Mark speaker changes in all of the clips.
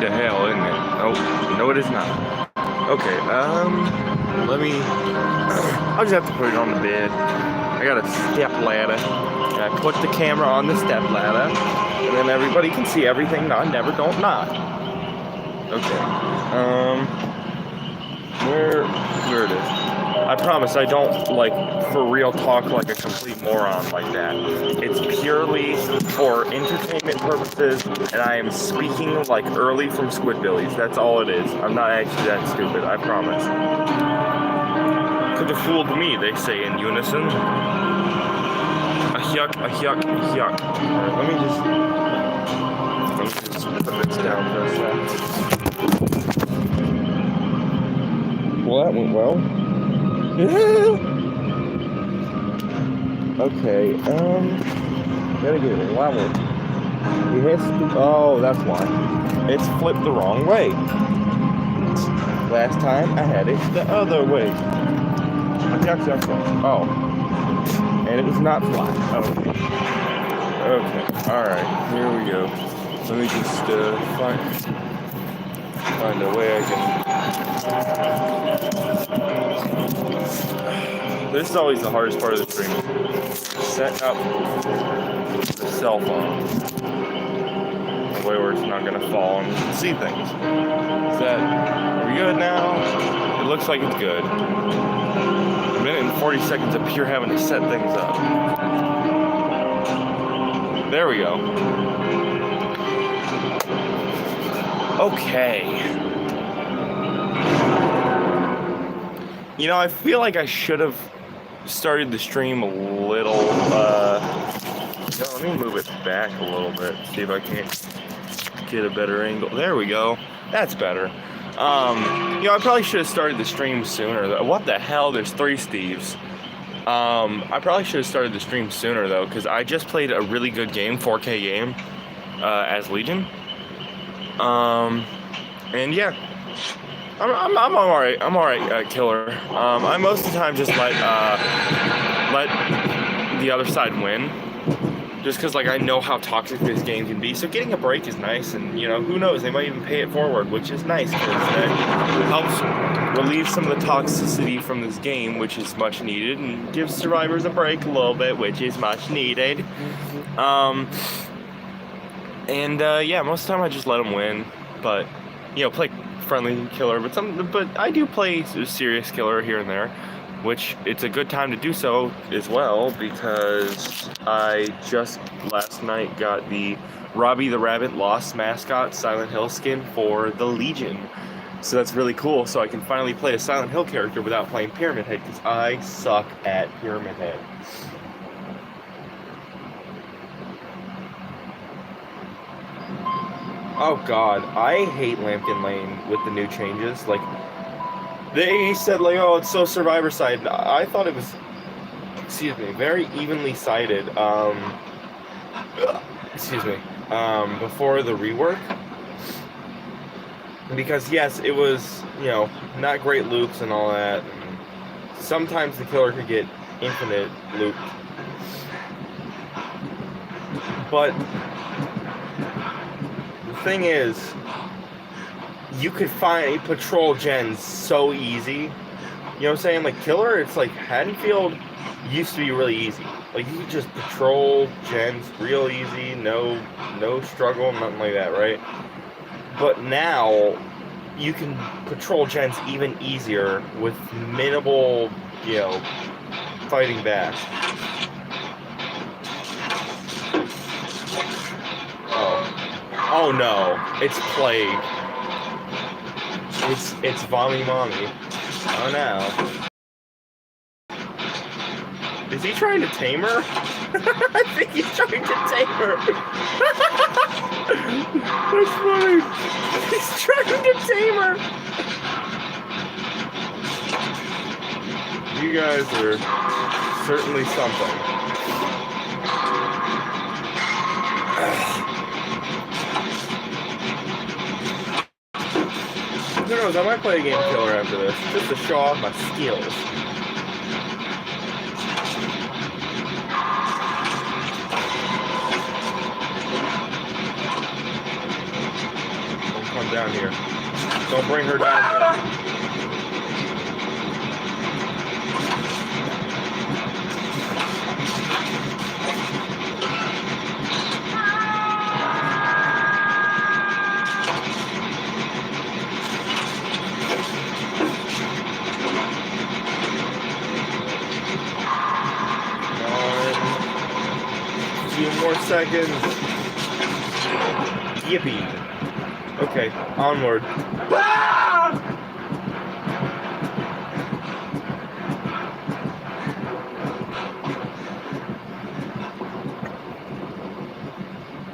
Speaker 1: to hell, isn't it? Oh, no, it is not. Okay, let me. I'll just have to put it on the bed. I got a step ladder, and I put the camera on the step ladder, and then everybody can see everything. I never don't not. Okay, where it is. I promise I don't, like, for real talk like a complete moron like that. It's purely for entertainment purposes, and I am speaking like early from Squidbillies. That's all it is. I'm not actually that stupid, I promise. Could have fooled me, they say in unison. A yuck, a yuck, a yuck. Alright, let me just put this down for a sec. Well, that went well. Okay, gotta get it level. It has to, oh, that's why. It's flipped the wrong way. Last time I had it the other way. Oh. And it was not flat. Okay. Okay, alright, here we go. Let me just find a way I can. This is always the hardest part of the stream. Set up the cell phone in a way where it's not going to fall and you can see things. Are we good now? It looks like it's good. A minute and 40 seconds of pure having to set things up. There we go. Okay. You know, I feel like I should have started the stream a little, let me move it back a little bit, see if I can't get a better angle. There we go. That's better. You know, I probably should have started the stream sooner. What the hell? There's 3 Steves. I probably should have started the stream sooner, though, because I just played a really good game, 4K game, as Legion. And yeah. I'm alright. I'm alright, Killer. I most of the time just let the other side win, just because, like, I know how toxic this game can be. So getting a break is nice, and, you know, who knows, they might even pay it forward, which is nice because that helps relieve some of the toxicity from this game, which is much needed, and gives survivors a break a little bit, which is much needed. Yeah, most of the time I just let them win, but, you know, play friendly killer, but I do play serious killer here and there, which it's a good time to do so as well, because I just last night got the Robbie the Rabbit Lost mascot Silent Hill skin for the Legion, so that's really cool. So I can finally play a Silent Hill character without playing Pyramid Head, because I suck at Pyramid Head. Oh god, I hate Lambkin Lane with the new changes. Like, they said, like, oh, it's so Survivor side. I thought it was, excuse me, very evenly sided, before the rework. Because, yes, it was, you know, not great loops and all that. And sometimes the killer could get infinite looped. But thing is, you could find patrol gens so easy. You know what I'm saying? Like, Killer, it's like Haddonfield used to be really easy. Like, you could just patrol gens real easy, no struggle, nothing like that, right? But now you can patrol gens even easier with minimal, you know, fighting back. Oh no, it's Plague. It's Vommy Mommy. Oh no. Is he trying to tame her? I think he's trying to tame her. That's funny. He's trying to tame her. You guys are certainly something. Who knows, I might play a game killer after this, just to show off my skills. come down here. Don't bring her down here. Few more seconds. Yippee. Okay, onward.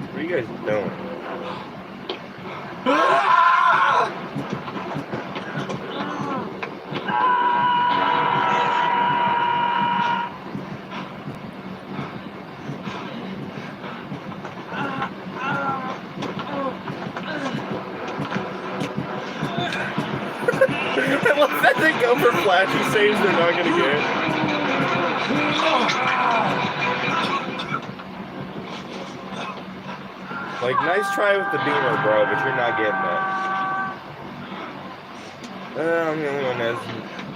Speaker 1: What are you guys doing? Let them go for flashy saves they're not gonna get. Like, nice try with the beamer, bro, but you're not getting that. I'm the only one that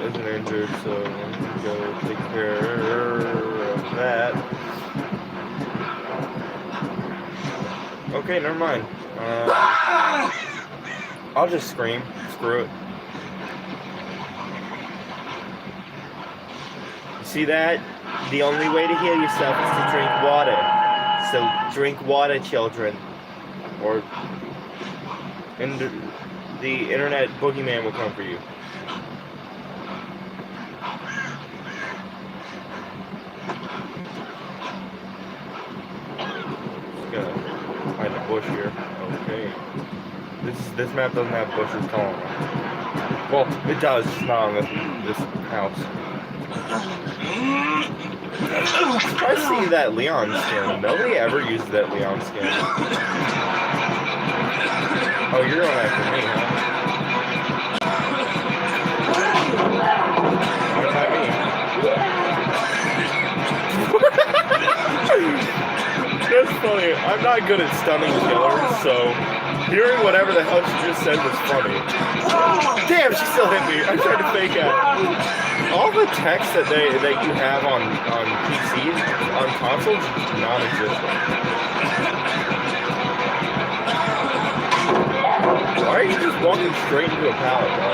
Speaker 1: isn't injured, so I'm gonna go take care of that. Okay, never mind. I'll just scream. Screw it. See that? The only way to heal yourself is to drink water. So drink water, children. Or the internet boogeyman will come for you. Just gotta find a bush here. Okay. This map doesn't have bushes calling me. Well, it does, just not on this house. I see that Leon skin. Nobody ever uses that Leon skin. Oh, you're going after me, huh? What about me? That's funny. I'm not good at stunning killers, so hearing whatever the hell she just said was funny. Damn, she still hit me. I tried to fake out. All the text that you have on PCs, on consoles, is non-existent. Why are you just walking straight into a pallet, bro?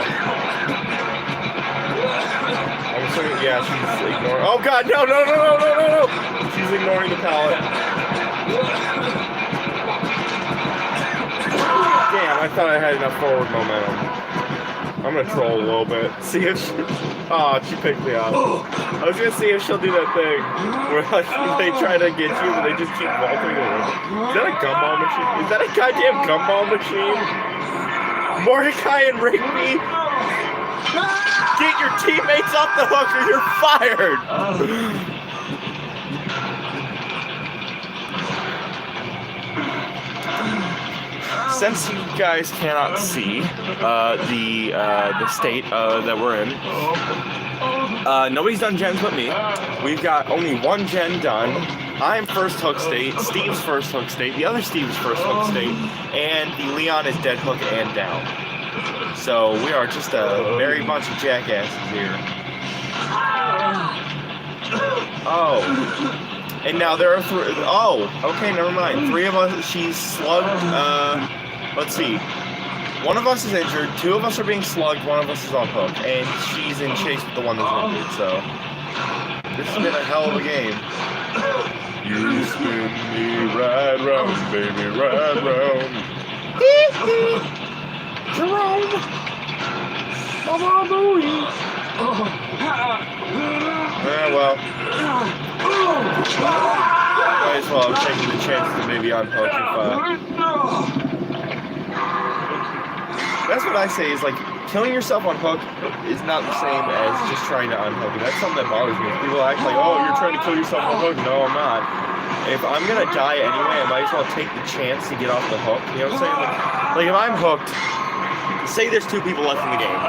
Speaker 1: I'm assuming, yeah, she's ignoring. Oh god, no! She's ignoring the pallet. Damn, I thought I had enough forward momentum. I'm gonna troll a little bit. See if she... Oh, she picked me up. I was gonna see if she'll do that thing where like, they try to get you, but they just keep vaulting over. Is that a gumball machine? Is that a goddamn gumball machine? Mordecai and Rigby? Get your teammates off the hook or you're fired! Since you guys cannot see the state that we're in, nobody's done gens but me. We've got only one gen done. I'm first hook state, Steve's first hook state, the other Steve's first hook state, and the Leon is dead hook and down. So we are just a merry bunch of jackasses here. Oh. And now there are three. Oh, okay, never mind. Three of us, she's slugged. Let's see. One of us is injured, two of us are being slugged, one of us is on hook, and she's in chase with the one that's injured, so. This has been a hell of a game. You spin me right round, baby, right round. Jerome! Mama Bowie! Well. Might as well have taken the chance to maybe unhook if, that's what I say is like, killing yourself on hook is not the same as just trying to unhook. And that's something that bothers me. People act like, oh, you're trying to kill yourself on hook. No, I'm not. If I'm gonna die anyway, I might as well take the chance to get off the hook. You know what I'm saying? Like if I'm hooked, say there's two people left in the game.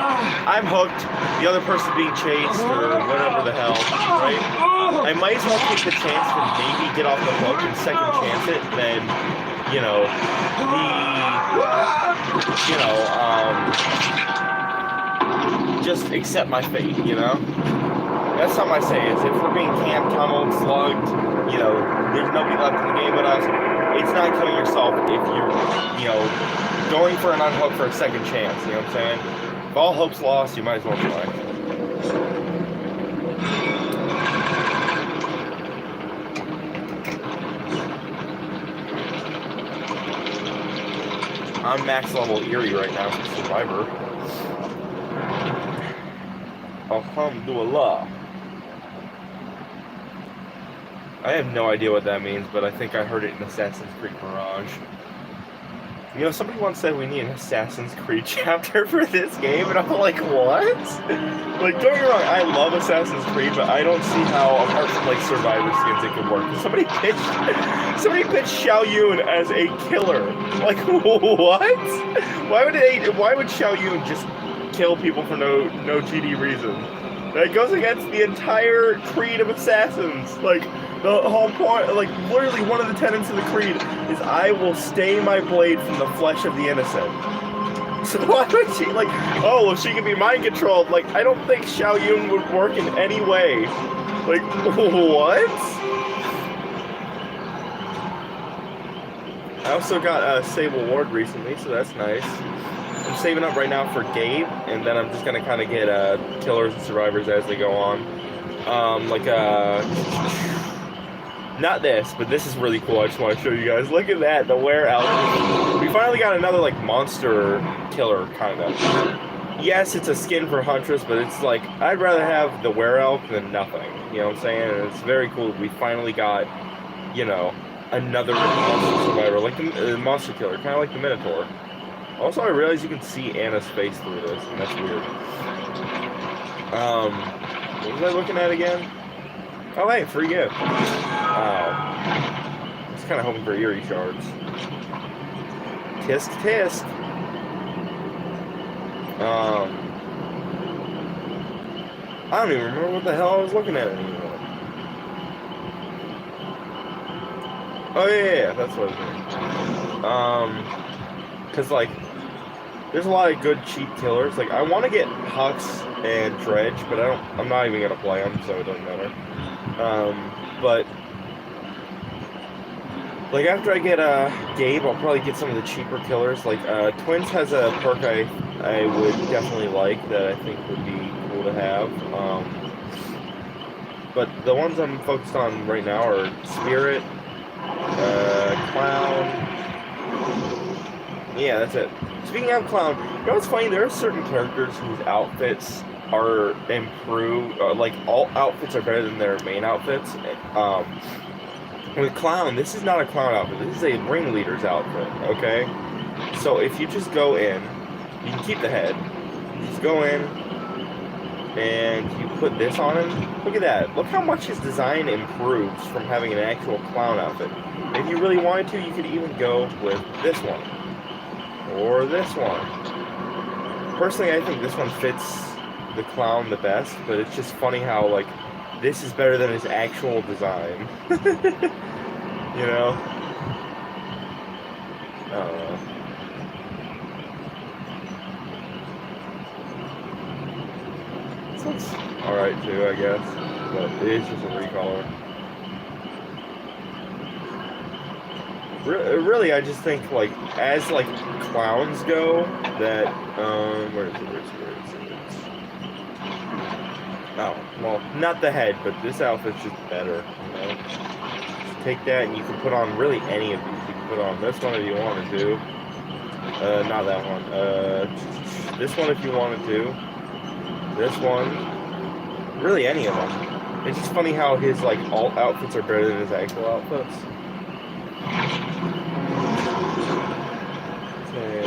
Speaker 1: I'm hooked, the other person's being chased or whatever the hell, right? I might as well take the chance to maybe get off the hook and second chance it than, you know, you know, just accept my fate, you know? That's something I say is if we're being camped, tunneled, slugged, you know, there's nobody left in the game but us, it's not killing yourself if you're, you know, going for an unhook for a second chance, you know what I'm saying? If all hope's lost, you might as well try. I'm max level Eerie right now for Survivor. Alhamdulillah. I have no idea what that means, but I think I heard it in Assassin's Creed Mirage. You know, somebody once said we need an Assassin's Creed chapter for this game, and I'm like, what? Like, don't get me wrong, I love Assassin's Creed, but I don't see how, apart from, like, Survivor skins, it could work. Somebody pitched Xiao Yun as a killer. Like, what? Why would Xiao Yun just kill people for no GD reason? That goes against the entire creed of assassins. Like, the whole point, like, literally one of the tenets of the creed is I will stay my blade from the flesh of the innocent. So why would she, like, oh, well, she can be mind controlled. Like, I don't think Xiao Yun would work in any way. Like, what? I also got Sable Ward recently, so that's nice. I'm saving up right now for Gabe, and then I'm just gonna kind of get killers and survivors as they go on. Not this, but this is really cool. I just want to show you guys. Look at that, the Were-Elf. We finally got another like monster killer kind of. Yes, it's a skin for Huntress, but it's like I'd rather have the Were-Elf than nothing. You know what I'm saying? And it's very cool. We finally got, you know, another monster survivor, like the monster killer, kind of like the Minotaur. Also, I realized you can see Anna's face through this, and that's weird. What was I looking at again? Oh, hey, free gift. I was kind of hoping for Eerie shards. Tisk tisk. I don't even remember what the hell I was looking at anymore. Oh, yeah, that's what it was. Because, like, there's a lot of good cheap killers. Like, I want to get Hux and Dredge, but I'm not even gonna play them, so it doesn't matter. But like after I get Gabe, I'll probably get some of the cheaper killers. Like Twins has a perk I would definitely like that I think would be cool to have. But the ones I'm focused on right now are Spirit, Clown. Yeah, that's it. Speaking of Clown, you know what's funny? There are certain characters whose outfits are improved, like all outfits are better than their main outfits. With Clown, this is not a Clown outfit, this is a ringleader's outfit, okay? So if you just go in, you can keep the head, you just go in, and you put this on him, look at that, look how much his design improves from having an actual Clown outfit. If you really wanted to, you could even go with this one, or this one. Personally, I think this one fits the Clown the best, but it's just funny how, like, this is better than his actual design. You know? I don't know. This looks alright too, I guess, but it is just a recolor. Really, I just think, like, as, like, clowns go, that, where is it? Oh, well, not the head, but this outfit's just better, you know? Just take that and you can put on really any of these. You can put on this one if you wanted to. Not that one. This one if you wanted to. This one. Really any of them. It's just funny how his, like, alt outfits are better than his actual outfits. Okay.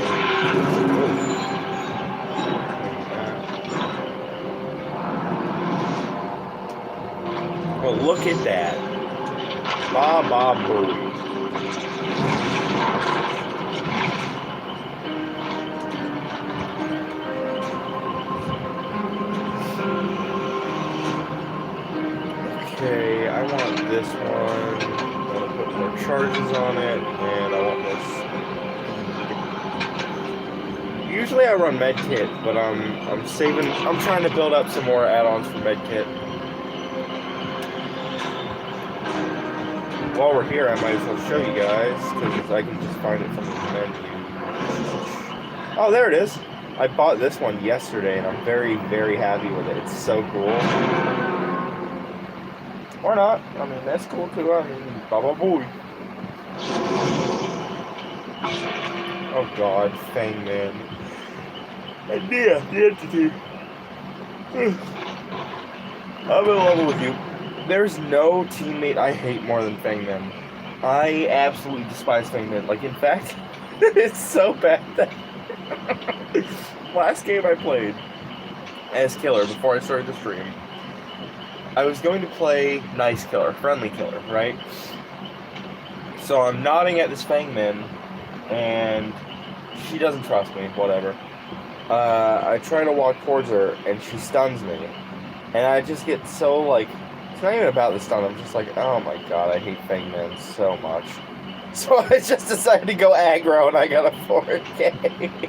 Speaker 1: Oh, look at that. Ba ba boo. Okay, I want this one. I want to put more charges on it, and I want more usually I run medkit, but I'm saving. I'm trying to build up some more add-ons for medkit. While we're here, I might as well show you guys because I can just find it from the menu. Oh, there it is. I bought this one yesterday, and I'm very, very happy with it. It's so cool. Or not. I mean, that's cool too. I mean, baba boy. Oh God, Fangman. Idea, the entity. I'm in love with you. There's no teammate I hate more than Fangman. I absolutely despise Fangman. Like, in fact, it's so bad that last game I played as Killer before I started the stream, I was going to play nice Killer, friendly Killer, right? So I'm nodding at this Fangman, and she doesn't trust me, whatever. I try to walk towards her, and she stuns me. And I just get so, like, it's not even about the stun, I'm just like, oh my God, I hate Fangman so much. So I just decided to go aggro, and I got a 4K.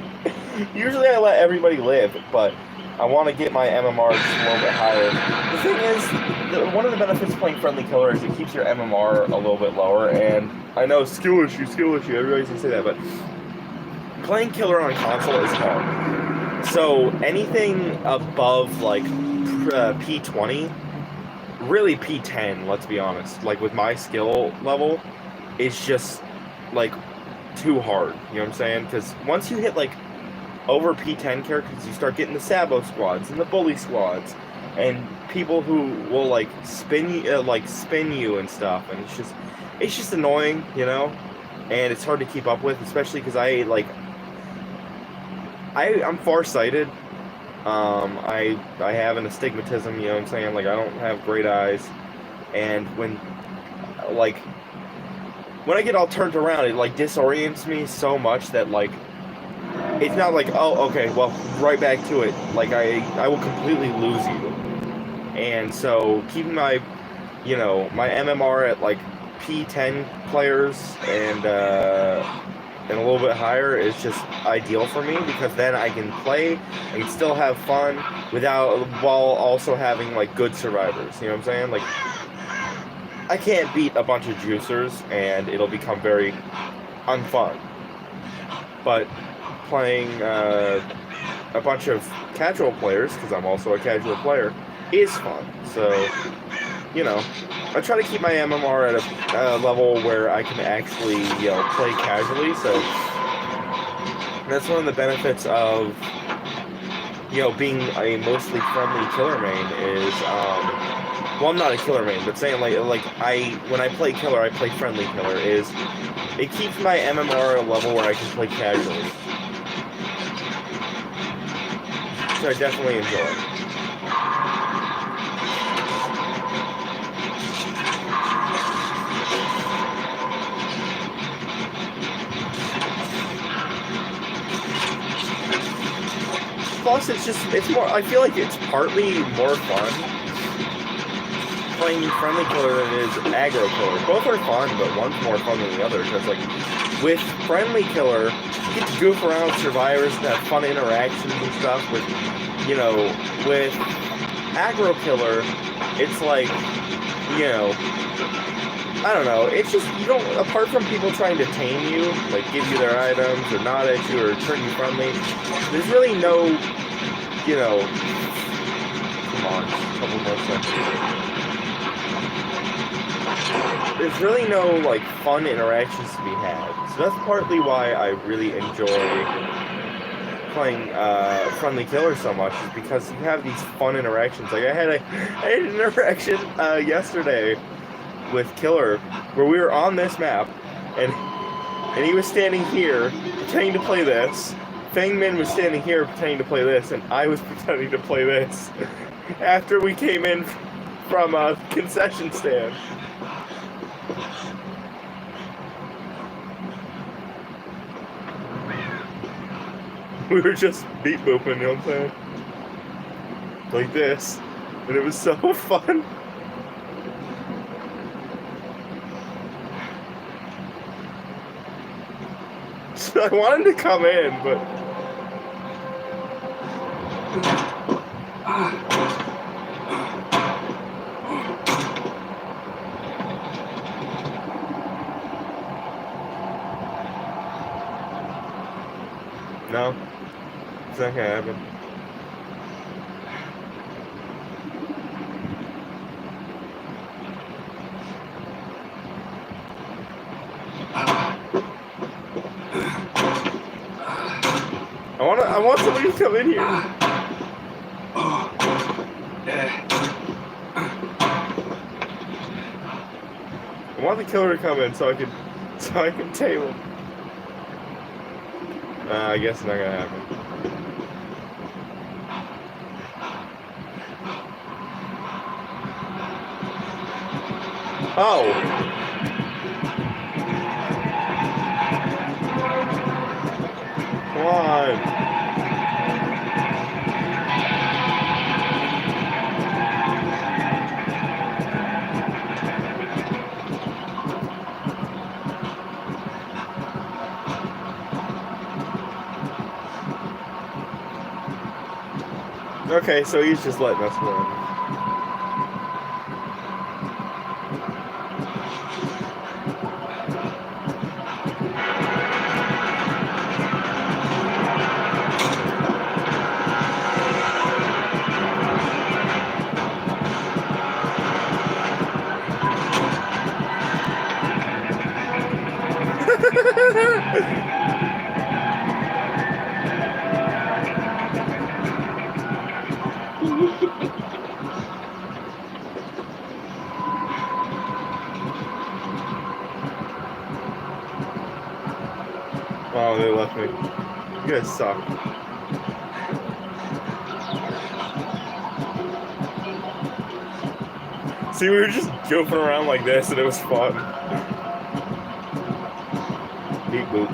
Speaker 1: Usually I let everybody live, but I want to get my MMR just a little bit higher. The thing is, one of the benefits of playing friendly Killer is it keeps your MMR a little bit lower, and I know skill issue, everybody's gonna say that, but playing Killer on console is hard. So anything above, like, P20, really P10, let's be honest, like, with my skill level, it's just, like, too hard, you know what I'm saying? Because once you hit, like, over P10 characters, you start getting the Sabo squads and the bully squads, and people who will, like, spin you and stuff, and it's just annoying, you know? And it's hard to keep up with, especially because I'm farsighted. I have an astigmatism, you know what I'm saying? Like, I don't have great eyes, and when I get all turned around, it, like, disorients me so much that, like, it's not like, oh, okay, well, right back to it. Like, I will completely lose you. And so keeping my, you know, my MMR at, like, P10 players and a little bit higher is just ideal for me, because then I can play, I can still have fun while also having, like, good survivors, you know what I'm saying? Like, I can't beat a bunch of juicers and it'll become very unfun, but playing a bunch of casual players, because I'm also a casual player, is fun. So, you know, I try to keep my MMR at a level where I can actually, you know, play casually. So that's one of the benefits of, you know, being a mostly friendly Killer main is, well, I'm not a Killer main, but saying when I play Killer, I play friendly Killer, is it keeps my MMR at a level where I can play casually. So I definitely enjoy it. Plus, it's more, I feel like it's partly more fun playing friendly Killer than it is aggro Killer. Both are fun, but one's more fun than the other, because, like, with friendly Killer, you get to goof around with survivors and have fun interactions and stuff. With, you know, with aggro Killer, it's like, you know, I don't know, it's just, you don't, apart from people trying to tame you, like give you their items, or nod at you, or turn you friendly, there's really no, you know, come on, just a couple more seconds. There's really no, like, fun interactions to be had. So that's partly why I really enjoy playing friendly Killer so much, is because you have these fun interactions. Like, I had an interaction yesterday with Killer where we were on this map, and he was standing here pretending to play this. Fangman was standing here pretending to play this, and I was pretending to play this after we came in from a concession stand. We were just beat booping, you know what I'm saying? Like this. And it was so fun. So I wanted to come in, but No, it's not gonna happen. I want somebody to come in here. I want the killer to come in so I can tame him. I guess it's not gonna happen. Oh! Come on! Okay, so he's just letting us win. Oh, they left me. You guys suck. See, we were just goofing around like this and it was fun. Beep boop.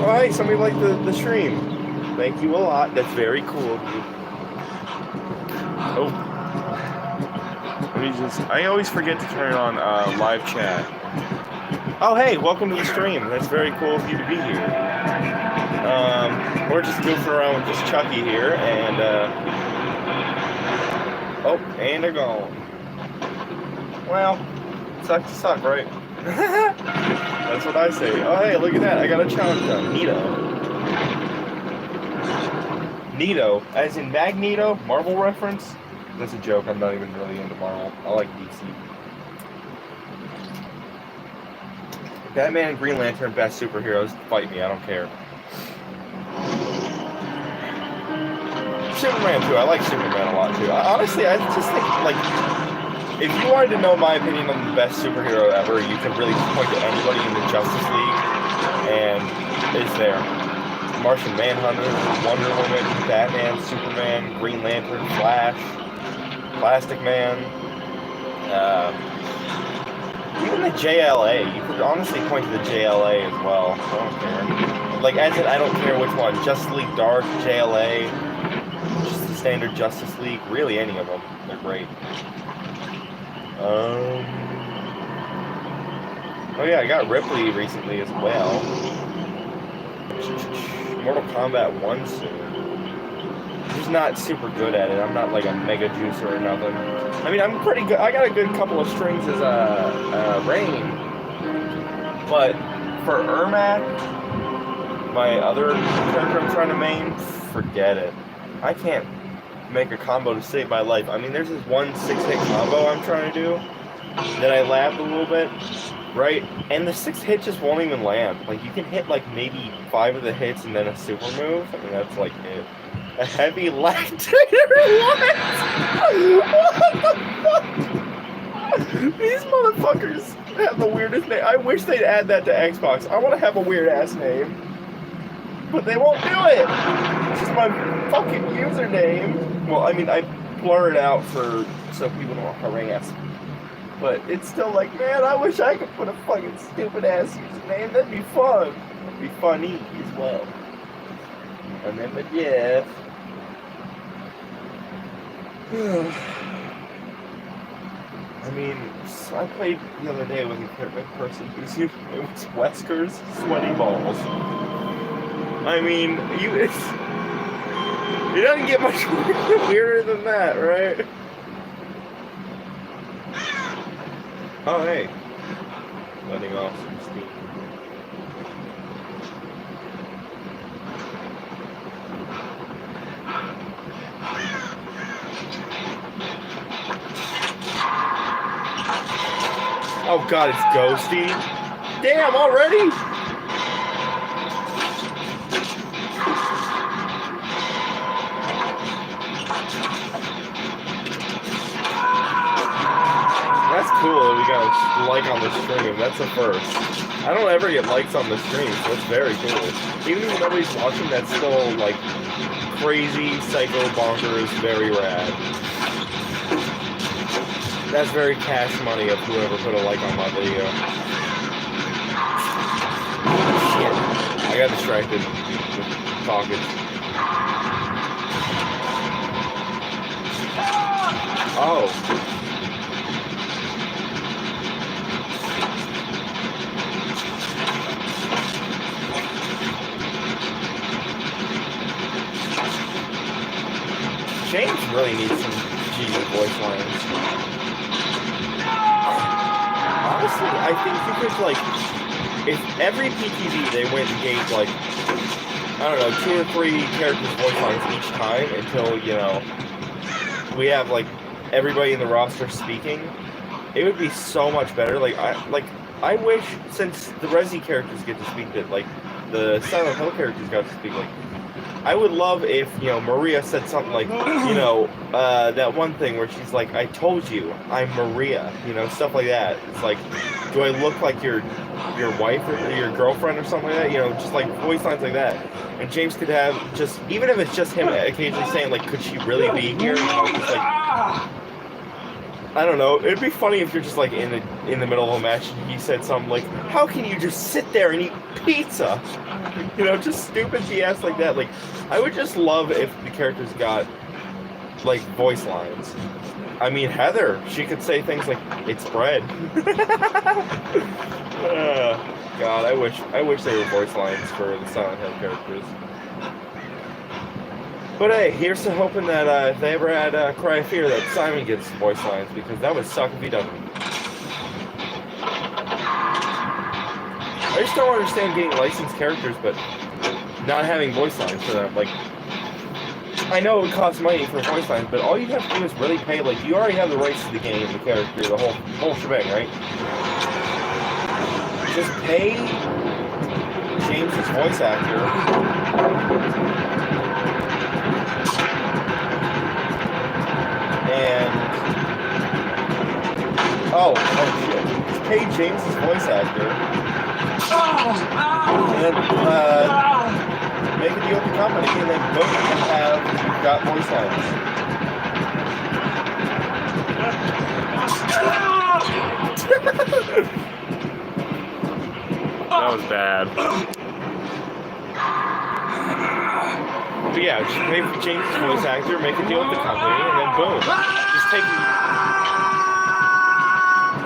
Speaker 1: Oh, hey, somebody liked the stream. Thank you a lot. That's very cool of you. Oh. Let me just... I always forget to turn on live chat. Oh, hey, welcome to the stream. That's very cool of you to be here. We're just goofing around with just Chucky here, and, oh, and they're gone. Well, suck to suck, right? That's what I say. Oh, hey, look at that. I got a challenge done. Neato, as in Magneto, Marvel reference. That's a joke. I'm not even really into Marvel. I like DC. Batman and Green Lantern, best superheroes. Fight me. I don't care. Superman too. I like Superman a lot too. Honestly, I just think like, if you wanted to know my opinion on the best superhero ever, you could really point to anybody in the Justice League, and it's there. Martian Manhunter, Wonder Woman, Batman, Superman, Green Lantern, Flash, Plastic Man, even the JLA. You could honestly point to the JLA as well. I don't care. Like, as in, I don't care which one. Justice League Dark, JLA, just the standard Justice League. Really, any of them. They're great. Oh yeah, I got Ripley recently as well. Mortal Kombat 1 soon. I'm just not super good at it. I'm not like a mega juicer or nothing. I mean, I'm pretty good. I got a good couple of strings as Rain. But for Ermac, my other character I'm trying to main, forget it. I can't make a combo to save my life. I mean, there's this one 6-hit combo I'm trying to do that I labbed a little bit, right? And the 6th hit just won't even land. Like, you can hit like maybe 5 of the hits and then a super move. I mean, that's like it. A heavy lactator? What the fuck? These motherfuckers have the weirdest name. I wish they'd add that to Xbox. I want to have a weird ass name, but they won't do it. It's just my fucking username. Well, I mean, I blur it out so people don't harass. But it's still like, man, I wish I could put a fucking stupid ass username. That'd be fun. It'd be funny as well. Remember Jeff. I mean, I played the other day with a person whose username was Wesker's Sweaty Balls. I mean, it doesn't get much weirder than that, right? Oh, hey. Letting off some steam. Oh god, it's ghosty. Damn, already? That's cool that we got a like on the stream. That's a first. I don't ever get likes on the stream, so it's very cool. Even if nobody's watching, that's still like crazy, psycho, bonkers, very rad. That's very cash money of whoever put a like on my video. Shit. I got distracted with talking. Oh. James really needs some Jesus voice lines. Honestly, I think because, like, if every PTV they went and gave, like, I don't know, 2 or 3 characters voice lines each time until, you know, we have, like, everybody in the roster speaking, it would be so much better. I wish, since the Resi characters get to speak, that, like, the Silent Hill characters got to speak, like, I would love if, you know, Maria said something like, you know, that one thing where she's like, I told you, I'm Maria, you know, stuff like that. It's like, do I look like your wife or your girlfriend or something like that? You know, just like voice lines like that. And James could have just, even if it's just him occasionally saying, like, could she really be here? You know, just like, I don't know. It'd be funny if you're just like in the middle of a match and he said something like, how can you just sit there and eat pizza? You know, just stupid BS like that. Like, I would just love if the characters got, like, voice lines. I mean, Heather, she could say things like, it's bread. God, I wish they were voice lines for the Silent Hill characters. But hey, here's to hoping that if they ever had Cry of Fear, that Simon gets voice lines, because that would suck if he doesn't. I just don't understand getting licensed characters, but not having voice lines for them. Like, I know it would cost money for voice lines, but all you have to do is really pay. Like, you already have the rights to the game, the character, the whole shebang, right? Just pay James's voice actor. And oh shit! Just pay James's voice actor. And make a deal with the company, and then boom, you've got voice lines. That was bad. But yeah, just pay for James' voice actor, make a deal with the company, and then boom.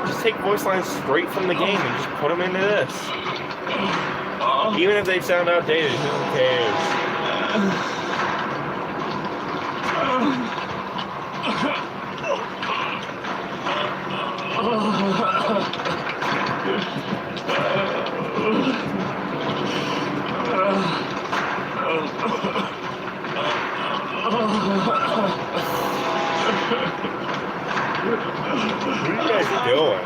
Speaker 1: Just take voice lines straight from the game and just put them into this. Even if they sound outdated, who cares? What are you guys doing?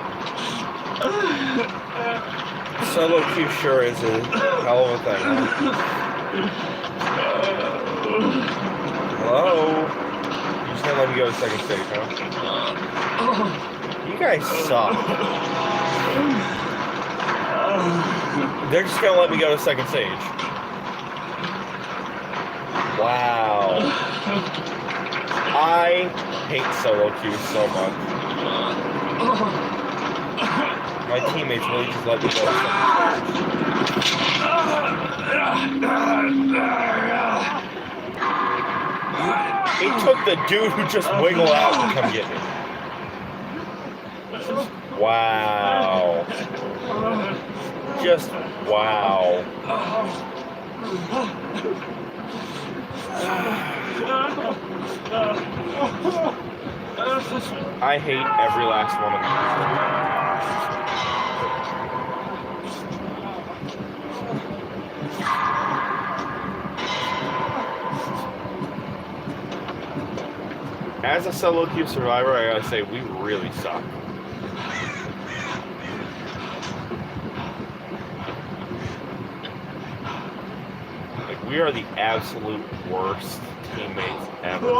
Speaker 1: Solo Q sure is a hell of a thing, huh? Hello? You're just gonna let me go to second stage, huh? You guys suck. They're just gonna let me go to second stage. Wow. I hate solo queues so much. My teammates really just let me go. He took the dude who just wiggled out to come get me. Wow. Just wow. I hate every last one of them. As a solo queue survivor, I gotta say, we really suck. Like, we are the absolute worst teammates ever.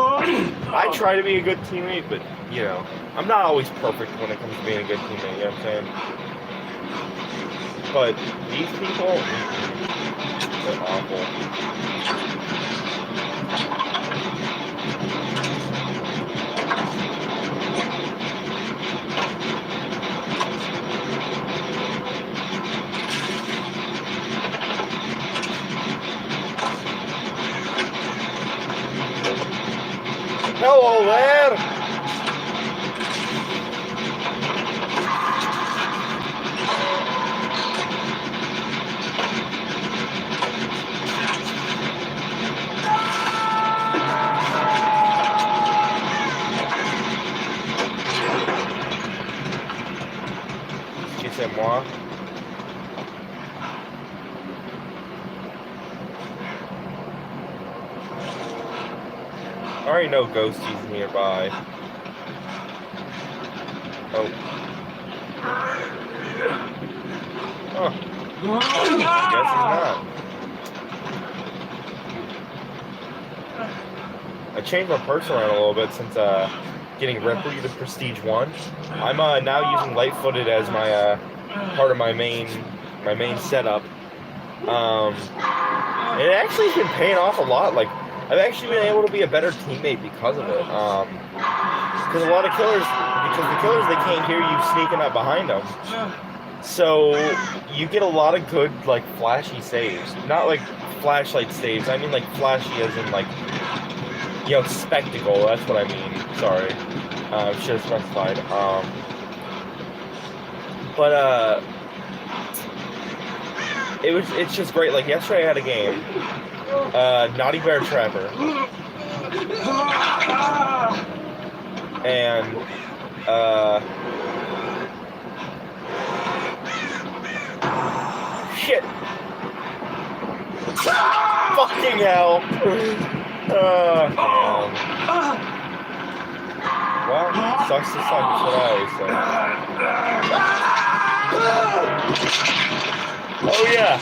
Speaker 1: I try to be a good teammate, but, you know, I'm not always perfect when it comes to being a good teammate, you know what I'm saying? But these people, they're awful. Hello there! Excusez-moi. I already know Ghosty's nearby. Oh. Huh. Guess he's not. I changed my purse around a little bit since getting Ripley to Prestige 1. I'm now using Light-Footed as my part of my main setup. It actually has been paying off a lot. Like, I've actually been able to be a better teammate because of it. Because a lot of killers, they can't hear you sneaking up behind them. So you get a lot of good, like, flashy saves. Not like flashlight saves. I mean, like, flashy as in, like, you know, spectacle. That's what I mean. Sorry. Should have specified. It's just great. Like, yesterday I had a game. Naughty Bear Trapper. And, shit. Fucking hell. Damn. Well, sucks to suck, that's what I always say. Oh yeah.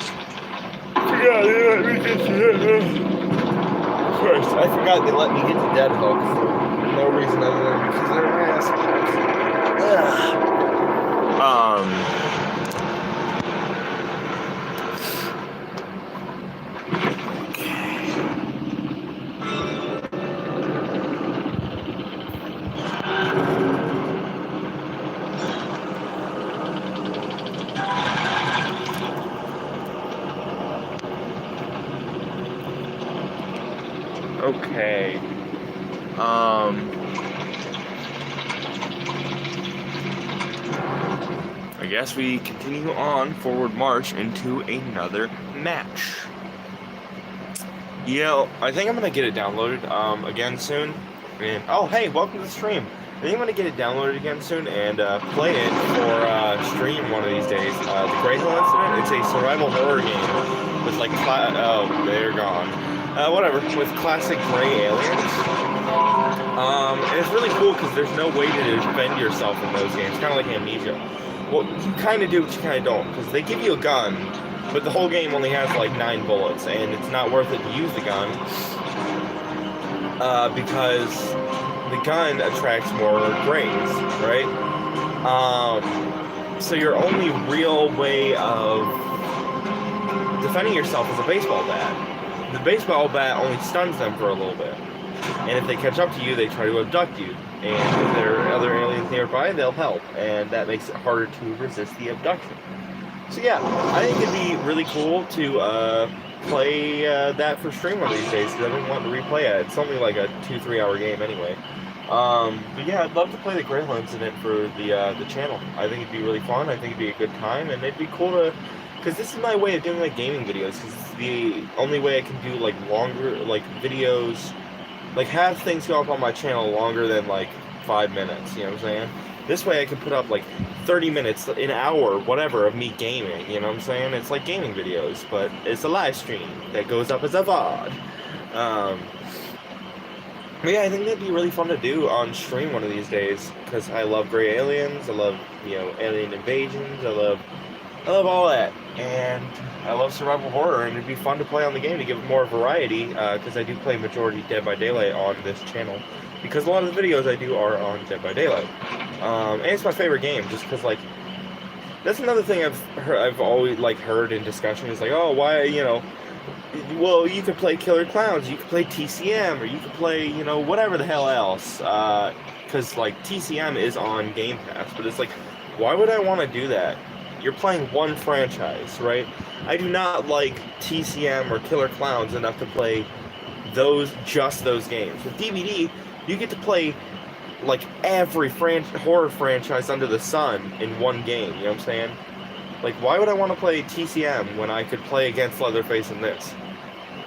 Speaker 1: Of course, I forgot they let me get to dead hooks for no reason other than because they're assholes. Okay. I guess we continue on forward march into another match. Yeah, I think I'm gonna get it downloaded again soon. And oh, hey, welcome to the stream. I think I'm gonna get it downloaded again soon and play it for stream one of these days. The Grey Hill Incident. It's a survival horror game with like oh, they're gone. Whatever, with classic gray aliens. And it's really cool because there's no way to defend yourself in those games. Kind of like Amnesia. Well, you kind of do, but you kind of don't. Because they give you a gun, but the whole game only has like 9 bullets. And it's not worth it to use the gun. Because the gun attracts more grays, right? So your only real way of defending yourself is a baseball bat. The baseball bat only stuns them for a little bit. And if they catch up to you, they try to abduct you. and if there are other aliens nearby, they'll help, and that makes it harder to resist the abduction. So yeah, I think it'd be really cool to play that for stream one of these days, because I've been wanting to replay it. It's only like a 2-3 hour game anyway. But yeah, I'd love to play the Grail incident for the channel. I think it'd be really fun. I think it'd be a good time, and it'd be cool to, because this is my way of doing like gaming videos. Because it's the only way I can do like longer like videos, like have things go up on my channel longer than like 5 minutes. You know what I'm saying? This way I can put up like 30 minutes, an hour, whatever, of me gaming. You know what I'm saying? It's like gaming videos, but it's a live stream that goes up as a VOD. But yeah, I think that'd be really fun to do on stream one of these days, because I love gray aliens, I love, you know, alien invasions, I love all that, and I love survival horror, and it'd be fun to play on the game to give it more variety, because I do play majority Dead by Daylight on this channel, because a lot of the videos I do are on Dead by Daylight, and it's my favorite game, just because, like, that's another thing I've always, like, heard in discussion, is like, oh, why, you know, well, you could play Killer Clowns, you could play TCM, or you could play, you know, whatever the hell else, because, like, TCM is on Game Pass, but it's like, why would I want to do that? You're playing one franchise, right? I do not like TCM or Killer Clowns enough to play just those games. With DVD, you get to play, like, every horror franchise under the sun in one game, you know what I'm saying? Like, why would I want to play TCM when I could play against Leatherface in this?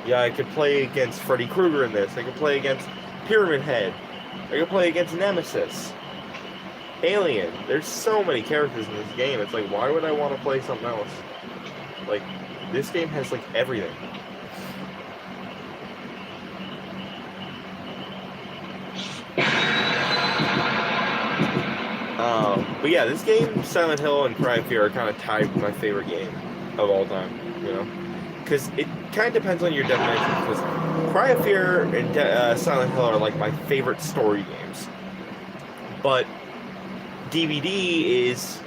Speaker 1: Yeah, I could play against Freddy Krueger in this. I could play against Pyramid Head. I could play against Nemesis. Alien. There's so many characters in this game. It's like, why would I want to play something else? Like, this game has, like, everything. But yeah, this game, Silent Hill and Cry of Fear, are kind of tied with my favorite game of all time, you know? Because it kind of depends on your definition, because Cry of Fear and Silent Hill are like my favorite story games. But DVD is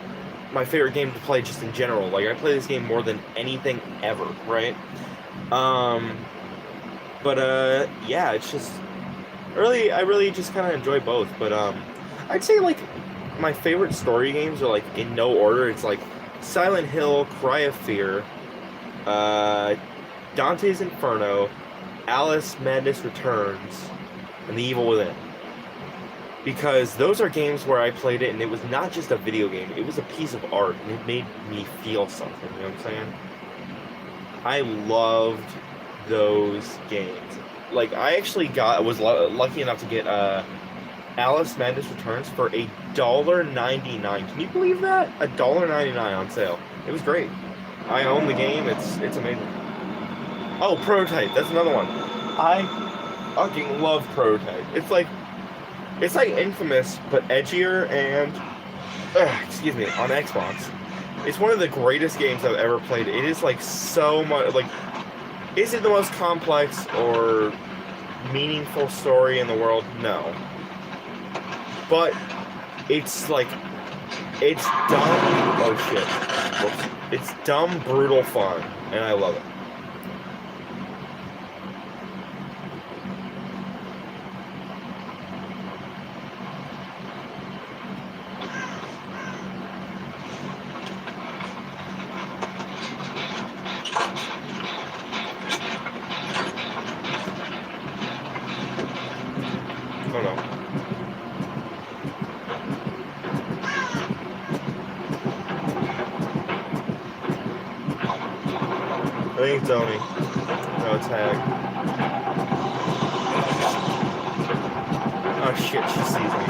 Speaker 1: my favorite game to play just in general. Like, I play this game more than anything ever, right? Yeah, it's just I really just kind of enjoy both. But I'd say, like, my favorite story games are, like, in no order. It's like Silent Hill, Cry of Fear, Dante's Inferno, Alice Madness Returns, and The Evil Within. Because those are games where I played it and it was not just a video game, it was a piece of art, and it made me feel something, you know what I'm saying? I loved those games. Like, I actually was lucky enough to get Alice Madness Returns for $1.99. Can you believe that? $1.99 on sale. It was great. I own the game. It's amazing. Oh, Prototype. That's another one. I fucking love Prototype. It's like Infamous, but edgier and excuse me, on Xbox. It's one of the greatest games I've ever played. It is like so much like. Is it the most complex or meaningful story in the world? No. But it's like, it's dumb. Oh shit. Whoops. It's dumb, brutal fun, and I love it. Oh no. I think it's Oni. No, it's Hag. Oh shit, she sees me.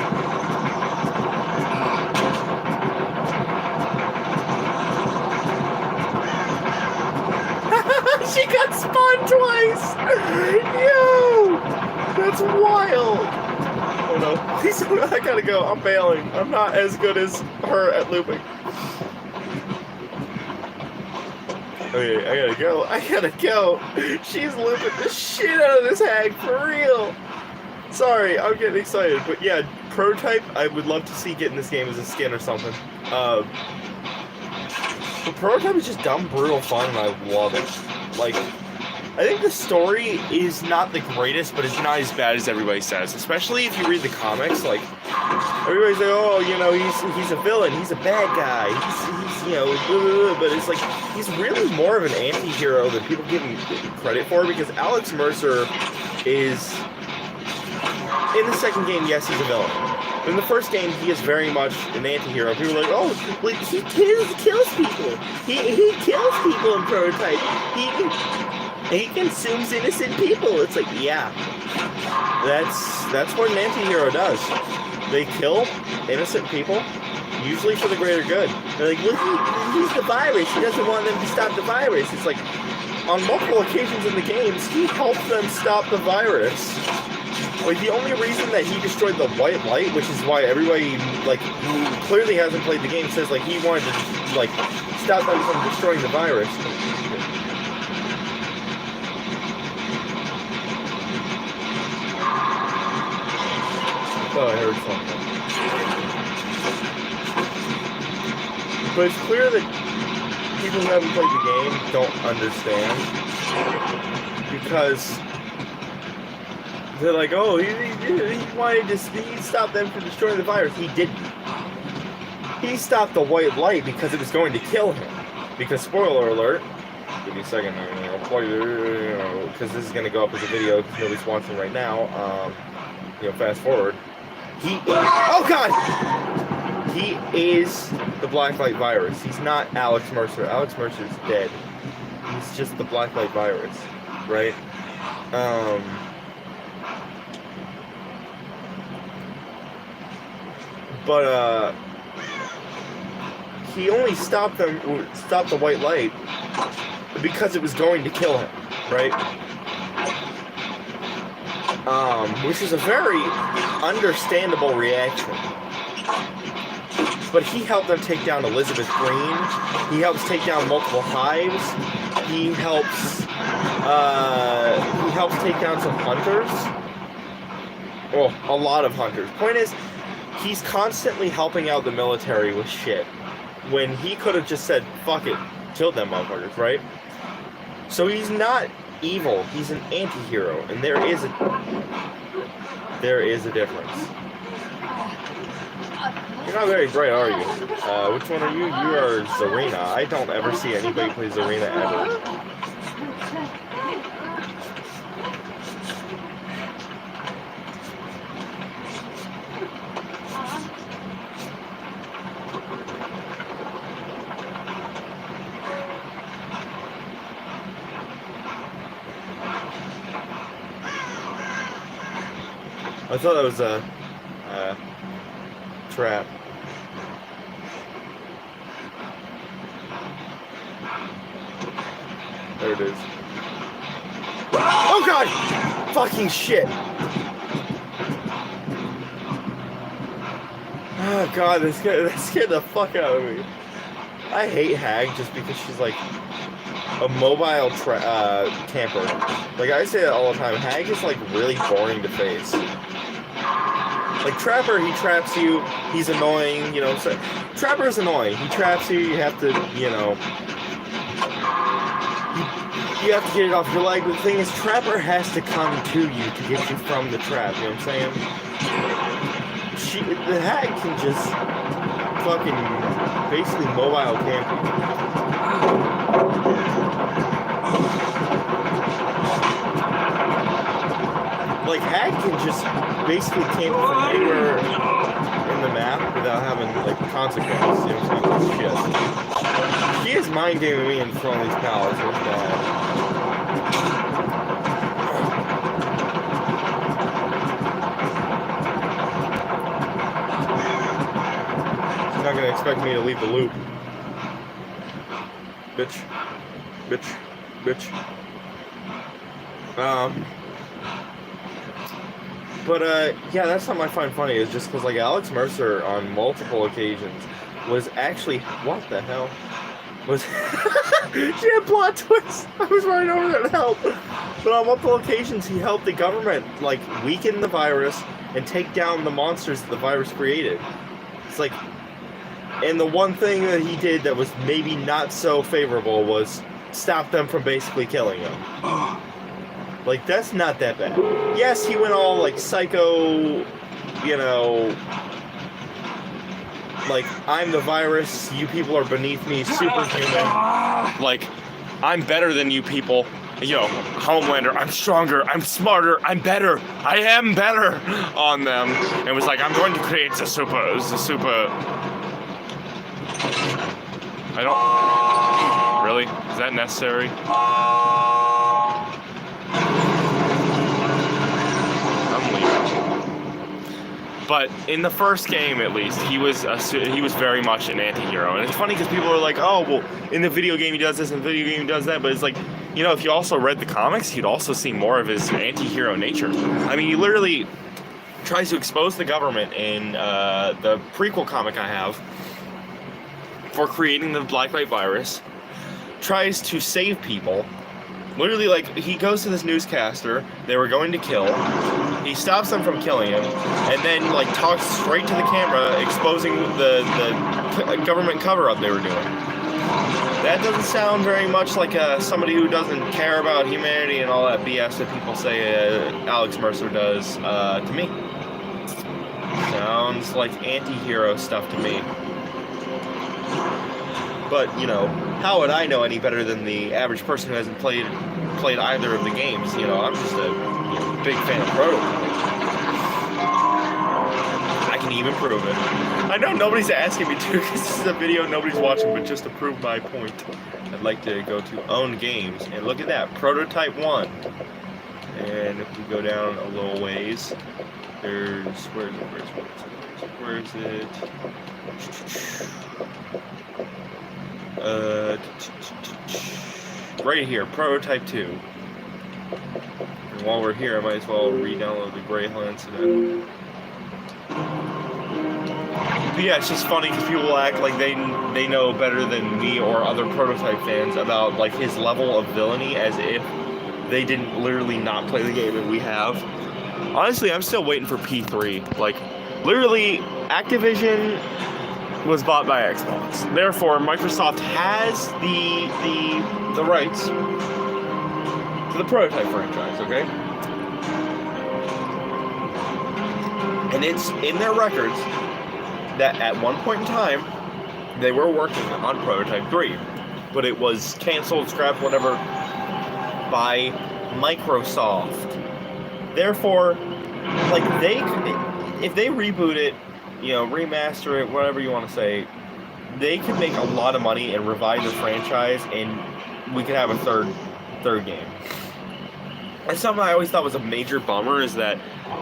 Speaker 1: She got spawned twice! Yo! That's wild! Oh no. Please, I gotta go. I'm bailing. I'm not as good as her at looping. Okay, I gotta go. She's looping the shit out of this Hag for real. Sorry, I'm getting excited. But yeah, Prototype, I would love to see get in this game as a skin or something. But Prototype is just dumb, brutal fun, and I love it. Like, I think the story is not the greatest, but it's not as bad as everybody says. Especially if you read the comics, like everybody's like, oh, you know, he's a villain, he's a bad guy, he's you know, blah, blah, blah. But it's like he's really more of an anti-hero than people give him credit for, because Alex Mercer is in the second game, yes, he's a villain. In the first game, he is very much an anti-hero. People are like, oh, like, he kills people. He kills people in Prototype. He consumes innocent people. It's like, yeah, that's what an anti-hero does. They kill innocent people, usually for the greater good. They're like, well, he's the virus. He doesn't want them to stop the virus. It's like, on multiple occasions in the games, he helped them stop the virus. Like, the only reason that he destroyed the white light, which is why everybody, like, who clearly hasn't played the game says, like, he wanted to, like, stop them from destroying the virus. I thought I heard something. But it's clear that people who haven't played the game don't understand. Because they're like, oh, he wanted to stop them from destroying the virus. He didn't. He stopped the white light because it was going to kill him. Because, spoiler alert, give me a second, because this is going to go up as a video because nobody's watching right now. Fast forward. Oh God! He is the Blacklight virus. He's not Alex Mercer. Alex Mercer's dead. He's just the Blacklight virus, right? But he only stopped the white light because it was going to kill him, right? Which is a very understandable reaction. But he helped them take down Elizabeth Green. He helps take down multiple hives. He helps take down some hunters. Well, a lot of hunters. Point is, he's constantly helping out the military with shit when he could have just said, fuck it, killed them motherfuckers, right? So he's not evil, he's an anti-hero, and there is a difference. You're not very bright, are you? Which one are you? You are Zarina. I don't ever see anybody play Zarina ever. I thought that was a trap. There it is. Oh God! Fucking shit! Oh God, that scared the fuck out of me. I hate Hag just because she's like a mobile camper. Like, I say that all the time. Hag is like really boring to face. Like, Trapper, he traps you, he's annoying, you know, so Trapper is annoying, he traps you, you have to, you know, you have to get it off your leg, but the thing is, Trapper has to come to you to get you from the trap, you know what I'm saying? The Hag can just fucking basically mobile camp you. Like, Hag can just basically camp from anywhere in the map without having, like, consequences, you know what I'm saying? Shit. She is mind gaming me and throwing these pallets, it's bad. She's not gonna expect me to leave the loop. Bitch. Bitch. Bitch. But, yeah, that's something I find funny, is just because, like, Alex Mercer, on multiple occasions, was actually... What the hell? Was... She had plot twists! I was running over there to help! But on multiple occasions, he helped the government, like, weaken the virus and take down the monsters that the virus created. It's like... And the one thing that he did that was maybe not so favorable was stop them from basically killing him. Like, that's not that bad. Yes, he went all, like, psycho, you know, like, I'm the virus, you people are beneath me, superhuman. Like, I'm better than you people. You know, Homelander, I'm stronger, I'm smarter, I'm better, I am better on them. And was like, I'm going to create the super. I don't. Really? Is that necessary? I'm leaving. But in the first game, at least, he was very much an anti-hero. And it's funny because people are like, oh, well, in the video game he does this, in the video game he does that. But it's like, you know, if you also read the comics, you'd also see more of his anti-hero nature. I mean, he literally tries to expose the government in the prequel comic I have for creating the Black Light virus, tries to save people. Literally, like, he goes to this newscaster they were going to kill, he stops them from killing him, and then, like, talks straight to the camera, exposing the government cover-up they were doing. That doesn't sound very much like somebody who doesn't care about humanity and all that BS that people say Alex Mercer does to me. Sounds like anti-hero stuff to me. But, you know, how would I know any better than the average person who hasn't played either of the games? You know, I'm just a big fan of Prototype. I can even prove it. I know nobody's asking me to because this is a video nobody's watching, but just to prove my point, I'd like to go to Own Games, and look at that, Prototype 1. And if we go down a little ways, there's, where is it? Right here, Prototype 2. And while we're here, I might as well re-download the Greyhound incident. But yeah, it's just funny because people act like they know better than me or other Prototype fans about, like, his level of villainy, as if they didn't literally not play the game and we have. Honestly, I'm still waiting for P3. Like, literally, Activision was bought by Xbox. Therefore, Microsoft has the rights to the Prototype franchise, okay? And it's in their records that at one point in time, they were working on Prototype 3. But it was canceled, scrapped, whatever, by Microsoft. Therefore, like, if they reboot it, you know, remaster it, whatever you want to say, they could make a lot of money and revive the franchise, and we could have a third game. And something I always thought was a major bummer is that,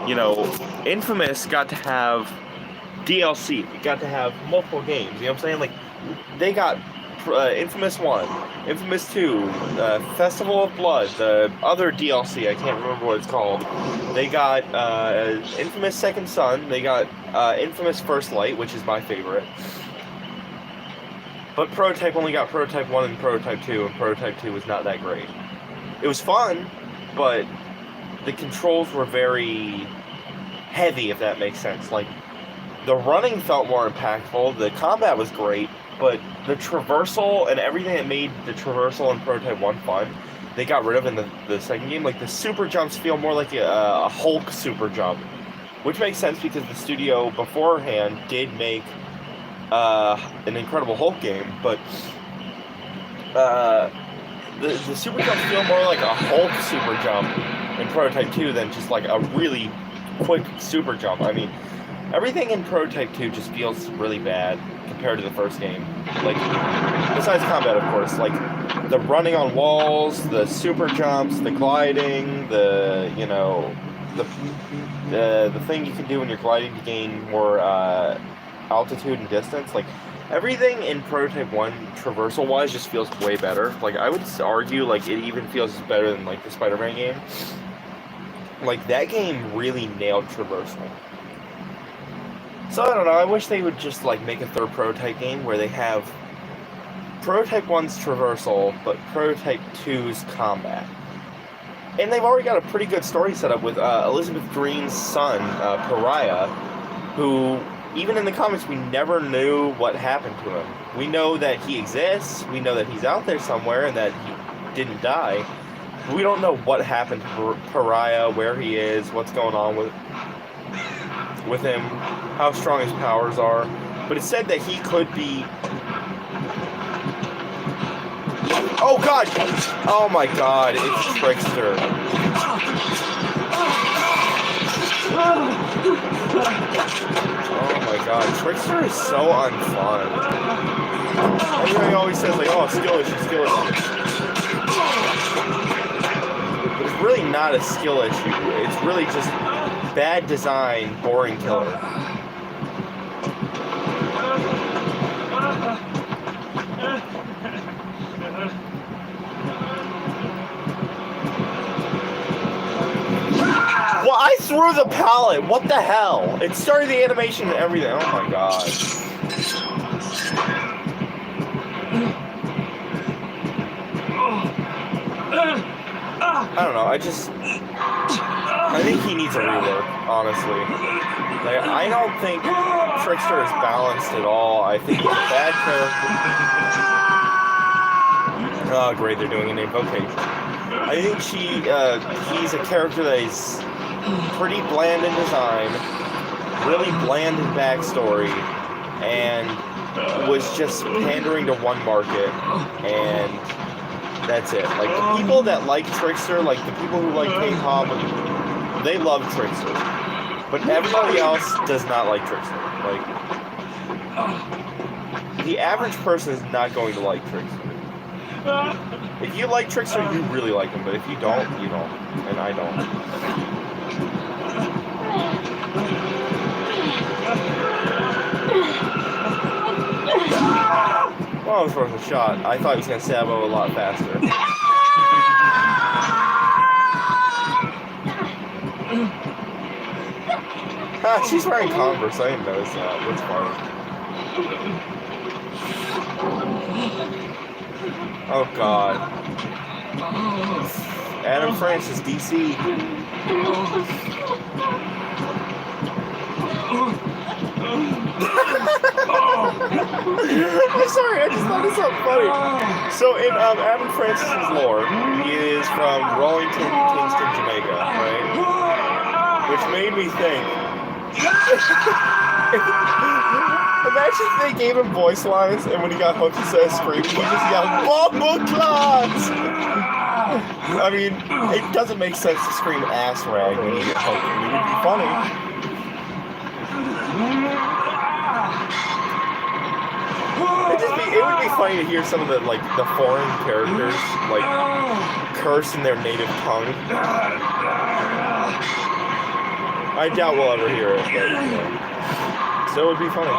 Speaker 1: you know, Infamous got to have DLC, it got to have multiple games, you know what I'm saying? Like, they got Infamous 1, Infamous 2, Festival of Blood, the other DLC, I can't remember what it's called. They got Infamous Second Son, they got Infamous First Light, which is my favorite. But Prototype only got Prototype 1 and Prototype 2, and Prototype 2 was not that great. It was fun, but the controls were very heavy, if that makes sense. Like, the running felt more impactful, the combat was great, but the traversal and everything that made the traversal in Prototype 1 fun, they got rid of in the second game. Like, the super jumps feel more like a Hulk super jump, which makes sense because the studio beforehand did make an Incredible Hulk game, but the super jumps feel more like a Hulk super jump in Prototype 2 than just like a really quick super jump. I mean, everything in Prototype 2 just feels really bad compared to the first game. Like, besides combat, of course, like the running on walls, the super jumps, the gliding, the, you know, the thing you can do when you're gliding to gain more altitude and distance. Like, everything in Prototype 1 traversal wise just feels way better. Like, I would argue like it even feels better than like the Spider-Man game. Like, that game really nailed traversal. So, I don't know, I wish they would just, like, make a third Prototype game where they have Prototype 1's traversal, but Prototype 2's combat. And they've already got a pretty good story set up with Elizabeth Green's son, Pariah, who, even in the comics, we never knew what happened to him. We know that he exists, we know that he's out there somewhere, and that he didn't die, We don't know what happened to Pariah, where he is, what's going on with him, how strong his powers are. But it said that he could be... Oh god! Oh my god, it's Trickster. Oh my god, Trickster is so unfun. Everybody always says like, oh, skill issue, skill issue. But it's really not a skill issue. It's really just bad design, boring killer. Well, I threw the pallet. What the hell? It started the animation and everything. Oh my god. I don't know. I think he needs a rework, honestly. Like, I don't think Trickster is balanced at all. I think he's a bad character. Oh, great. They're doing an invocation. I think he's a character that is pretty bland in design, really bland in backstory, and was just pandering to one market, and that's it. Like, the people that like Trickster, like the people who like K-pop, they love Trickster. But everybody else does not like Trickster. Like, the average person is not going to like Trickster. If you like Trickster, you really like him, but if you don't, you don't. And I don't. Well, I was worth a shot. I thought he was going to stab him a lot faster. Ah, she's wearing Converse. I didn't notice that. That's funny. Oh, God. Adam Francis, DC. I'm sorry, I just thought it was so funny. So in Adam Francis' lore, he is from Rollington, Kingston, Jamaica, right? Which made me think. Imagine if they gave him voice lines, and when he got hooked instead of screaming, he just yelled, "Bomba class!" I mean, it doesn't make sense to scream ass rag when you get hooked. I mean, it would be funny. It would be funny to hear some of the foreign characters curse in their native tongue. I doubt we'll ever hear it, but so it would be funny.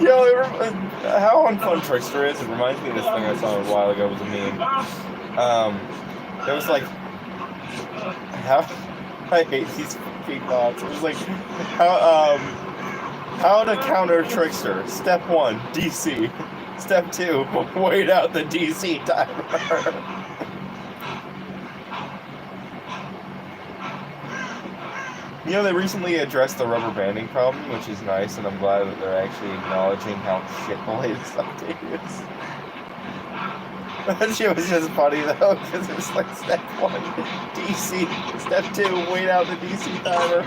Speaker 1: Yo, how unfun Trickster is, it reminds me of this thing I saw a while ago. It was a meme. It was like, I hate these fucking thoughts. It was like, how to counter Trickster. Step 1, DC. Step 2, wait out the DC timer. You know, they recently addressed the rubber banding problem, which is nice, and I'm glad that they're actually acknowledging how shit the latest update is. That shit was just funny, though, because it was like step 1, DC, step 2, wait out the DC timer.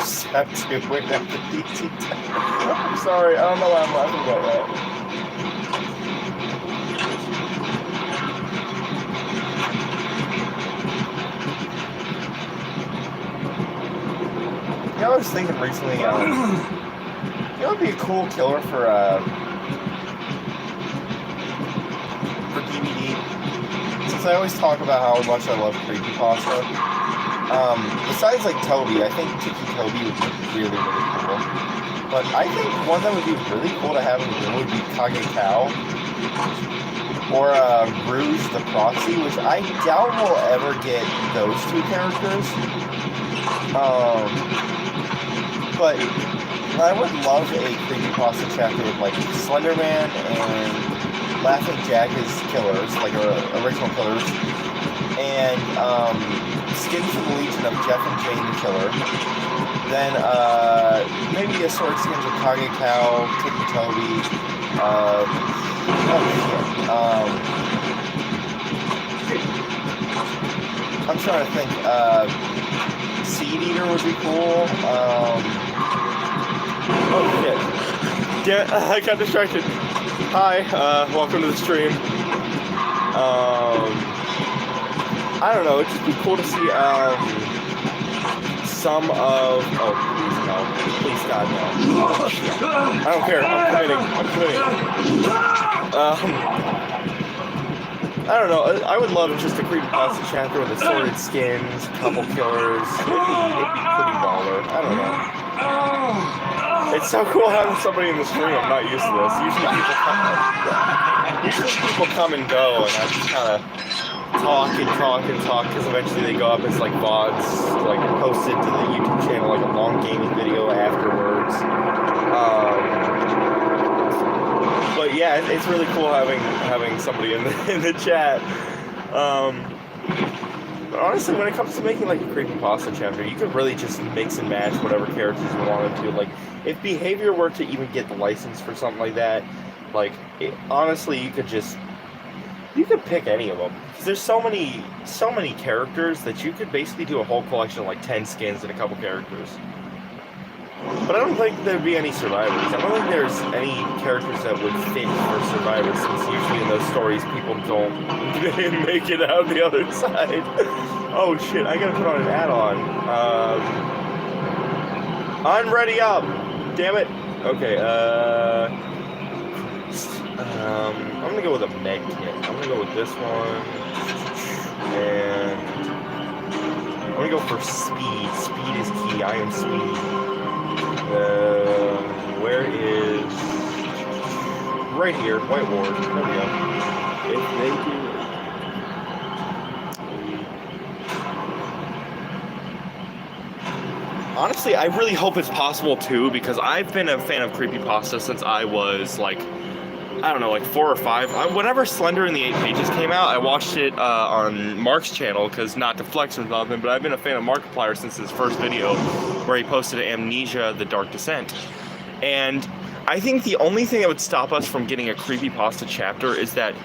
Speaker 1: Step 2, wait out the DC timer. I'm sorry, I don't know why I'm laughing about that. You know, I was thinking recently, you know, it'd be a cool killer for DVD. Since I always talk about how much I love creepypasta. Besides, like, Toby, I think Tiki Toby would be really, really cool. But I think one that would be really cool to have in the room would be Kage Cow. Or Rouge the
Speaker 2: the Proxy, which I doubt we'll ever get those two characters. But I would love a creepypasta chapter with like Slenderman and Laughing Jack as killers, like original killers, and skins from the Legion of Jeff and Jane the Killer. Then maybe a sword skins of Kage Cow, Ticky Toby. I'm trying to think. Seed Eater would be cool. Oh shit! Damn it! I got distracted. Hi, welcome to the stream. I don't know. It'd just be cool to see some of. Oh, please no! Please God no! Oh, shit. I don't care. I'm quitting. I don't know. I would love just a creepypasta chapter with assorted skins, couple killers. It'd be pretty baller. I don't know. It's so cool having somebody in the stream. I'm not used to this. Usually people come and go, and I just kind of talk, because eventually they go up as like VODs, like posted to the YouTube channel, like a long gaming video afterwards. But yeah, it's really cool having somebody in the chat. But honestly, when it comes to making like a creepypasta chapter, you could really just mix and match whatever characters you wanted to. Like, if Behavior were to even get the license for something like that, like, honestly, you could pick any of them. Because there's so many characters that you could basically do a whole collection of like 10 skins and a couple characters. But I don't think there'd be any survivors. I don't think there's any characters that would fit for survivors, since usually in those stories people don't make it out the other side. Oh shit, I gotta put on an add-on. Unready up! Damn it! Okay, I'm gonna go with a med kit. I'm gonna go with this one. And I'm gonna go for speed. Speed is key. I am speed. Where is... Right here, White Ward. There we go. If they do... Honestly, I really hope it's possible too, because I've been a fan of creepypasta since I was like, I don't know, like 4 or 5. Whenever Slender in the 8 Pages came out, I watched it on Mark's channel, because not to flex or nothing, but I've been a fan of Markiplier since his first video, where he posted Amnesia: The Dark Descent. And I think the only thing that would stop us from getting a creepypasta chapter is that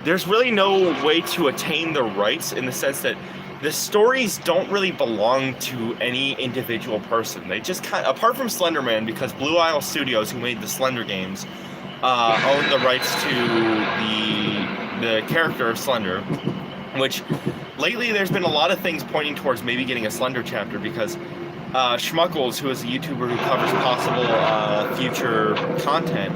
Speaker 2: there's really no way to attain the rights, in the sense that the stories don't really belong to any individual person. They just apart from Slenderman, because Blue Isle Studios, who made the Slender games, own the rights to the character of Slender, which lately there's been a lot of things pointing towards maybe getting a Slender chapter, because Schmuckles, who is a YouTuber who covers possible future content,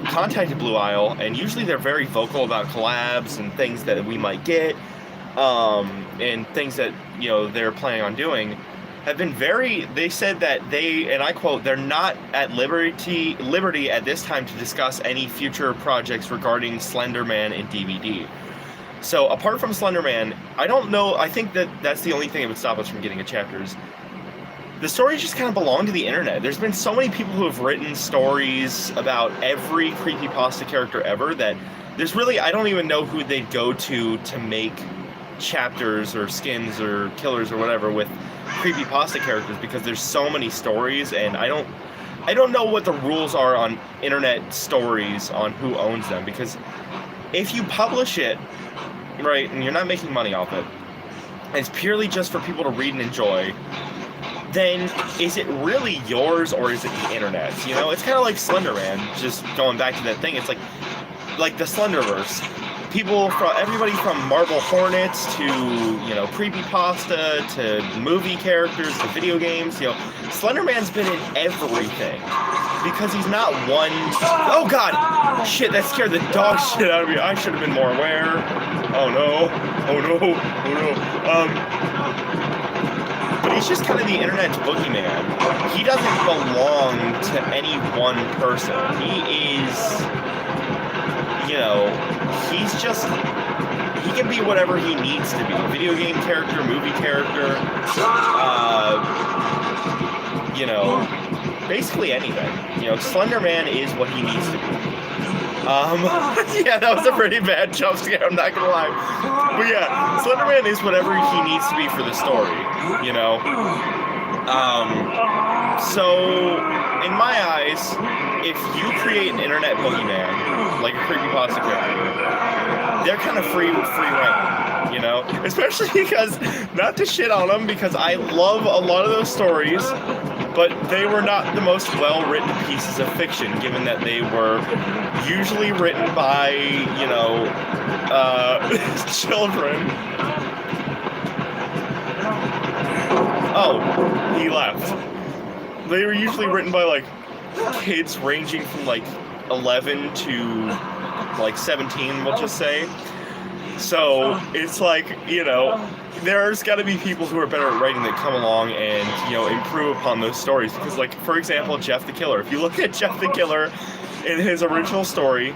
Speaker 2: contacted Blue Isle, and usually they're very vocal about collabs and things that we might get, and things that, you know, they're planning on doing. Have been they said that they, and I quote, they're not at liberty at this time to discuss any future projects regarding Slenderman and DVD. So apart from Slenderman, I don't know, I think that's the only thing that would stop us from getting a chapters. The stories just kind of belong to the internet. There's been so many people who have written stories about every creepypasta character ever that there's really, I don't even know who they'd go to make chapters or skins or killers or whatever with creepypasta characters, because there's so many stories, and I don't know what the rules are on internet stories on who owns them, because if you publish it, right, and you're not making money off it, and it's purely just for people to read and enjoy, then is it really yours, or is it the internet's? You know, it's kind of like Slenderman, just going back to that thing. It's like the Slenderverse. Everybody from Marble Hornets to, you know, creepypasta to movie characters to video games, you know, Slenderman's been in everything, because he's not one. Oh god, shit, that scared the dog shit out of me. I should have been more aware. Oh no, but he's just kind of the internet's boogeyman. He doesn't belong to any one person. He is, you know, he's just he can be whatever he needs to be. Video game character, movie character, you know, basically anything. You know, Slender Man is what he needs to be. Yeah, that was a pretty bad jump scare, I'm not gonna lie. But yeah, Slender Man is whatever he needs to be for the story, you know? So, in my eyes, if you create an internet boogeyman, like a creepypasta character, they're kind of free reign, you know? Especially because, not to shit on them, because I love a lot of those stories, but they were not the most well-written pieces of fiction, given that they were usually written by, you know, children. Oh, he left. They were usually written by, like, kids ranging from, like, 11 to, like, 17, we'll just say. So, it's like, you know, there's got to be people who are better at writing that come along and, you know, improve upon those stories. Because, like, for example, Jeff the Killer. If you look at Jeff the Killer in his original story,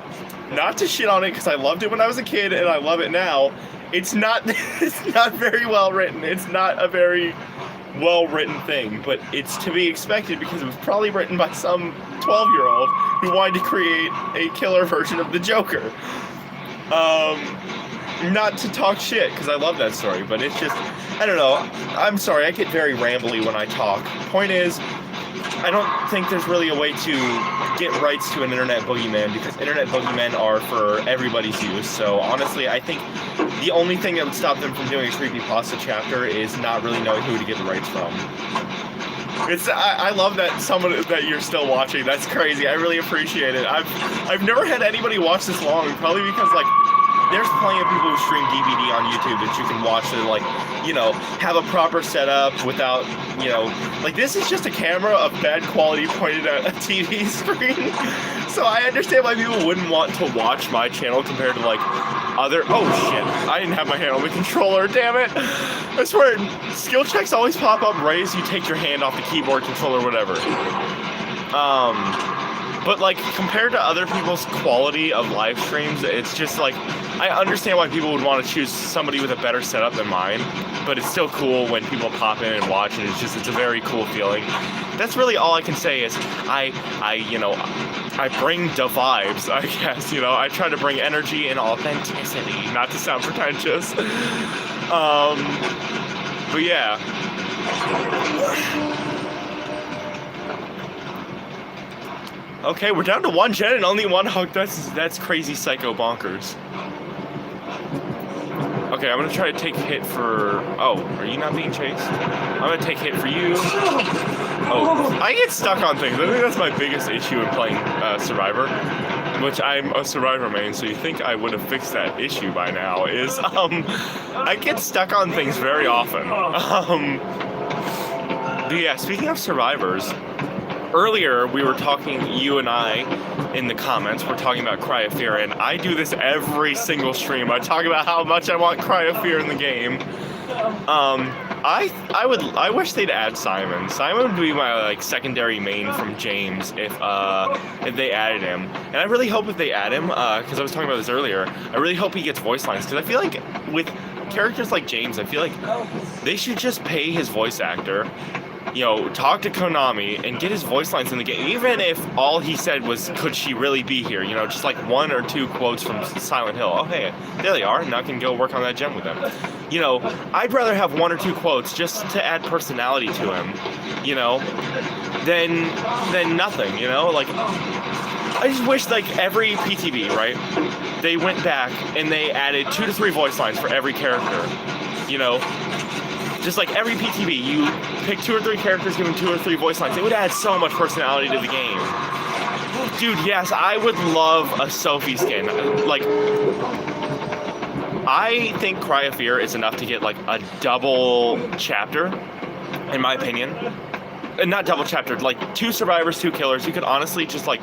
Speaker 2: not to shit on it because I loved it when I was a kid and I love it now, it's not very well written. It's not a very well-written thing, but it's to be expected because it was probably written by some 12-year-old who wanted to create a killer version of the Joker. Not to talk shit, because I love that story, but it's just, I don't know, I'm sorry, I get very rambly when I talk. Point is, I don't think there's really a way to get rights to an internet boogeyman, because internet boogeymen are for everybody's use, so honestly, I think the only thing that would stop them from doing a creepypasta chapter is not really knowing who to get the rights from. I love that that you're still watching. That's crazy. I really appreciate it. I've never had anybody watch this long, probably because, like, there's plenty of people who stream DVD on YouTube that you can watch that, like, you know, have a proper setup without, you know, like, this is just a camera of bad quality pointed at a TV screen. So I understand why people wouldn't want to watch my channel compared to, like, other, oh shit, I didn't have my hand on the controller, damn it. I swear, skill checks always pop up right as you take your hand off the keyboard, controller, whatever. But, like, compared to other people's quality of live streams, it's just, like, I understand why people would want to choose somebody with a better setup than mine, but it's still cool when people pop in and watch, and it's a very cool feeling. That's really all I can say is you know, I bring the vibes, I guess, you know, I try to bring energy and authenticity, not to sound pretentious. But yeah. Okay, we're down to one gen and only one hook. That's crazy psycho bonkers. Okay, I'm gonna try to take hit for... Oh, are you not being chased? I'm gonna take hit for you. Oh, I get stuck on things. I think that's my biggest issue in playing Survivor, which I'm a Survivor main, so you think I would have fixed that issue by now, is, I get stuck on things very often. But yeah, speaking of Survivors, earlier we were talking, you and I, in the comments, we're talking about Cry of Fear, and I do this every single stream. I talk about how much I want Cry of Fear in the game. I wish they'd add Simon. Simon would be my, like, secondary main from James if they added him. And I really hope if they add him, because I was talking about this earlier, I really hope he gets voice lines, because I feel like with characters like James, I feel like they should just pay his voice actor, you know, talk to Konami and get his voice lines in the game, even if all he said was, could she really be here? You know, just like one or two quotes from Silent Hill. Oh, hey, there they are, and I can go work on that gem with them. You know, I'd rather have one or two quotes just to add personality to him, you know, than nothing, you know? Like, I just wish, like, every PTB, right, they went back and they added 2 to 3 voice lines for every character, you know? Just like every PTB, you pick 2 or 3 characters, give them 2 or 3 voice lines. It would add so much personality to the game. Dude, yes, I would love a Sophie skin. Like, I think Cry of Fear is enough to get, like, a double chapter, in my opinion. Not double chapter, like 2 survivors, 2 killers. You could honestly just, like,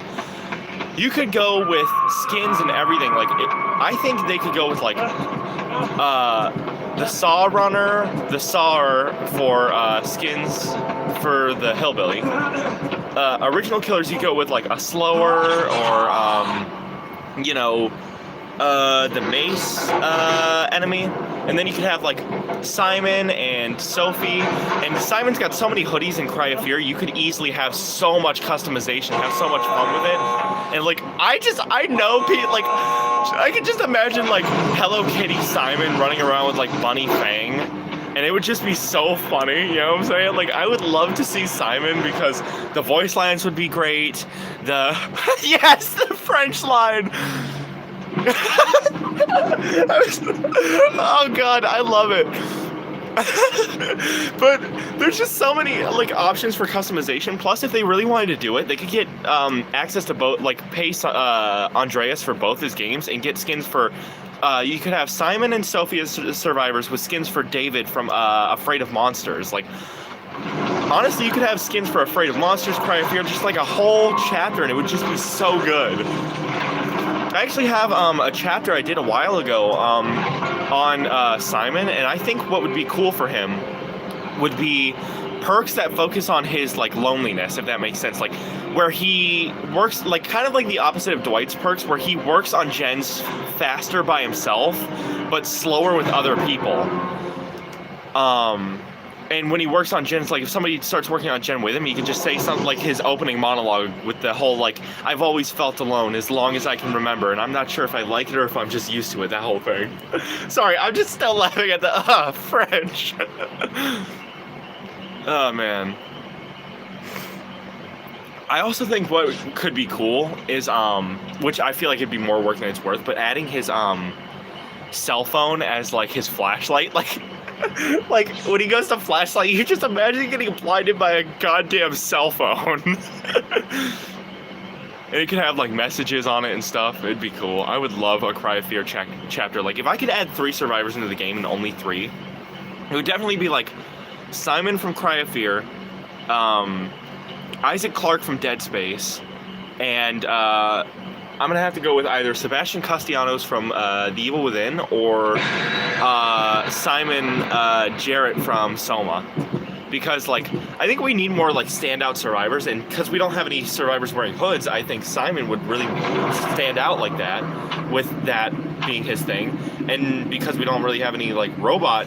Speaker 2: you could go with skins and everything. Like, I think they could go with, like, the Saw Runner, the Saw for skins for the Hillbilly. Original killers, you go with, like, a Slower or, you know, the Mace
Speaker 1: enemy, and then you could have like Simon and Sophie. And Simon's got so many hoodies in Cry of Fear, you could easily have so much customization, have so much fun with it. And like I know Pete, like I could just imagine like Hello Kitty Simon running around with like Bunny Fang. And it would just be so funny, you know what I'm saying? Like, I would love to see Simon because the voice lines would be great. Yes, the French line. Oh God, I love it. But there's just so many like options for customization. Plus, if they really wanted to do it, they could get access to both, like pay Andreas for both his games and get skins for. You could have Simon and Sophie as survivors with skins for David from Afraid of Monsters. Like, honestly, you could have skins for Afraid of Monsters, Cry of Fear, just like a whole chapter, and it would just be so good. I actually have a chapter I did a while ago on Simon, and I think what would be cool for him would be perks that focus on his like loneliness, if that makes sense. Like where he works, like kind of like the opposite of Dwight's perks, where he works on gens faster by himself, but slower with other people. And when he works on gens, like if somebody starts working on gen with him, he can just say something like his opening monologue with the whole like, I've always felt alone as long as I can remember, and I'm not sure if I like it or if I'm just used to it, that whole thing. Sorry, I'm just still laughing at the French. Oh man. I also think what could be cool is which I feel like it'd be more work than it's worth, but adding his cell phone as like his flashlight, like like when he goes to flashlight, you just imagine getting blinded by a goddamn cell phone. And it could have like messages on it and stuff. It'd be cool. I would love a Cry of Fear chapter. Like if I could add 3 survivors into the game and only 3, it would definitely be like Simon from Cry of Fear, Isaac Clarke from Dead Space, and I'm gonna have to go with either Sebastian Castellanos from The Evil Within or Simon Jarrett from Soma. Because like I think we need more like standout survivors, and because we don't have any survivors wearing hoods, I think Simon would really stand out like that, with that being his thing. And because we don't really have any like robot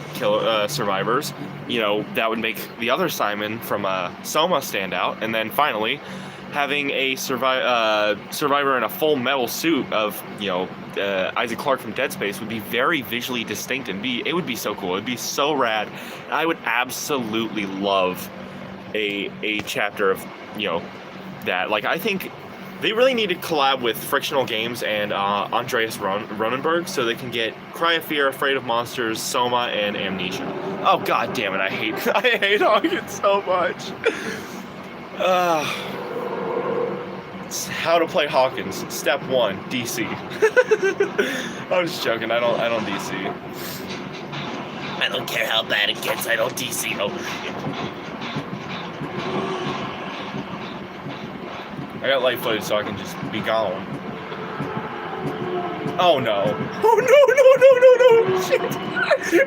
Speaker 1: survivors, you know, that would make the other Simon from Soma stand out. And then finally, having a survivor in a full metal suit of, you know, Isaac Clarke from Dead Space would be very visually distinct, and it would be so cool. It'd be so rad. I would absolutely love a chapter of, you know, that. Like I think they really need to collab with Frictional Games and Andreas Ronenberg so they can get Cry of Fear, Afraid of Monsters, Soma, and Amnesia. Oh god damn it! I hate Hawkins so much. How to play Hawkins. Step 1, DC. I'm just joking. I don't DC. I don't care how bad it gets. I don't DC. Oh shit. I got light footage so I can just be gone. Oh no. Oh no. Shit.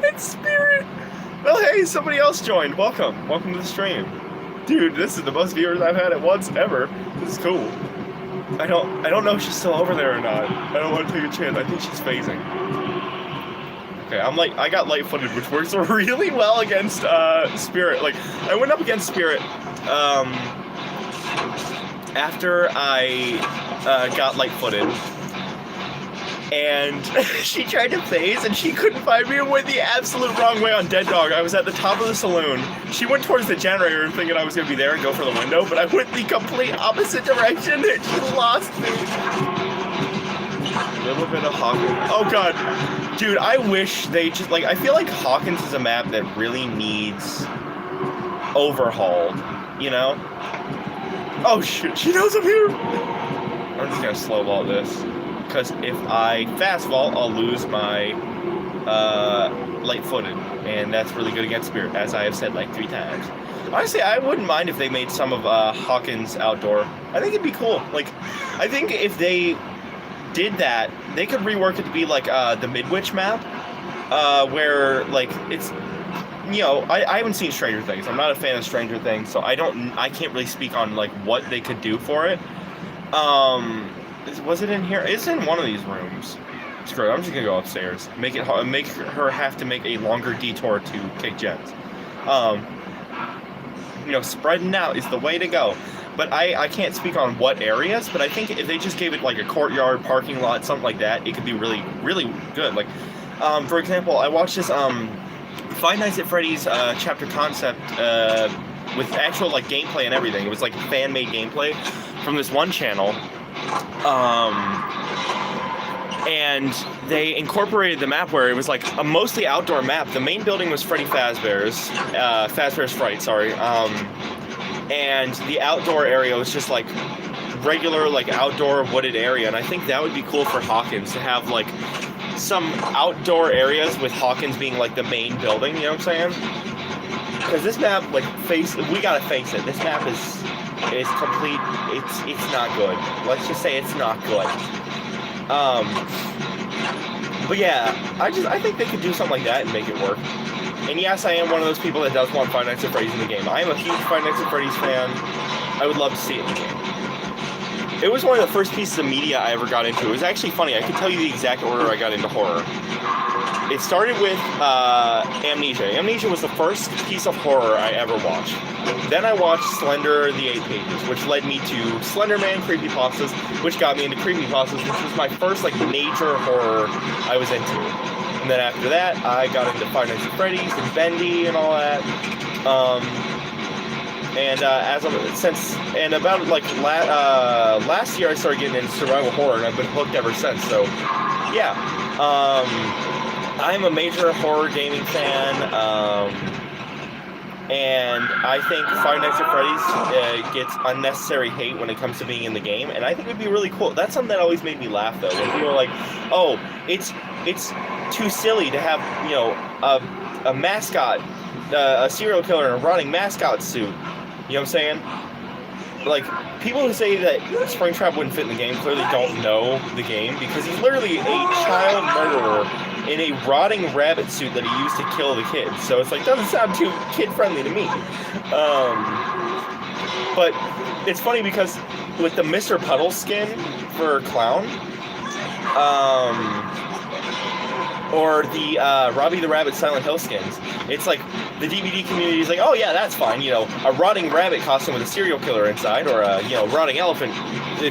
Speaker 1: It's Spirit. Well hey, somebody else joined. Welcome. Welcome to the stream. Dude, this is the most viewers I've had at once ever. This is cool. I don't know if she's still over there or not. I don't want to take a chance. I think she's phasing. Okay, I got light footed, which works really well against Spirit. Like I went up against Spirit after I got light footed. And she tried to phase, and she couldn't find me and went the absolute wrong way on Dead Dog. I was at the top of the saloon. She went towards the generator thinking I was going to be there and go for the window, but I went the complete opposite direction, and she lost me. A little bit of Hawkins. Oh, God. Dude, I wish they just, like, I feel like Hawkins is a map that really needs overhauled, you know? Oh, shit. She knows I'm here. I'm just going to slow ball this. Because if I fast vault, I'll lose my light-footed, and that's really good against Spirit, as I have said like 3 times. Honestly, I wouldn't mind if they made some of Hawkins outdoor. I think it'd be cool. Like, I think if they did that, they could rework it to be like the Midwich map, where like it's, you know, I haven't seen Stranger Things. I'm not a fan of Stranger Things, so I can't really speak on like what they could do for it. Was it in here? It's in one of these rooms.
Speaker 2: screw it, I'm just gonna go upstairs. Make her have to make a longer detour to kick gens. Spreading out is the way to go. But I can't speak on what areas, but I think if they just gave it like a courtyard, parking lot, something like that, it could be really, really good. Like, for example, I watched this Five Nights at Freddy's chapter concept with actual like gameplay and everything. It was like fan-made gameplay from this one channel. And they incorporated the map where it was like a mostly outdoor map. The main building was Freddy Fazbear's Fright, sorry. And the outdoor area was just like regular like outdoor wooded area. And I think that would be cool for Hawkins to have like some outdoor areas with Hawkins being like the main building, you know what I'm saying? Because this map, like, we gotta face it. This map is complete. It's not good. Let's just say it's not good. But yeah, I think they could do something like that and make it work. And yes, I am one of those people that does want Five Nights at Freddy's in the game. I am a huge Five Nights at Freddy's fan. I would love to see it in the game. It was one of the first pieces of media I ever got into. It was actually funny. I could tell you the exact order I got into horror. It started with Amnesia. Amnesia was the first piece of horror I ever watched. Then I watched Slender, the 8 Pages, which led me to Slender Man creepypastas, which got me into creepypastas, which was my first like major horror I was into. And then after that, I got into Five Nights at Freddy's and Bendy and all that. About like last year, I started getting into survival horror, and I've been hooked ever since. So, yeah, I'm a major horror gaming fan, and I think Five Nights at Freddy's gets unnecessary hate when it comes to being in the game, and I think it would be really cool. That's something that always made me laugh, though, when people are like, "Oh, it's too silly to have a mascot, a serial killer in a running mascot suit." You know what I'm saying? Like, people who say that Springtrap wouldn't fit in the game clearly don't know the game, because he's literally a child murderer in a rotting rabbit suit that he used to kill the kids. So it's like, doesn't sound too kid-friendly to me. But it's funny because with the Mr. Puddle skin for Clown, or the Robbie the Rabbit Silent Hill skins, it's like the DVD community is like, oh yeah, that's fine, a rotting rabbit costume with a serial killer inside, or a rotting elephant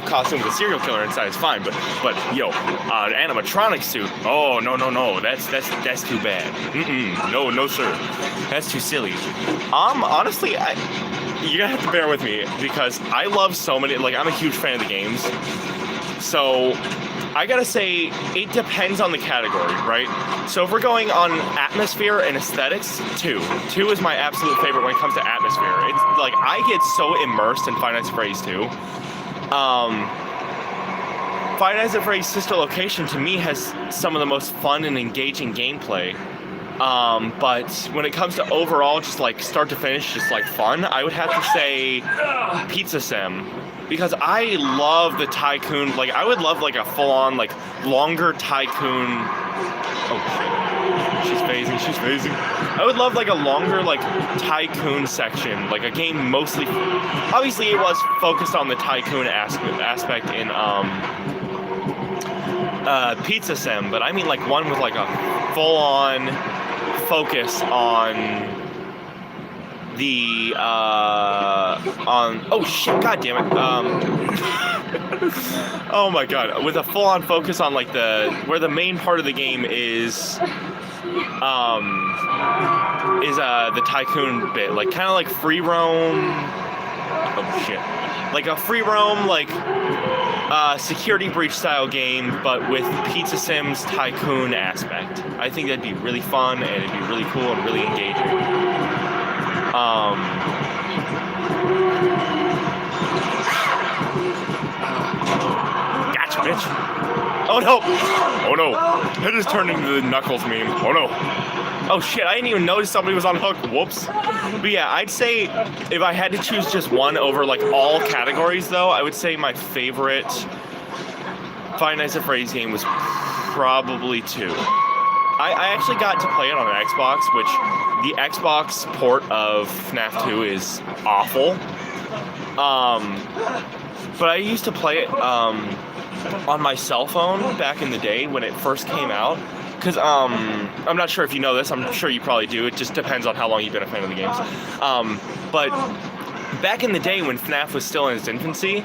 Speaker 2: costume with a serial killer inside is fine, but an animatronic suit, oh no, that's too bad. No sir, that's too silly. Honestly, you're gonna have to bear with me because I love so many, like, I'm a huge fan of the games, so I gotta say, it depends on the category, right? So if we're going on atmosphere and aesthetics, 2. 2 is my absolute favorite when it comes to atmosphere. It's like, I get so immersed in Five Nights at Freddy's 2. Five Nights at Freddy's Sister Location, to me, has some of the most fun and engaging gameplay. But when it comes to overall, just like start to finish, just like fun, I would have to say Pizza Sim. Because I love the Tycoon, like, I would love, like, a full-on, like, longer Tycoon... Oh, shit. She's phasing. I would love, like, a longer, like, Tycoon section. Like, a game mostly... Obviously, it was focused on the Tycoon aspect in, Pizza Sim, but I mean, like, one with, like, a full-on focus on... oh shit, god damn it, oh my god, with a full-on focus on, like, where the main part of the game is the Tycoon bit, like, kind of like free roam, oh shit, like a free roam, like, security breach style game, but with Pizza Sim's Tycoon aspect. I think that'd be really fun, and it'd be really cool and really engaging. Gotcha, bitch. Oh no, that just turned into the Knuckles meme. Oh no, oh shit, I didn't even notice somebody was on hook. Whoops. But yeah, I'd say if I had to choose just one over, like, all categories, though, I would say my favorite Five Nights at Freddy's game was probably 2. I actually got to play it on an Xbox, which the Xbox port of FNAF 2 is awful. But I used to play it
Speaker 1: on my cell phone back in the day when it first came out. Because I'm not sure if you know this. I'm sure you probably do. It just depends on how long you've been a fan of the games. But back in the day when FNAF was still in its infancy,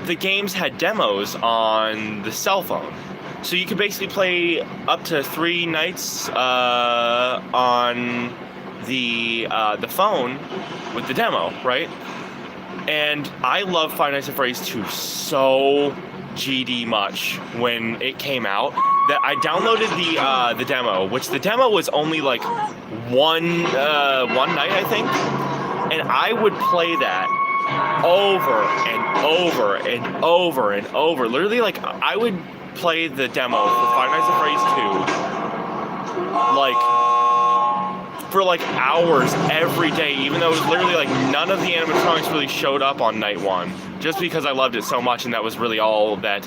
Speaker 1: the games had demos on the cell phone. So you could basically play up to 3 nights on the phone with the demo, right? And I love Five Nights at Freddy's 2 so GD much when it came out that I downloaded the demo, which the demo was only like one night, I think, and I would play that over and over and over and over. Literally, like, I would play the demo for Five Nights at Freddy's 2 like for like hours every day, even though it was literally like none of the animatronics really showed up on night 1, just because I loved it so much, and that was really all that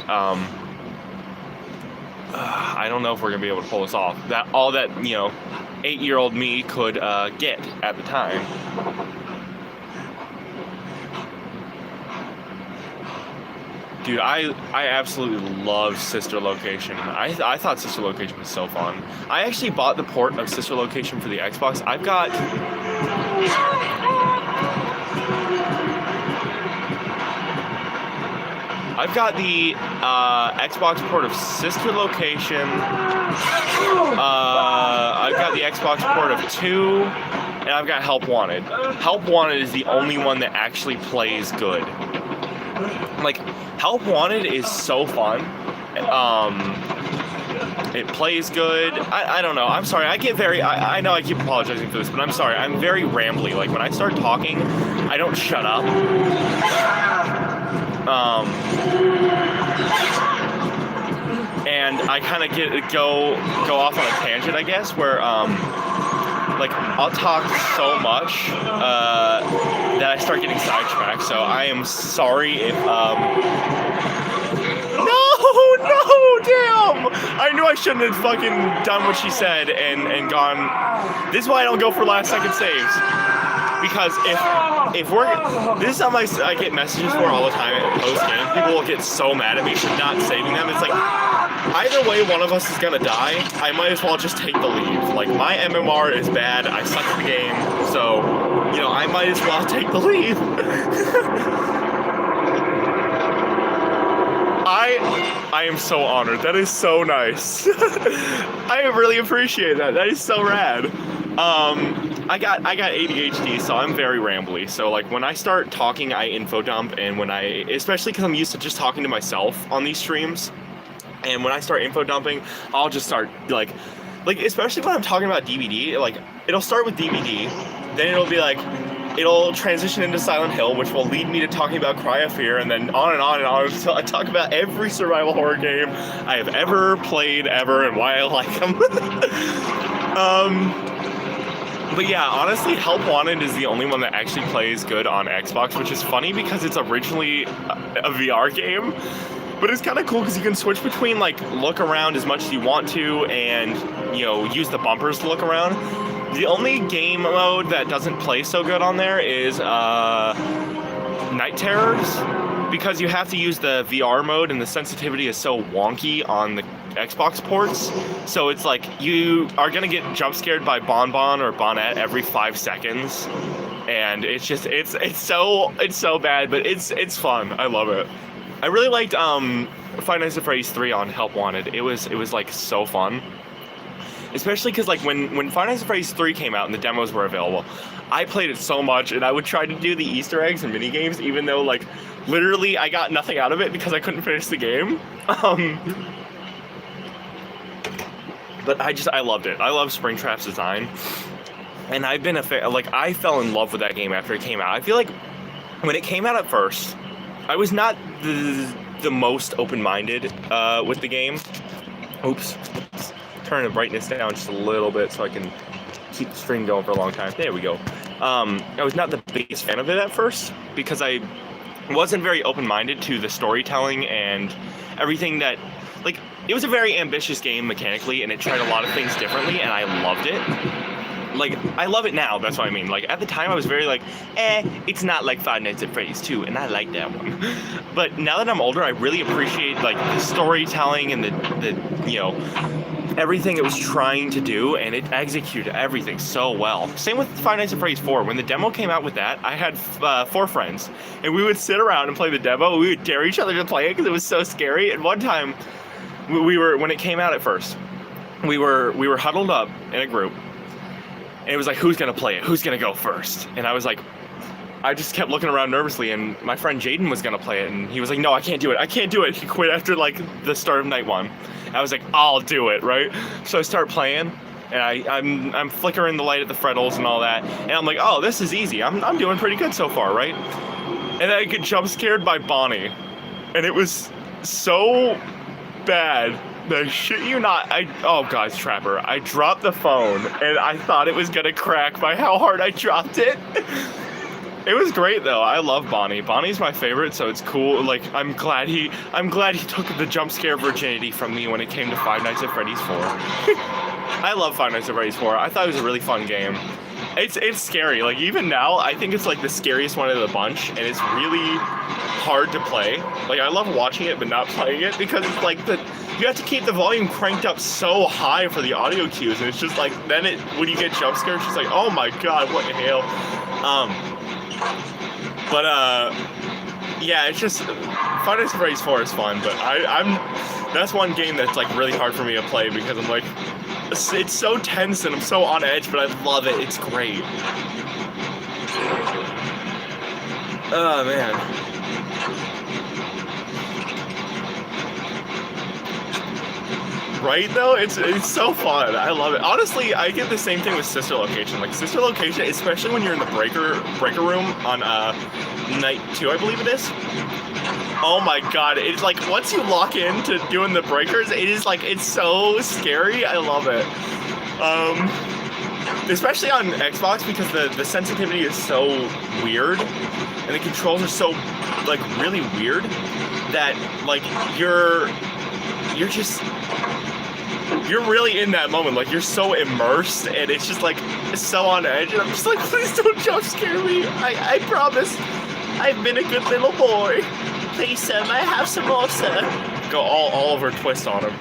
Speaker 1: I don't know if we're gonna be able to pull this off. All that 8-year-old me could get at the time. Dude, I absolutely love Sister Location. I thought Sister Location was so fun. I actually bought the port of Sister Location for the Xbox. I've got the Xbox port of Sister Location. I've got the Xbox port of 2, and I've got Help Wanted. Help Wanted is the only one that actually plays good. Like, Help Wanted is so fun. It plays good. I don't know. I'm sorry. I get very... I know I keep apologizing for this, but I'm sorry. I'm very rambly. Like, when I start talking, I don't shut up. And I kind of go off on a tangent, I guess, where like, I'll talk so much that I start getting sidetracked. So I am sorry if No, damn! I knew I shouldn't have fucking done what she said and gone. This is why I don't go for last second saves. Because if we're, this is something I get messages for all the time at post game. People will get so mad at me for not saving them. It's like, either way one of us is gonna die, I might as well just take the leave. Like, my MMR is bad, I suck at the game, so, I might as well take the leave. I am so honored. That is so nice. I really appreciate that. That is so rad. I got ADHD, so I'm very rambly. So like when I start talking, I info dump, and especially because I'm used to just talking to myself on these streams, and when I start info dumping, I'll just start like especially when I'm talking about DVD, like it'll start with DVD, then it'll transition into Silent Hill, which will lead me to talking about Cry of Fear, and then on and on and on until I talk about every survival horror game I have ever played ever and why I like them. But yeah, honestly, Help Wanted is the only one that actually plays good on Xbox, which is funny because it's originally a VR game. But it's kind of cool because you can switch between, like, look around as much as you want to and, use the bumpers to look around. The only game mode that doesn't play so good on there is Night Terrors, because you have to use the VR mode and the sensitivity is so wonky on the Xbox ports. So it's like you are going to get jump scared by Bonbon or Bonnet every 5 seconds. And it's just, it's so bad, but it's fun. I love it. I really liked Five Nights at Freddy's 3 on Help Wanted. It was like so fun. Especially because like when Five Nights at Freddy's 3 came out and the demos were available, I played it so much, and I would try to do the Easter eggs and mini games, even though like literally I got nothing out of it because I couldn't finish the game. But I loved it. I love Springtrap's design, and I've been I fell in love with that game after it came out. I feel like when it came out at first, I was not the most open-minded with the game. Oops. Turn the brightness down just a little bit so I can keep the stream going for a long time. There we go. I was not the biggest fan of it at first because I wasn't very open-minded to the storytelling and everything that, it was a very ambitious game mechanically, and it tried a lot of things differently, and I loved it. like, I love it now, that's what I mean. Like, at the time, I was very like, it's not like Five Nights at Freddy's 2, and I like that one. But now that I'm older, I really appreciate, like, the storytelling and the you know, everything it was trying to do, and it executed everything so well. Same with Five Nights at Freddy's 4. When the demo came out with that, I had 4 friends, and we would sit around and play the demo. We would dare each other to play it because it was so scary. And one time, when it came out at first, we were huddled up in a group, and it was like, who's gonna play it? Who's gonna go first? And I was like, I just kept looking around nervously, and my friend Jaden was gonna play it, and he was like, no, I can't do it. He quit after like the start of night 1. I was like, I'll do it, right? So I start playing, and I'm flickering the light at the frettles and all that, and I'm like, oh, this is easy. I'm doing pretty good so far, right? And then I get jump scared by Bonnie, and it was so bad. I shit you not, guys, Trapper, I dropped the phone, and I thought it was gonna crack by how hard I dropped it. It was great though. I love Bonnie. Bonnie's my favorite, so it's cool. Like, I'm glad he took the jump scare virginity from me when it came to Five Nights at Freddy's 4. I love Five Nights at Freddy's 4. I thought it was a really fun game. It's scary. Like, even now, I think it's like the scariest one of the bunch, and it's really hard to play. Like, I love watching it but not playing it because it's like you have to keep the volume cranked up so high for the audio cues, and it's just like, then when you get jump scared, it's just like, oh my god, what the hell. Yeah, it's just, Five Nights at Freddy's 4 is fun, but that's one game that's like really hard for me to play because I'm like, it's so tense and I'm so on edge, but I love it. It's great. Oh man. Right though? It's so fun. I love it. Honestly, I get the same thing with Sister Location. Like, Sister Location, especially when you're in the breaker room on night 2, I believe it is. Oh my god, it's like, once you lock into doing the breakers, it is like, it's so scary. I love it. Especially on Xbox, because the sensitivity is so weird, and the controls are so, like, really weird, that, like, you're really in that moment. Like, you're so immersed, and it's just, like, so on edge, and I'm just like, please don't jump scare me. I promise. I've been a good little boy. Please, sir, may I have some more, sir? Go all over twist on him.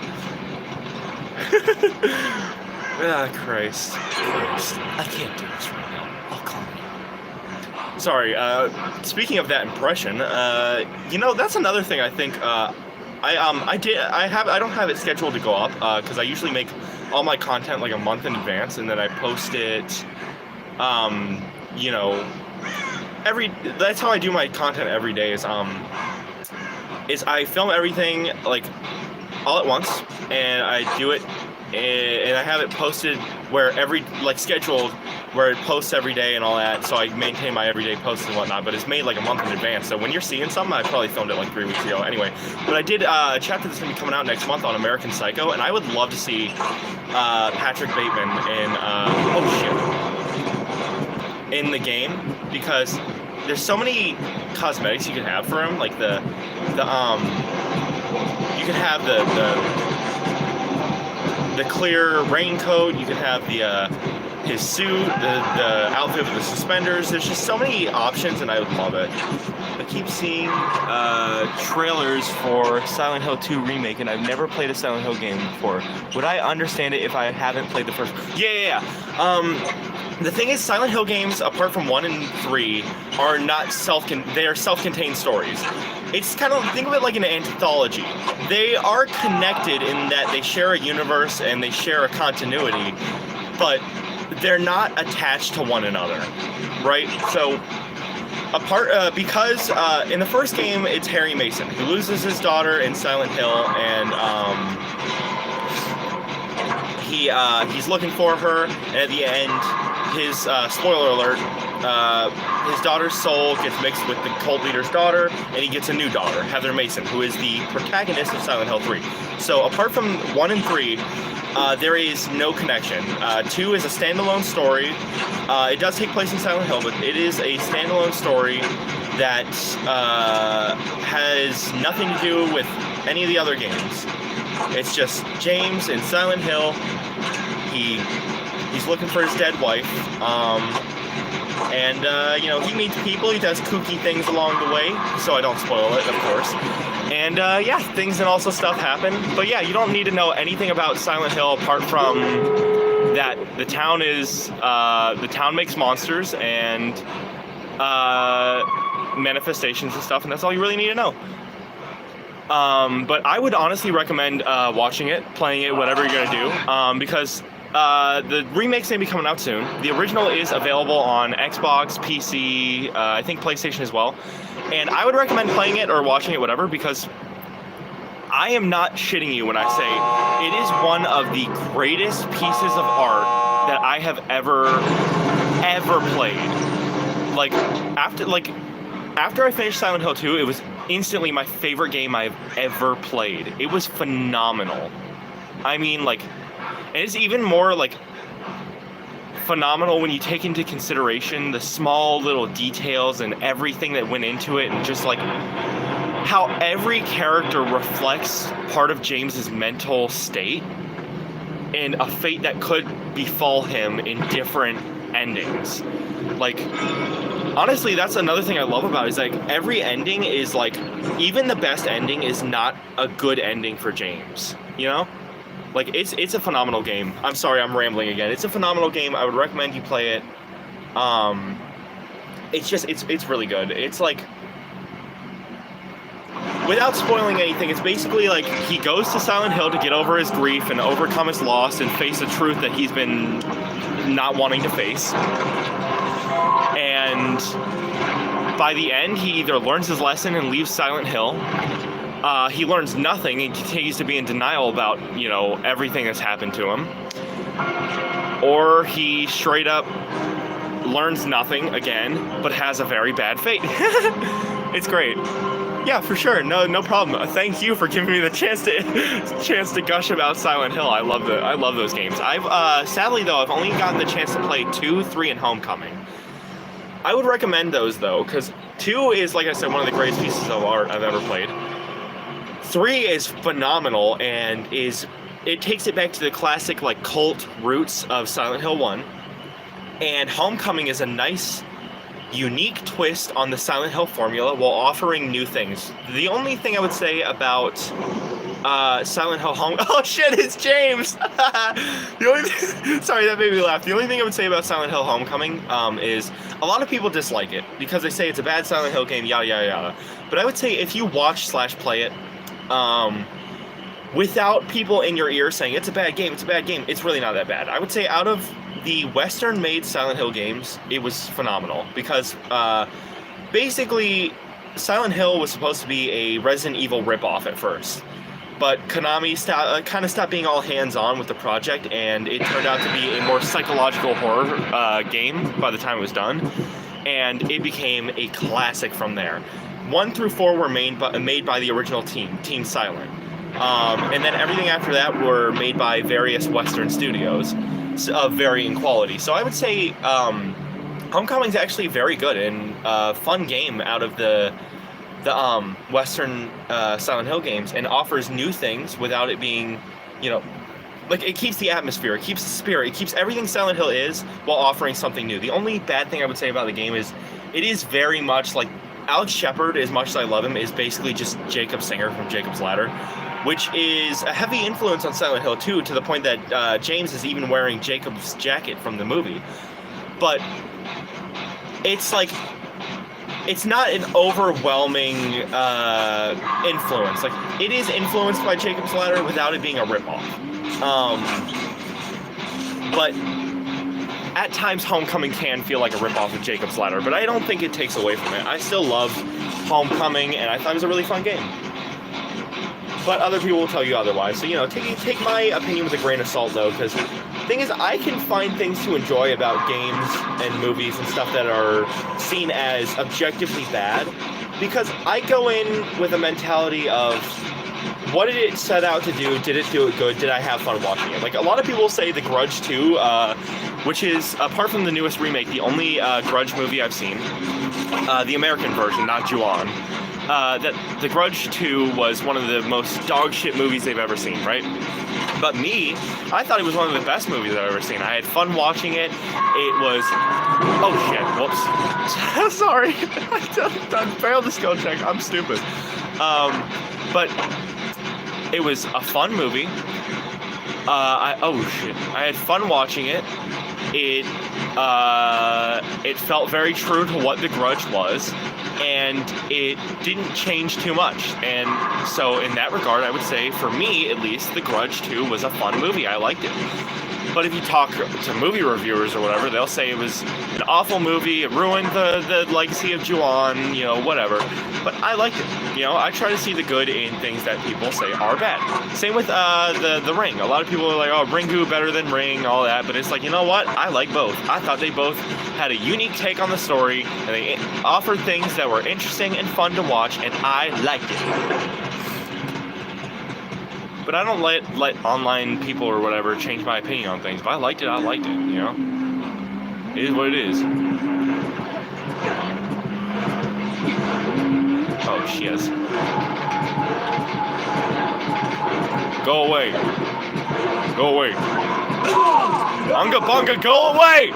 Speaker 1: Ah, Christ. I can't do this right now. I'll calm you. Sorry, speaking of that impression, you know, that's another thing I think, I don't have it scheduled to go up, because I usually make all my content like a month in advance, and then I post it, you know, that's how I do my content every day, is I film everything, like, all at once, and I do it, and I have it posted where scheduled, where it posts every day and all that, so I maintain my everyday posts and whatnot, but it's made like a month in advance, so when you're seeing something, I probably filmed it like 3 weeks ago. Anyway, but I did a chapter that's going to be coming out next month on American Psycho, and I would love to see Patrick Bateman in the game, because there's so many cosmetics you can have for him, like you can have the clear raincoat, you can have his suit, the outfit with the suspenders. There's just so many options, and I would love it. I keep seeing trailers for Silent Hill 2 Remake, and I've never played a Silent Hill game before. Would I understand it if I haven't played the first? Yeah. The thing is, Silent Hill games, apart from 1 and 3, are not they are self-contained stories. It's kind of, think of it like an anthology. They are connected in that they share a universe and they share a continuity, but they're not attached to one another, right? So, because in the first game, it's Harry Mason, who loses his daughter in Silent Hill, and he's looking for her, and at the end, his spoiler alert, his daughter's soul gets mixed with the cult leader's daughter, and he gets a new daughter, Heather Mason, who is the protagonist of Silent Hill 3. So apart from 1 and 3, there is no connection. 2 is a standalone story. It does take place in Silent Hill, but it is a standalone story that has nothing to do with any of the other games. It's just James in Silent Hill. He
Speaker 2: He's looking for his dead wife. And he meets people. He does kooky things along the way, so I don't spoil it, of course. And things and also stuff happen. But yeah, you don't need to know anything about Silent Hill apart from that the town makes monsters and manifestations and stuff, and that's all you really need to know. But I would honestly recommend watching it, playing it, whatever you're gonna do, because the remake's gonna be coming out soon. The original is available on Xbox, PC, I think PlayStation as well. And I would recommend playing it or watching it, whatever, because I am not shitting you when I say it is one of the greatest pieces of art that I have ever played. After I finished Silent Hill 2, it was instantly my favorite game I've ever played. It was phenomenal. I mean, and it's even more, phenomenal when you take into consideration the small little details and everything that went into it, and just, how every character reflects part of James's mental state and a fate that could befall him in different endings. Honestly, that's another thing I love about it, is every ending is even the best ending is not a good ending for James, it's a phenomenal game. I'm sorry, I'm rambling again. It's a phenomenal game. I would recommend you play it. It's really good. It's without spoiling anything, it's basically he goes to Silent Hill to get over his grief and overcome his loss and face the truth that he's been not wanting to face. And by the end, he either learns his lesson and leaves Silent Hill, he learns nothing and continues to be in denial about, everything that's happened to him, or he straight up learns nothing again, but has a very bad fate. It's great. Yeah, for sure. No problem. Thank you for giving me the chance to gush about Silent Hill. I love those games. Sadly though, I've only gotten the chance to play 2, 3, and Homecoming. I would recommend those though, because 2 is, like I said, one of the greatest pieces of art I've ever played. 3 is phenomenal and it takes it back to the classic cult roots of Silent Hill 1. And Homecoming is a nice, unique twist on the Silent Hill formula while offering new things. The only thing I would say about Silent Hill oh shit, it's James! Sorry, that made me laugh. The only thing I would say about Silent Hill Homecoming is a lot of people dislike it because they say it's a bad Silent Hill game, yada yada yada. But I would say if you watch/play it, without people in your ear saying it's a bad game, it's really not that bad. I would say out of the Western-made Silent Hill games, it was phenomenal because basically Silent Hill was supposed to be a Resident Evil ripoff at first, but Konami kind of stopped being all hands-on with the project, and it turned out to be a more psychological horror game by the time it was done, and it became a classic from there. 1 through 4 were made by the original Team Silent. And then everything after that were made by various Western studios of varying quality. So I would say Homecoming's actually very good and fun game out of the Western Silent Hill games, and offers new things without it being, it keeps the atmosphere, it keeps the spirit, it keeps everything Silent Hill is while offering something new. The only bad thing I would say about the game is it is very much Alex Shepard, as much as I love him, is basically just Jacob Singer from Jacob's Ladder, which is a heavy influence on Silent Hill 2 to the point that James is even wearing Jacob's jacket from the movie. But it's it's not an overwhelming influence. It is influenced by Jacob's Ladder without it being a ripoff. But at times, Homecoming can feel like a ripoff of Jacob's Ladder, but I don't think it takes away from it. I still love Homecoming, and I thought it was a really fun game. But other people will tell you otherwise. So, take my opinion with a grain of salt, though, because the thing is, I can find things to enjoy about games and movies and stuff that are seen as objectively bad, because I go in with a mentality of, what did it set out to do? Did it do it good? Did I have fun watching it? A lot of people say The Grudge 2, which is, apart from the newest remake, the only Grudge movie I've seen, the American version, not Ju-On, that The Grudge 2 was one of the most dog shit movies they've ever seen, right? But me, I thought it was one of the best movies I've ever seen. I had fun watching it. It was... Oh, shit. Whoops. Sorry. I failed the skill check. I'm stupid. But it was a fun movie. Oh, shit. I had fun watching it. It felt very true to what The Grudge was, and it didn't change too much. And so in that regard, I would say, for me at least, The Grudge 2 was a fun movie. I liked it. But if you talk to movie reviewers or whatever, they'll say it was an awful movie, it ruined the legacy of Ju-on, you know, whatever. But I liked it. You know, I try to see the good in things that people say are bad. Same with the Ring. A lot of people are like, oh, Ringu better than Ring, all that. But it's like, you know what? I like both. I thought they both had a unique take on the story, and they offered things that were interesting and fun to watch, and I liked it. But I don't let online people or whatever change my opinion on things. If I liked it, you know? It is what it is. Oh, shit. Go away. Go away. Unga bunga, go away!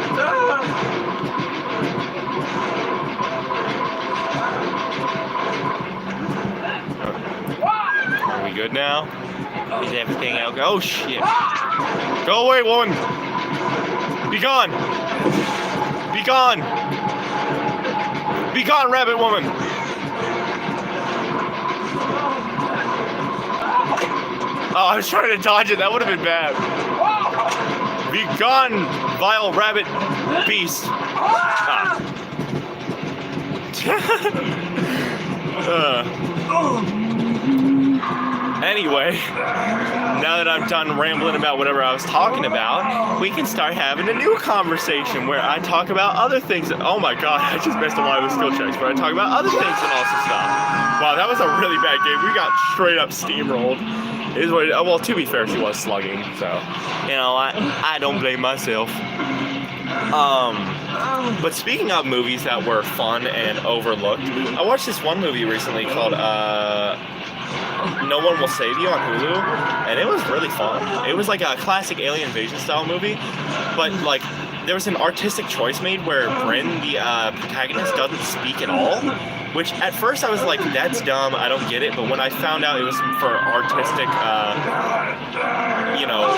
Speaker 2: Are we good now? Is everything okay? Oh, shit. Go away, woman! Be gone! Be gone! Be gone, rabbit woman! Oh, I was trying to dodge it. That would have been bad. Be gone, vile rabbit beast. Ah. Anyway, now that I'm done rambling about whatever I was talking about, we can start having a new conversation where I talk about other things. Oh my god, I just missed a lot of the skill checks, but I talk about other things and awesome stuff. Wow, that was a really bad game. We got straight up steamrolled. It is what it, well, to be fair, she was slugging, so, you know, I don't blame myself. But speaking of movies that were fun and overlooked, I watched this one movie recently called, No One Will Save You on Hulu, and it was really fun. It was like a classic alien invasion style movie, but like there was an artistic choice made where Bryn, the protagonist, doesn't speak at all, which at first I was like, that's dumb, I don't get it, but when I found out it was for artistic, you know,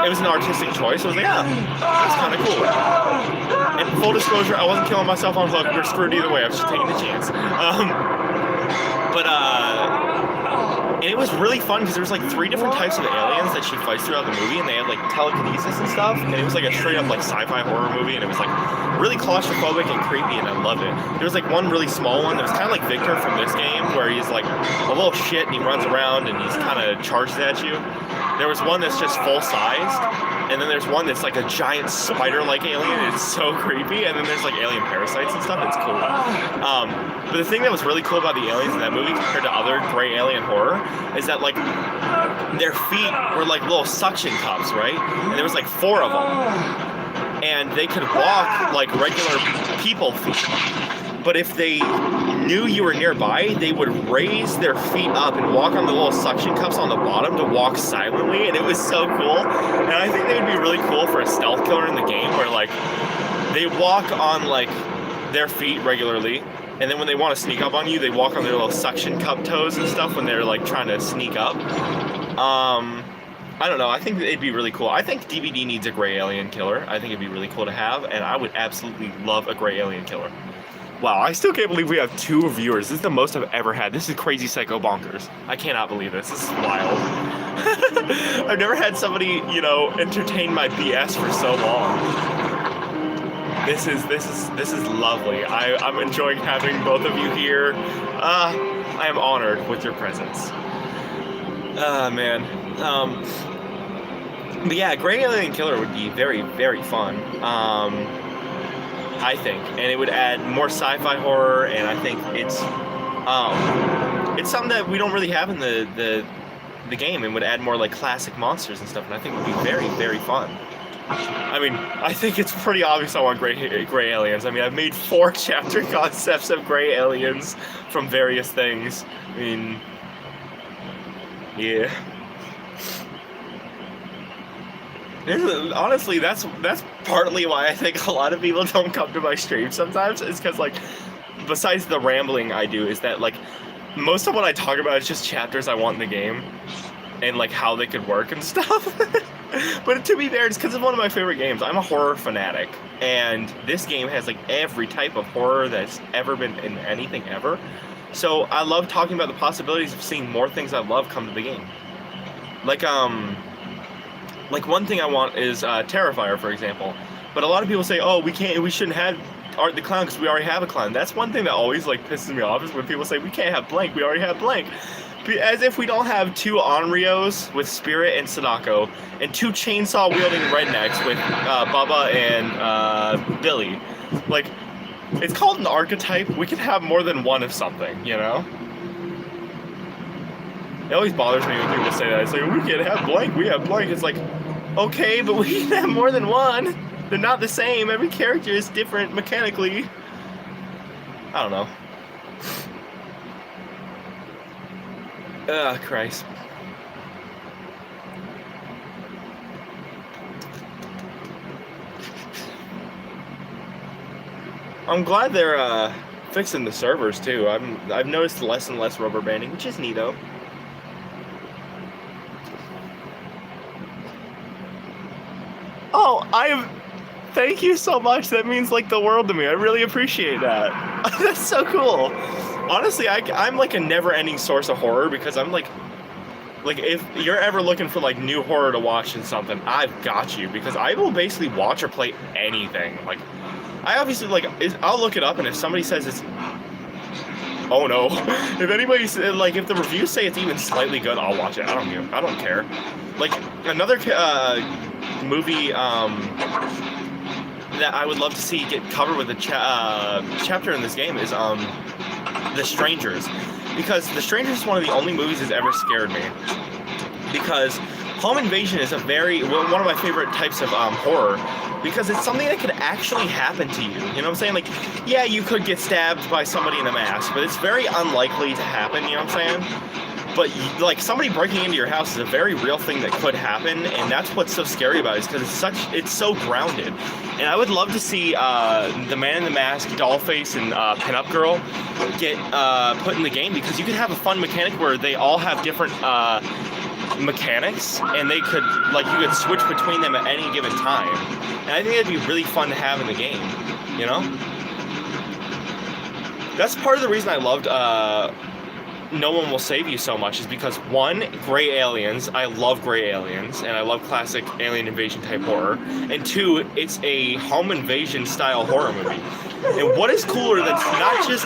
Speaker 2: it was an artistic choice, I was like, yeah, that's kind of cool. And full disclosure, I wasn't killing myself on hook, we're screwed either way, I was just taking the chance. And it was really fun because there was like 3 different types of aliens that she fights throughout the movie, and they had like telekinesis and stuff, and it was like a straight up like sci-fi horror movie, and it was like really claustrophobic and creepy, and I loved it. There was like one really small one that was kind of like Victor from this game, where he's like a little shit and he runs around and he's kind of charged at you. There was one that's just full-sized, and then there's one that's like a giant spider-like alien, and it's so creepy, and then there's like alien parasites and stuff, it's cool. But the thing that was really cool about the aliens in that movie compared to other gray alien horror is that like their feet were like little suction cups, right? And there was like 4 of them. And they could walk like regular people feet. But if they knew you were nearby, they would raise their feet up and walk on the little suction cups on the bottom to walk silently, and it was so cool. And I think they would be really cool for a stealth killer in the game where like they walk on like their feet regularly, and then when they want to sneak up on you, they walk on their little suction cup toes and stuff when they're like trying to sneak up. I don't know, I think it'd be really cool. I think DVD needs a gray alien killer. I think it'd be really cool to have, and I would absolutely love a gray alien killer. Wow, I still can't believe we have 2 viewers. This is the most I've ever had. This is crazy psycho bonkers. I cannot believe this. This is wild. I've never had somebody, you know, entertain my BS for so long. This is lovely. I'm enjoying having both of you here. I am honored with your presence. Man. But yeah, Gray Alien Killer would be very, very fun. I think, and it would add more sci-fi horror, and I think it's something that we don't really have in the game, and would add more like classic monsters and stuff, and I think it would be very, very fun. I mean, I think it's pretty obvious I want gray aliens. I mean, I've made 4 chapter concepts of gray aliens from various things. I mean, yeah. Honestly, that's partly why I think a lot of people don't come to my stream sometimes. Is because like, besides the rambling I do, is that like most of what I talk about is just chapters I want in the game, and like how they could work and stuff. But to be fair, it's because it's one of my favorite games. I'm a horror fanatic, and this game has like every type of horror that's ever been in anything ever. So I love talking about the possibilities of seeing more things I love come to the game. Like one thing I want is Terrifier, for example. But a lot of people say, oh, we shouldn't have Art the Clown because we already have a clown. That's one thing that always like pisses me off is when people say we can't have blank, we already have blank. As if we don't have 2 Onryos with Spirit and Sadako, and 2 chainsaw-wielding rednecks with Bubba and Billy. Like, it's called an archetype. We can have more than one of something, you know? It always bothers me when people say that. It's like, we can't have blank, we have blank. It's like, okay, but we can have more than one. They're not the same. Every character is different mechanically. I don't know. Ugh, Christ. I'm glad they're fixing the servers too. I've noticed less and less rubber banding, which is neato. Oh, thank you so much. That means like the world to me. I really appreciate that. That's so cool. Honestly, I'm like a never-ending source of horror because I'm like if you're ever looking for like new horror to watch and something, I've got you because I will basically watch or play anything. Like, I obviously like I'll look it up, and if somebody says it's, oh no, if anybody's like if the reviews say it's even slightly good, I'll watch it. I don't care. Like another movie that I would love to see get covered with a chapter in this game is The Strangers, because The Strangers is one of the only movies that's ever scared me. Because home invasion is one of my favorite types of horror, because it's something that could actually happen to you. You know what I'm saying? Like, yeah, you could get stabbed by somebody in a mask, but it's very unlikely to happen. You know what I'm saying? But like somebody breaking into your house is a very real thing that could happen, and that's what's so scary about it, is because it's so grounded. And I would love to see the Man in the Mask, Dollface, and Pinup Girl get put in the game, because you could have a fun mechanic where they all have different mechanics, and they could you could switch between them at any given time. And I think that'd be really fun to have in the game. You know, that's part of the reason I loved No One Will Save You so much, is because 1, gray aliens. I love gray aliens, and I love classic alien invasion type horror. And 2, it's a home invasion style horror movie. And what is cooler that's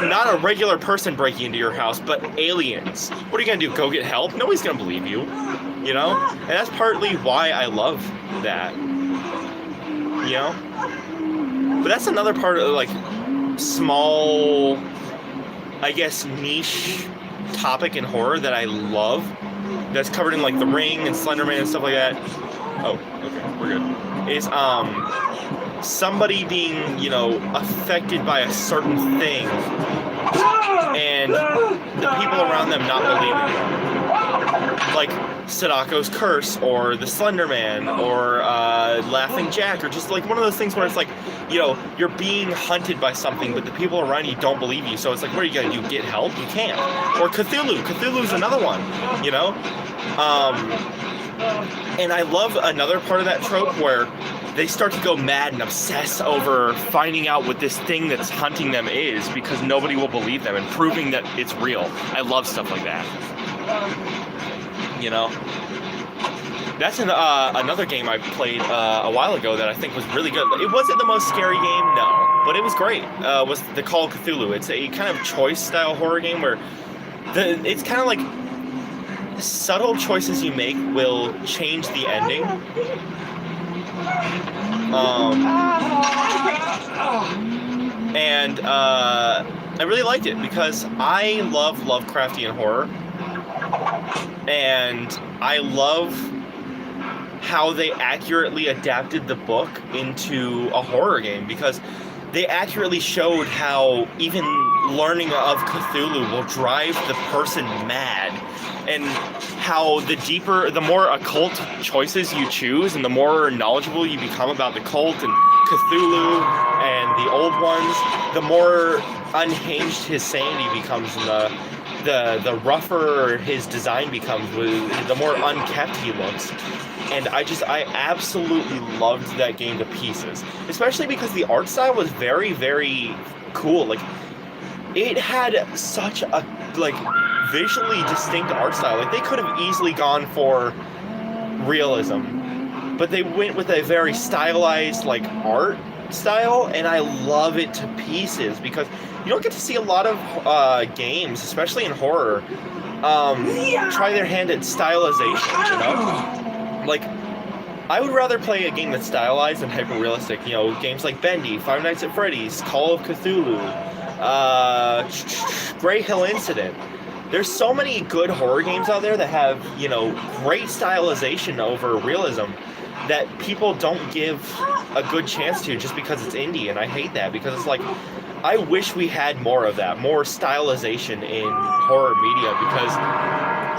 Speaker 2: not a regular person breaking into your house, but aliens? What are you gonna do? Go get help? Nobody's gonna believe you. You know? And that's partly why I love that. You know? But that's another part of like small, I guess, niche topic in horror that I love, that's covered in like The Ring and Slender Man and stuff like that. Oh, okay, we're good. Is somebody being, you know, affected by a certain thing, and the people around them not believing them. Like Sadako's curse, or the Slender Man, or Laughing Jack, or just like one of those things where it's like, you know, you're being hunted by something, but the people around you don't believe you. So it's like, what are you gonna do? Get help? You can't. Or Cthulhu. Cthulhu's another one. You know. And I love another part of that trope where they start to go mad and obsess over finding out what this thing that's hunting them is, because nobody will believe them, and proving that it's real. I love stuff like that. You know? That's another game I played a while ago that I think was really good. It wasn't the most scary game, no, but it was great. Was the Call of Cthulhu. It's a kind of choice-style horror game where it's kind of like subtle choices you make will change the ending. And I really liked it because I love Lovecraftian horror, and I love how they accurately adapted the book into a horror game, because they accurately showed how even learning of Cthulhu will drive the person mad. and how the more occult choices you choose, and the more knowledgeable you become about the cult and Cthulhu and the old ones, the more unhinged his sanity becomes, and the rougher his design becomes, the more unkept he looks. And I absolutely loved that game to pieces, especially because the art style was very, very cool. Like, it had such a visually distinct art style. Like, they could have easily gone for realism, but they went with a very stylized art style, and I love it to pieces because you don't get to see a lot of games, especially in horror, try their hand at stylization, you know? Like, I would rather play a game that's stylized and hyper-realistic, you know, games like Bendy, Five Nights at Freddy's, Call of Cthulhu, Grey Hill Incident. There's so many good horror games out there that have, you know, great stylization over realism that people don't give a good chance to just because it's indie, and I hate that, because it's like, I wish we had more of that, more stylization in horror media, because,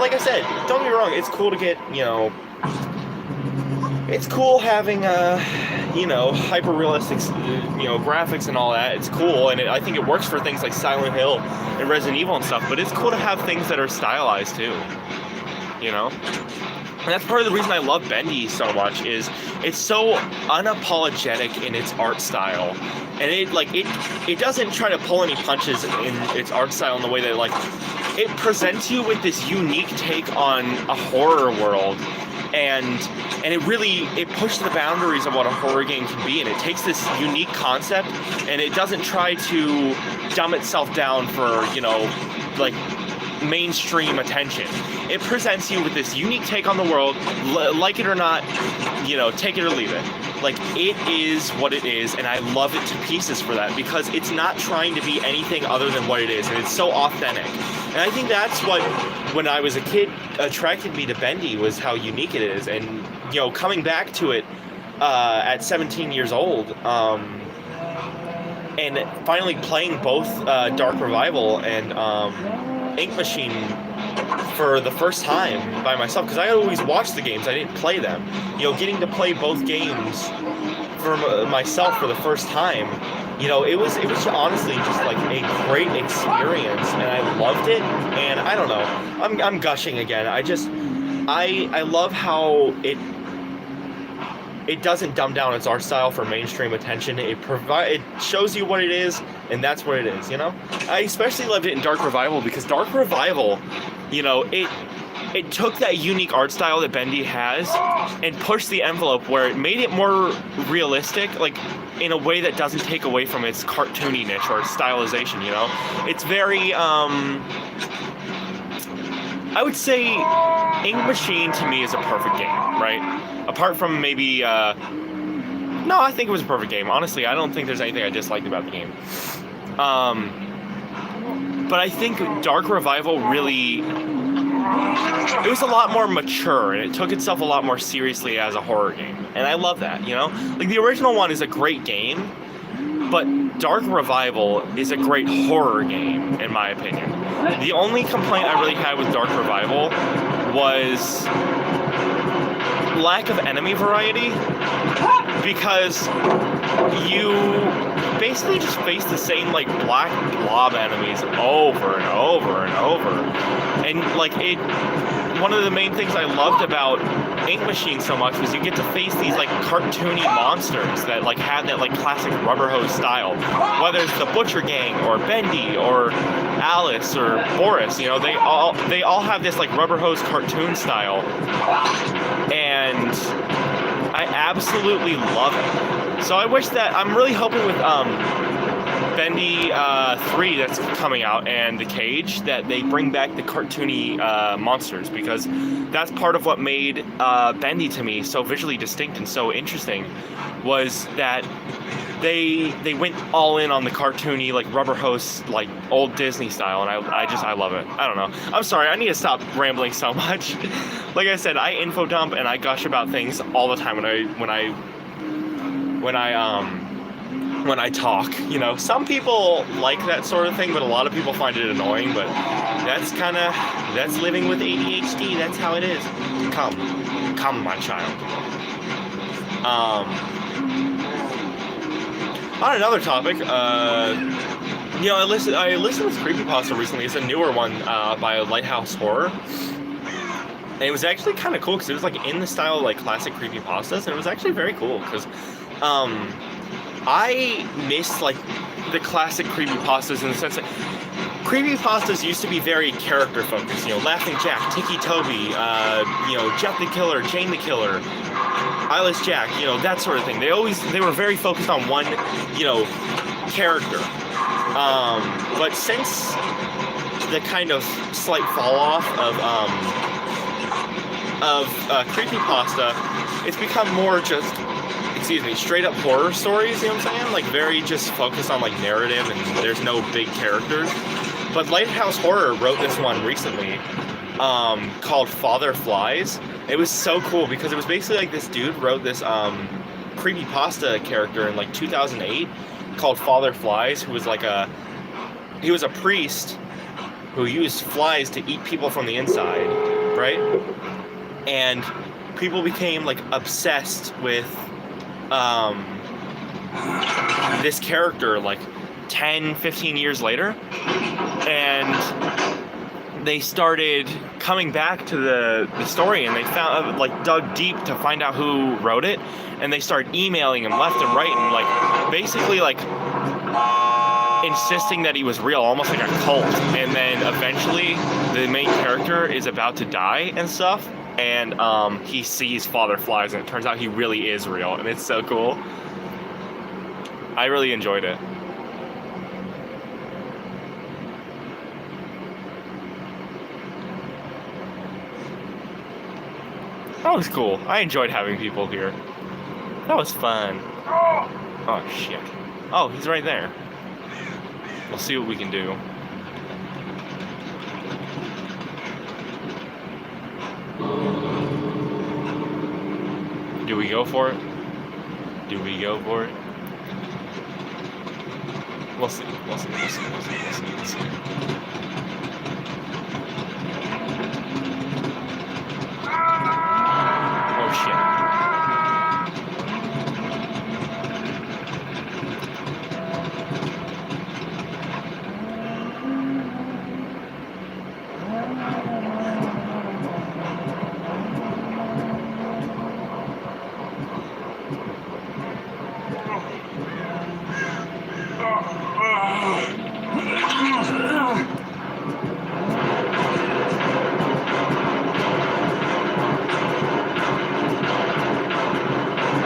Speaker 2: like I said, don't get me wrong, it's cool to get, you know, it's cool having, you know, hyper-realistic, you know, graphics and all that. It's cool, and I think it works for things like Silent Hill and Resident Evil and stuff, but it's cool to have things that are stylized, too, you know? And that's part of the reason I love Bendy so much, is it's so unapologetic in its art style. And it doesn't try to pull any punches in its art style in the way that, like, it presents you with this unique take on a horror world. And it pushes the boundaries of what a horror game can be, and it takes this unique concept, and it doesn't try to dumb itself down for, you know, like, mainstream attention. It presents you with this unique take on the world, like it or not, you know, take it or leave it. Like, it is what it is, and I love it to pieces for that, because it's not trying to be anything other than what it is, and it's so authentic. And I think that's what, when I was a kid, attracted me to Bendy, was how unique it is. And, you know, coming back to it at 17 years old, and finally playing both Dark Revival and Ink Machine for the first time by myself, because I always watched the games, I didn't play them. You know, getting to play both games for myself for the first time, you know, it was honestly just like a great experience, and I loved it. And I don't know, I'm gushing again. I love how it doesn't dumb down its art style for mainstream attention. It shows you what it is, and that's what it is, you know? I especially loved it in Dark Revival, because Dark Revival, you know, it took that unique art style that Bendy has and pushed the envelope where it made it more realistic, like, in a way that doesn't take away from its cartoony niche or its stylization, you know? It's very, I would say Ink Machine to me is a perfect game, right? Apart from maybe, no, I think it was a perfect game. Honestly, I don't think there's anything I disliked about the game. But I think Dark Revival really, it was a lot more mature, and it took itself a lot more seriously as a horror game. And I love that, you know? Like, the original one is a great game, but Dark Revival is a great horror game, in my opinion. The only complaint I really had with Dark Revival was lack of enemy variety, because you basically just face the same, like, black blob enemies over and over and over. And, like, one of the main things I loved about Ink Machine so much was you get to face these, like, cartoony monsters that, like, have that, like, classic rubber hose style. Whether it's the Butcher Gang or Bendy or Alice or Boris, you know, they all have this, like, rubber hose cartoon style. And I absolutely love it. So I wish that, I'm really hoping with Bendy 3 that's coming out, and The Cage, that they bring back the cartoony monsters, because that's part of what made Bendy to me so visually distinct and so interesting, was that they went all in on the cartoony, like, rubber hose, like, old Disney style, and I love it. I don't know. I'm sorry, I need to stop rambling so much. Like I said, I info dump and I gush about things all the time when I when I talk. You know, some people like that sort of thing, but a lot of people find it annoying. But that's living with ADHD. That's how it is. Come, my child. On another topic, you know, I listened to this creepypasta recently. It's a newer one by Lighthouse Horror. And it was actually kind of cool because it was like in the style of like classic creepypastas, and it was actually very cool because I miss like the classic creepypastas in the sense that creepypastas used to be very character focused. You know, Laughing Jack, Tiki Toby, you know, Jeff the Killer, Jane the Killer, Eyeless Jack, you know, that sort of thing. They were very focused on one, you know, character. But since the kind of slight fall off of creepypasta, it's become more just, straight up horror stories, you know what I'm saying? Like very just focused on like narrative and there's no big characters. But Lighthouse Horror wrote this one recently called Father Flies. It was so cool because it was basically like this dude wrote this creepypasta character in like 2008 called Father Flies, who was like he was a priest who used flies to eat people from the inside, right? And people became like obsessed with this character like 10, 15 years later, and they started coming back to the story, and they found like dug deep to find out who wrote it, and they started emailing him left and right, and like basically like insisting that he was real, almost like a cult. And then eventually the main character is about to die and stuff, and he sees Father Flies, and it turns out he really is real, and it's so cool. I really enjoyed it. That was cool. I enjoyed having people here. That was fun. Oh shit. Oh, he's right there. We'll see what we can do. Do we go for it? Do we go for it? We'll see. We'll see. We'll see. We'll see. We'll see. We'll see. Oh shit.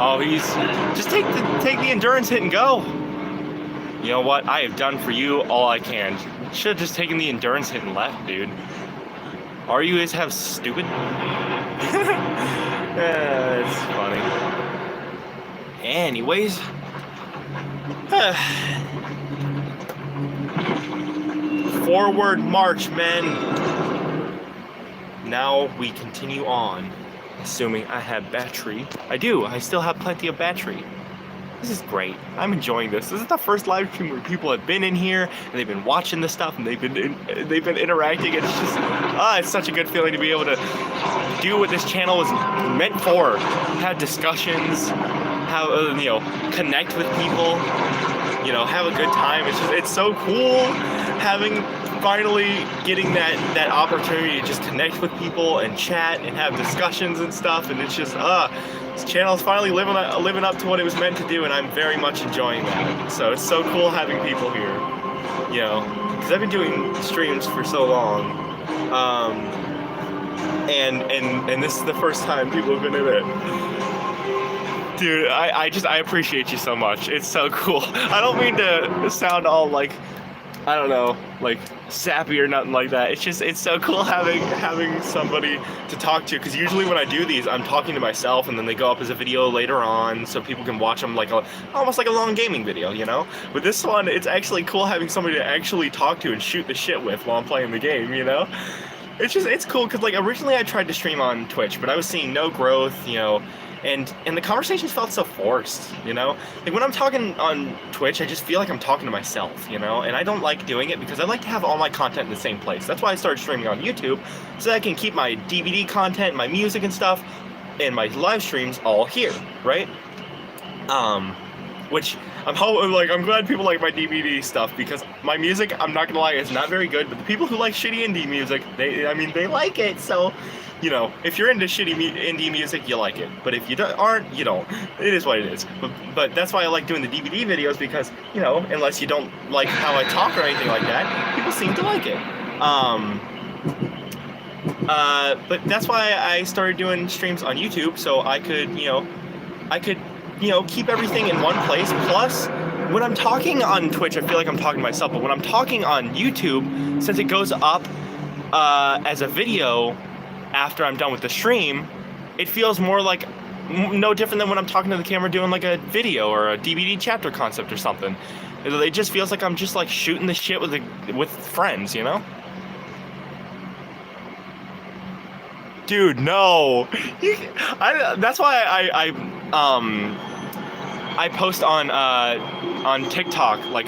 Speaker 2: Oh, he's just take the endurance hit and go. You know what? I have done for you all I can. Should have just taken the endurance hit and left, dude. Are you guys have stupid? It's funny. Anyways. Forward march, men. Now we continue on. Assuming I have battery. I do. I still have plenty of battery. This is great. I'm enjoying this. This is the first live stream where people have been in here and they've been watching this stuff and they've been interacting. It's just it's such a good feeling to be able to do what this channel was meant for. Have discussions, have connect with people, have a good time. It's so cool finally getting that opportunity to just connect with people and chat and have discussions and stuff, and it's just this channel is finally living up to what it was meant to do, and I'm very much enjoying that. So it's so cool having people here, because I've been doing streams for so long, and this is the first time people have been in it. Dude, I appreciate you so much. It's so cool. I don't mean to sound all like, I don't know, like sappy or nothing like that. It's so cool having somebody to talk to, because usually when I do these, I'm talking to myself and then they go up as a video later on so people can watch them like almost like a long gaming video, With this one, it's actually cool having somebody to actually talk to and shoot the shit with while I'm playing the game, It's cool because like originally I tried to stream on Twitch, but I was seeing no growth, and the conversations felt so forced, you know? Like when I'm talking on Twitch, I just feel like I'm talking to myself, you know? And I don't like doing it because I like to have all my content in the same place. That's why I started streaming on YouTube, so that I can keep my DVD content, my music and stuff, and my live streams all here, right? Which I'm glad people like my DVD stuff, because my music, I'm not gonna lie, is not very good, but the people who like shitty indie music, they like it, so, you know, if you're into shitty indie music, you like it, but if you aren't, you don't. It is what it is. But that's why I like doing the DVD videos, because, you know, unless you don't like how I talk or anything like that, people seem to like it. But that's why I started doing streams on YouTube, so I could keep everything in one place. Plus, when I'm talking on Twitch, I feel like I'm talking to myself, but when I'm talking on YouTube, since it goes up as a video after I'm done with the stream, it feels more like no different than when I'm talking to the camera doing like a video or a DVD chapter concept or something. It just feels like I'm just like shooting the shit with friends, you know? Dude, no. That's why I post on TikTok. Like,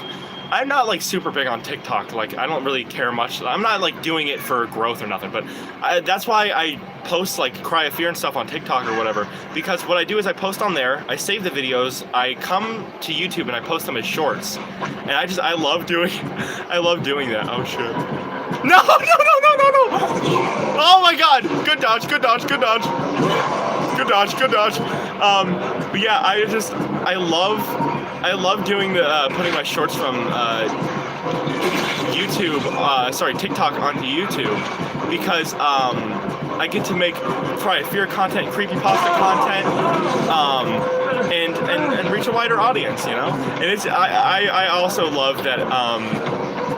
Speaker 2: I'm not like super big on TikTok. Like, I don't really care much. I'm not like doing it for growth or nothing. But that's why I post like Cry of Fear and stuff on TikTok or whatever. Because what I do is I post on there. I save the videos. I come to YouTube and I post them as shorts. And I love doing that. Oh shit. No! Oh my god! Good dodge. But yeah, I love doing putting my shorts from TikTok onto YouTube, because I get to make Cry of Fear content, creepypasta content, and reach a wider audience, you know? And I also love that,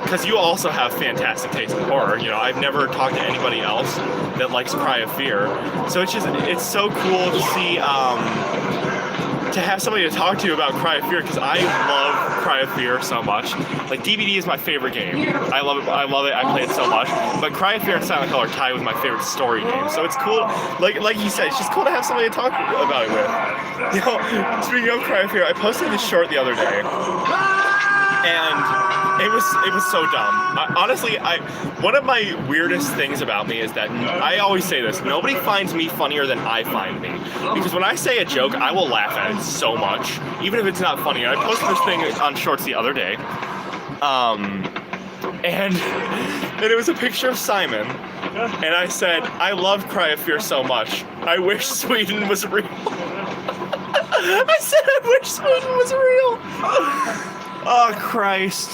Speaker 2: because you also have fantastic taste in horror. You know, I've never talked to anybody else that likes Cry of Fear. So it's so cool to see, to have somebody to talk to about Cry of Fear, because I love Cry of Fear so much. Like, DBD is my favorite game. I love it. I play it so much. But Cry of Fear and Silent Hill are tied with my favorite story games. So it's cool. Like you said, it's just cool to have somebody to talk about it with. You know, speaking of Cry of Fear, I posted this short the other day, and it was so dumb. Honestly, one of my weirdest things about me is that I always say this: nobody finds me funnier than I find me. Because when I say a joke, I will laugh at it so much, even if it's not funny. I posted this thing on Shorts the other day, and it was a picture of Simon, and I said, "I love Cry of Fear so much. I wish Sweden was real." I said, "I wish Sweden was real." Oh Christ.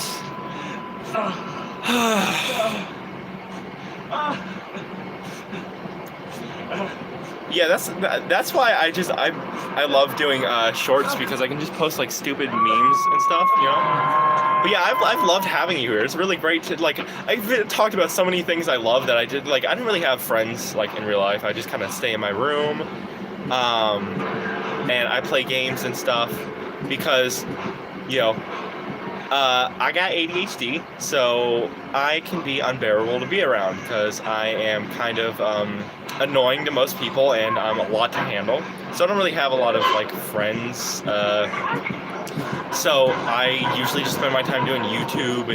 Speaker 2: Yeah, that's why I love doing shorts, because I can just post like stupid memes and stuff, you know. But yeah, I've loved having you here. It's really great to, like, I've talked about so many things I love that I did. Like, I didn't really have friends like in real life. I just kind of stay in my room, and I play games and stuff, because, you know, I got ADHD, so I can be unbearable to be around, because I am kind of annoying to most people, and I'm a lot to handle. So I don't really have a lot of like friends. So I usually just spend my time doing YouTube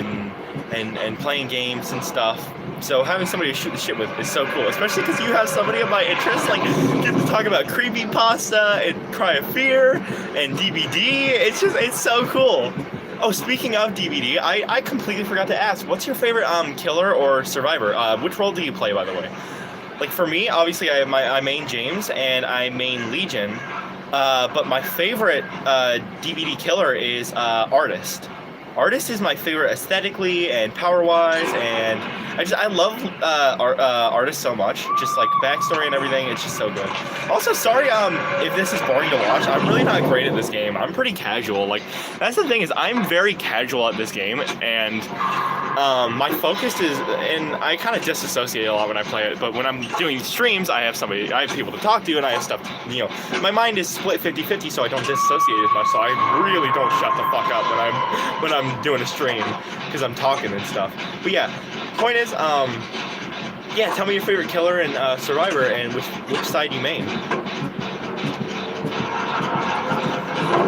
Speaker 2: and playing games and stuff. So having somebody to shoot the shit with is so cool, especially because you have somebody of my interest, like get to talk about creepypasta and Cry of Fear and DBD. It's so cool. Oh, speaking of DBD, I completely forgot to ask, what's your favorite killer or survivor? Which role do you play, by the way? Like, for me, obviously I main James and I main Legion, but my favorite DBD killer is Artist. Artist is my favorite aesthetically and power-wise, and I love Artist so much. Just like backstory and everything, it's just so good. Also, sorry if this is boring to watch. I'm really not great at this game. I'm pretty casual. Like, that's the thing, is I'm very casual at this game, and my focus is, and I kind of disassociate a lot when I play it. But when I'm doing streams, I have people to talk to, and I have stuff. You know, my mind is split 50-50, so I don't disassociate as much. So I really don't shut the fuck up when I'm doing a stream, because I'm talking and stuff. But yeah, point is, yeah, tell me your favorite killer and survivor, and which side you main.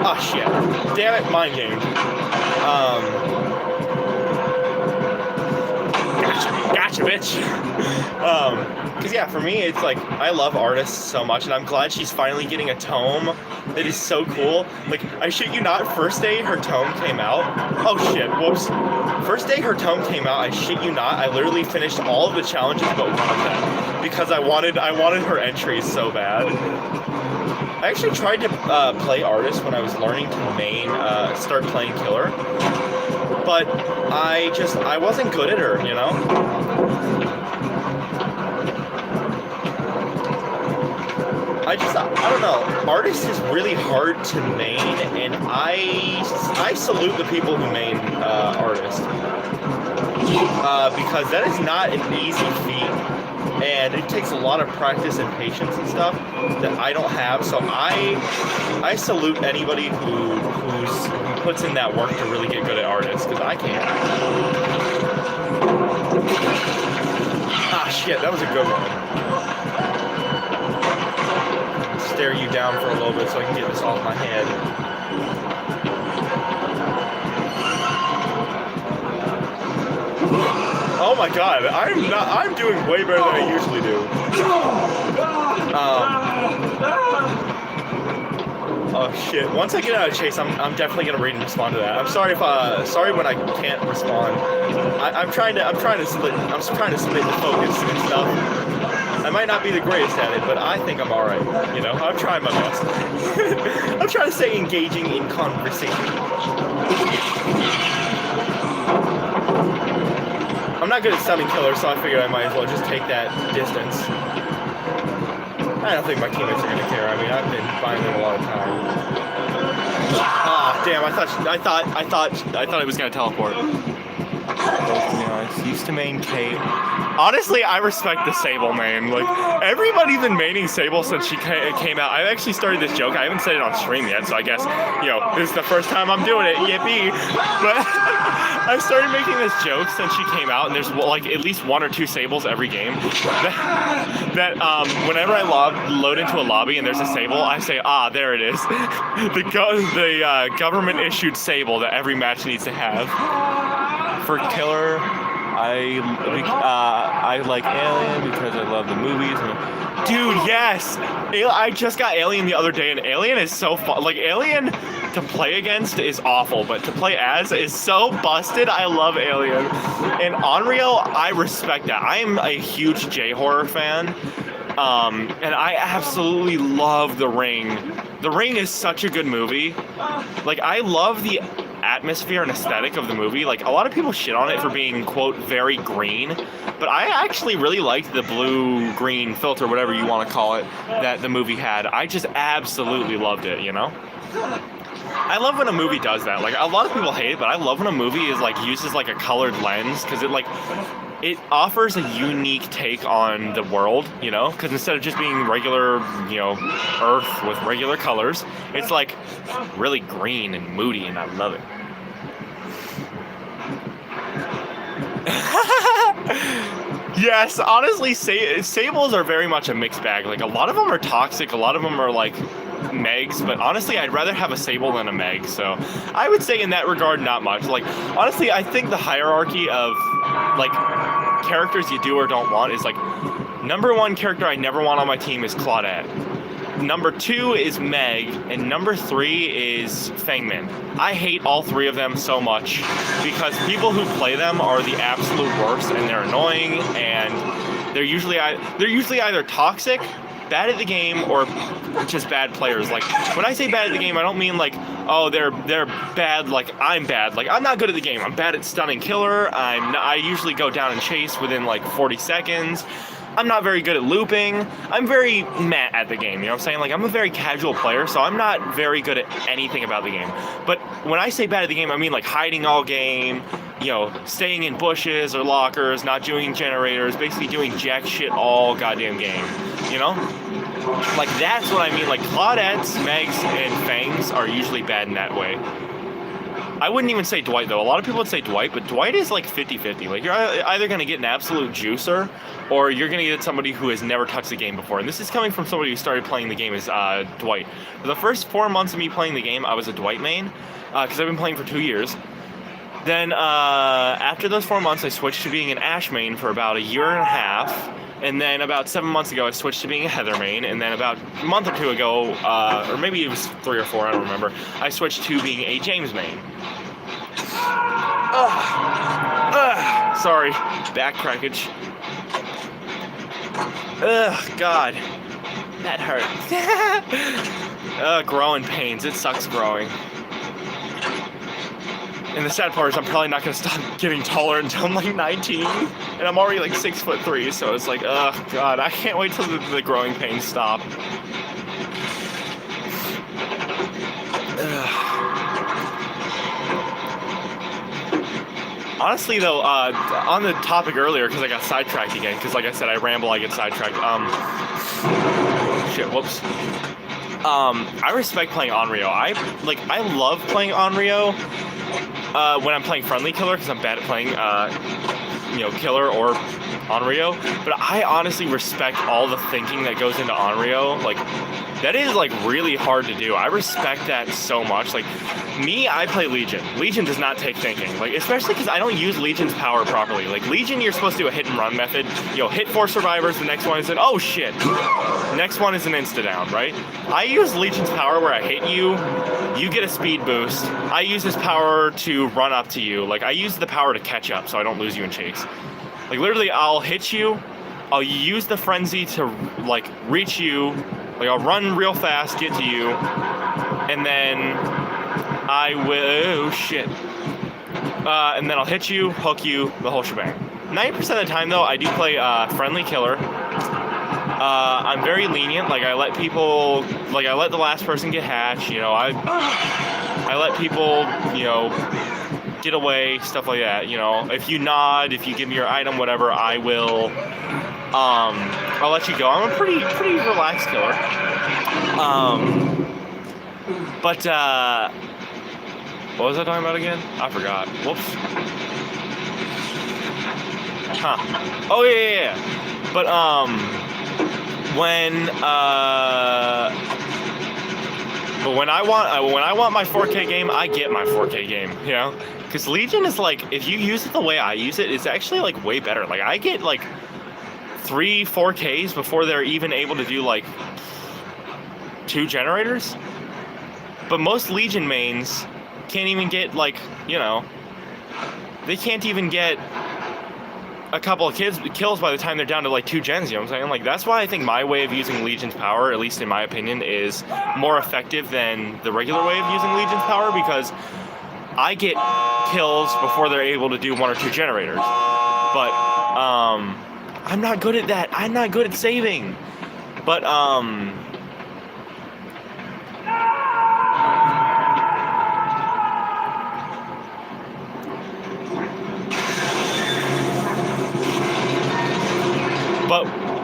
Speaker 2: Oh shit. Damn it, mind game. Gotcha, bitch. Cause yeah, for me, it's like, I love artists so much, and I'm glad she's finally getting a tome that is so cool. Like, I shit you not, first day her tome came out. Oh shit, whoops. First day her tome came out, I shit you not, I literally finished all of the challenges but one of them. Because I wanted her entries so bad. I actually tried to play artist when I was learning to start playing killer. But I wasn't good at her, you know? I don't know. Artist is really hard to main, and I salute the people who main artist. Because that is not an easy feat, and it takes a lot of practice and patience and stuff that I don't have. So I salute anybody who puts in that work to really get good at artists, because I can't. Ah shit, that was a good one. Stare you down for a little bit so I can get this off my head. Oh my god, I'm doing way better than I usually do. Oh shit, once I get out of chase, I'm definitely gonna read and respond to that. I'm sorry sorry when I can't respond. I'm trying to split the focus and stuff. I might not be the greatest at it, but I think I'm alright. You know, I'm trying my best. I'm trying to stay engaging in conversation. I'm not good at stunning killers, so I figured I might as well just take that distance. I don't think my teammates are gonna care. I mean, I've been buying them a lot of time. Ah, damn! I thought it was gonna teleport. Yeah, used to main Kate. Honestly, I respect the Sable main. Like, everybody's been maining Sable since she came out. I've actually started this joke. I haven't said it on stream yet, so I guess, you know, this is the first time I'm doing it. Yippee! But I started making this joke since she came out, and there's like at least 1 or 2 Sables every game. That whenever I load into a lobby and there's a Sable, I say, ah, there it is. The government issued Sable that every match needs to have. For killer, I like Alien because I love the movies. Dude, yes! I just got Alien the other day, and Alien is so fun. Like, Alien to play against is awful, but to play as is so busted. I love Alien. And Unreal, I respect that. I am a huge J-horror fan, and I absolutely love The Ring. The Ring is such a good movie. Like, I love the atmosphere and aesthetic of the movie. Like, a lot of people shit on it for being, quote, very green, but I actually really liked the blue-green filter, whatever you want to call it, that the movie had. I just absolutely loved it, you know? I love when a movie does that. Like, a lot of people hate it, but I love when a movie is, like, uses, like, a colored lens, because it offers a unique take on the world, you know? Because instead of just being regular, you know, Earth with regular colors, it's, like, really green and moody, and I love it. Yes, honestly, Sables are very much a mixed bag. Like, a lot of them are toxic, a lot of them are, like, Megs, but honestly, I'd rather have a Sable than a Meg, so I would say in that regard, not much. Like, honestly, I think the hierarchy of, like, characters you do or don't want is, like, number 1 character I never want on my team is Claudette. Number 2 is Meg, and number 3 is Fangman. I hate all 3 of them so much because people who play them are the absolute worst, and they're annoying, and they're usually either toxic, bad at the game, or just bad players. Like, when I say bad at the game, I don't mean like, oh, they're bad like I'm bad. Like, I'm not good at the game. I'm bad at stunning killer. I usually go down and chase within like 40 seconds. I'm not very good at looping. I'm very meh at the game, you know what I'm saying? Like, I'm a very casual player, so I'm not very good at anything about the game. But when I say bad at the game, I mean like hiding all game, you know, staying in bushes or lockers, not doing generators, basically doing jack shit all goddamn game, you know? Like, that's what I mean. Like, Claudettes, Megs, and Fangs are usually bad in that way.
Speaker 1: I wouldn't even say Dwight, though. A lot of people would say Dwight, but Dwight is like 50-50. Like, you're either going to get an absolute juicer, or you're going to get somebody who has never touched the game before. And this is coming from somebody who started playing the game as Dwight. For the first 4 months of me playing the game, I was a Dwight main, because I've been playing for 2 years. Then, after those 4 months, I switched to being an Ash main for about a year and a half. And then about 7 months ago, I switched to being a Heather main. And then about a month or two ago, or maybe it was 3 or 4, I don't remember, I switched to being a James main. Sorry, back crackage. Ugh, God, that hurt. Growing pains, it sucks growing. And the sad part is I'm probably not gonna stop getting taller until I'm like 19, and I'm already like 6'3", so it's like, ugh, God, I can't wait till the growing pains stop. Ugh. Honestly, though, on the topic earlier, because I got sidetracked again, because like I said, I ramble, I get sidetracked. Shit, whoops. I respect playing Onryo. I love playing Onryo when I'm playing friendly killer, because I'm bad at playing, killer or Onryo. But I honestly respect all the thinking that goes into Onryo. Like, that is like really hard to do. I respect that so much. Like, me, I play Legion. Legion does not take thinking. Like, especially because I don't use Legion's power properly. Like, Legion, you're supposed to do a hit and run method. Hit 4 survivors, the next one is an, oh shit. Next one is an insta-down, right? I use Legion's power where I hit you, you get a speed boost. I use his power to run up to you. Like, I use the power to catch up so I don't lose you in chase. Like, literally, I'll hit you, I'll use the frenzy to, like, reach you. Like, I'll run real fast, get to you, and then I will, oh shit. And then I'll hit you, hook you, the whole shebang. 90% of the time, though, I do play friendly killer. I'm very lenient. Like, I let people, like, I let the last person get hatched. I let people, get away, stuff like that. If you nod, if you give me your item, whatever, I will. I'll let you go. I'm a pretty relaxed killer. But what was I talking about again? I forgot. Whoops. Huh. Oh yeah. But when I want my 4K game, I get my 4K game. Because Legion is like, if you use it the way I use it, it's actually like way better. Like, I get like 3 4Ks before they're even able to do like 2 generators. But most Legion mains can't even get like, they can't even get a couple of kills by the time they're down to like 2 gens, you know what I'm saying? Like, that's why I think my way of using Legion's power, at least in my opinion, is more effective than the regular way of using Legion's power, because I get kills before they're able to do 1 or 2 generators. But I'm not good at that. I'm not good at saving. But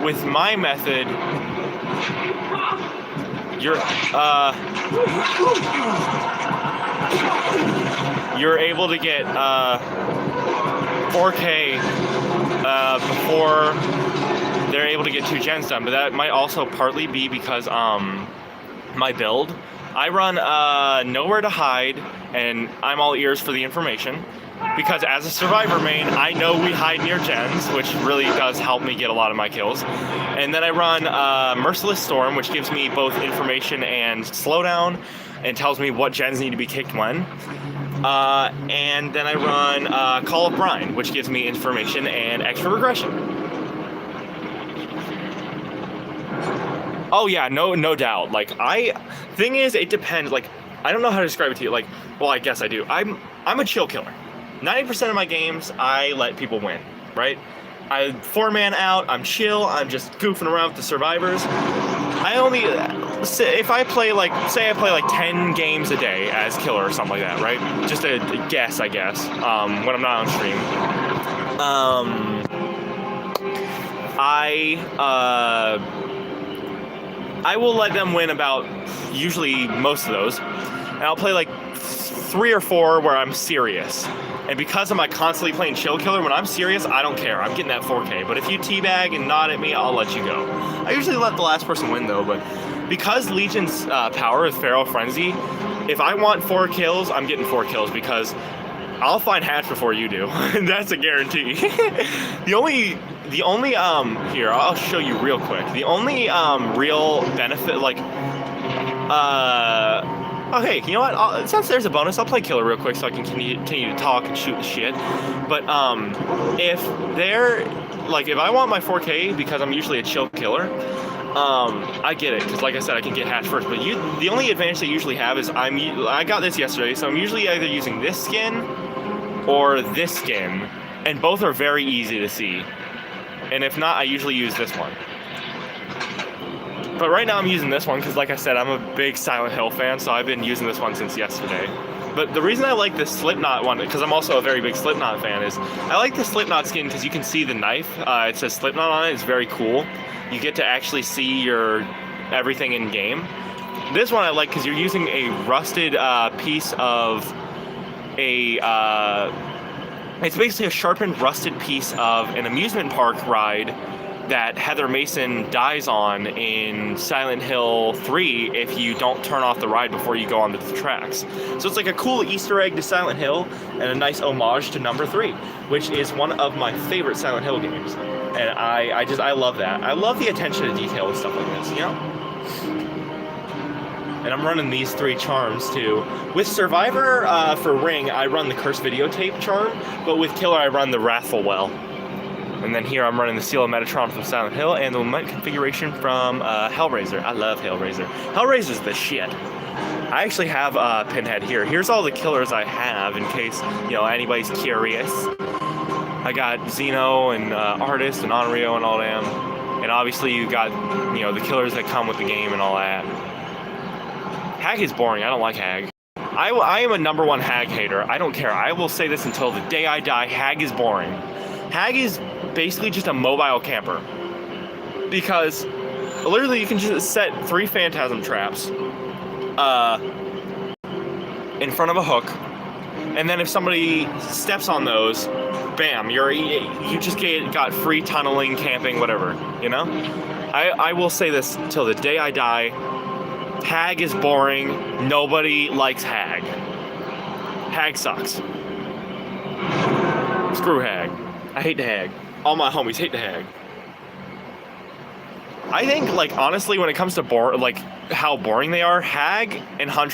Speaker 1: with my method, you're able to get 4K before they're able to get 2 gens done. But that might also partly be because my build, I run nowhere to hide, and I'm all ears for the information. Because as a survivor main, I know we hide near gens, which really does help me get a lot of my kills. And then I run Merciless Storm, which gives me both information and slowdown, and tells me what gens need to be kicked when. And then I run Call of Brine, which gives me information and extra regression. Oh yeah, no doubt. Like, thing is, it depends. Like, I don't know how to describe it to you. Like, well, I guess I do. I'm a chill killer. 90% of my games, I let people win, right? I 4-man out, I'm chill, I'm just goofing around with the survivors. I only, if I play like, say I play like 10 games a day as killer or something like that, right? Just a guess, I guess, when I'm not on stream. I will let them win about, usually most of those.
Speaker 2: and I'll play like 3 or 4 where I'm serious. And because of my constantly playing chill killer, when I'm serious, I don't care. I'm getting that 4K. But if you teabag and nod at me, I'll let you go. I usually let the last person win though, but because Legion's power is Feral Frenzy, if I want 4 kills, I'm getting 4 kills because I'll find hatch before you do. That's a guarantee. The only here, I'll show you real quick. The only real benefit, like okay, you know what? Since there's a bonus, I'll play killer real quick so I can continue to talk and shoot the shit. But if I want my 4K because I'm usually a chill killer, I get it because, like I said, I can get hatch first. But the only advantage they usually have is I got this yesterday, so I'm usually either using this skin or this skin, and both are very easy to see. And if not, I usually use this one. But right now I'm using this one because, like I said, I'm a big Silent Hill fan, so I've been using this one since yesterday. But the reason I like this Slipknot one, because I'm also a very big Slipknot fan, is I like the Slipknot skin because you can see the knife. It says Slipknot on it. It's very cool. You get to actually see your everything in game. This one I like because you're using a rusted piece of it's basically a sharpened, rusted piece of an amusement park ride that Heather Mason dies on in Silent Hill 3 if you don't turn off the ride before you go onto the tracks. So it's like a cool Easter egg to Silent Hill and a nice homage to number 3, which is one of my favorite Silent Hill games. And I love that. I love the attention to detail with stuff like this, you know? And I'm running these 3 charms too. With Survivor for Ring, I run the Cursed Videotape charm, but with Killer, I run the Wrathful Well. And then here I'm running the Seal of Metatron from Silent Hill and the Lament configuration from Hellraiser. I love Hellraiser. Hellraiser's the shit. I actually have Pinhead here. Here's all the killers I have in case, you know, anybody's curious. I got Xeno and Artist and Onryo and all them. And obviously you got, you know, the killers that come with the game and all that. Hag is boring. I don't like Hag. I am a #1 Hag hater. I don't care. I will say this until the day I die. Hag is boring. Hag is basically just a mobile camper. Because literally you can just set 3 phantasm traps in front of a hook. And then if somebody steps on those, bam, you just got free tunneling, camping, whatever, you know? I will say this till the day I die. Hag is boring. Nobody likes Hag. Hag sucks. Screw Hag. I hate the Hag. All my homies hate the Hag. I think, like, honestly, when it comes to how boring they are, Hag and Hag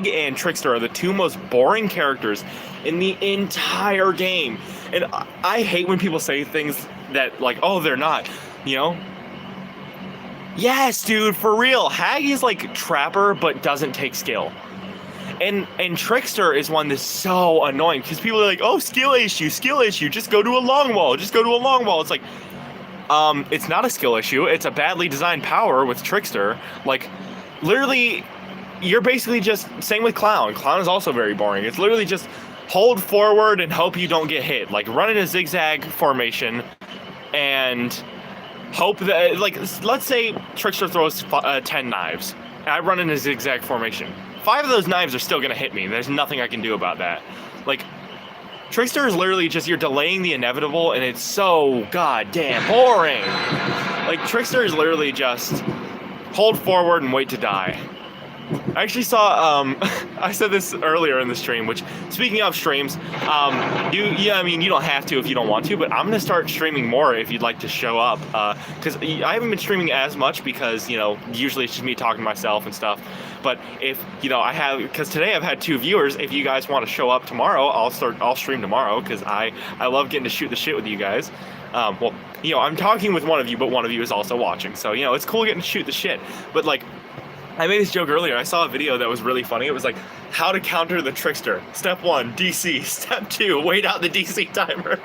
Speaker 2: and Trickster are the 2 most boring characters in the entire game. And I hate when people say things that, like, oh, they're not, you know? Yes, dude, for real. Hag is like Trapper, but doesn't take skill. And Trickster is one that's so annoying because people are like, oh, skill issue, just go to a long wall, It's like, it's not a skill issue. It's a badly designed power with Trickster. Like, literally, you're basically just, same with Clown. Clown is also very boring. It's literally just hold forward and hope you don't get hit. Like, run in a zigzag formation and hope that, like, let's say Trickster throws 10 knives. I run in a zigzag formation. 5 of those knives are still gonna hit me. There's nothing I can do about that. Like, Trickster is literally just, you're delaying the inevitable, and it's so goddamn boring. Like, Trickster is literally just hold forward and wait to die. I actually saw, I said this earlier in the stream, which, speaking of streams, I mean, you don't have to if you don't want to, but I'm going to start streaming more if you'd like to show up, because I haven't been streaming as much because, you know, usually it's just me talking to myself and stuff, but if, you know, because today I've had 2 viewers, if you guys want to show up tomorrow, I'll stream tomorrow, because I love getting to shoot the shit with you guys. Well, you know, I'm talking with one of you, but one of you is also watching, so, you know, it's cool getting to shoot the shit, but, like, I made this joke earlier. I saw a video that was really funny. It was like, how to counter the Trickster. Step 1, DC. Step 2, wait out the DC timer.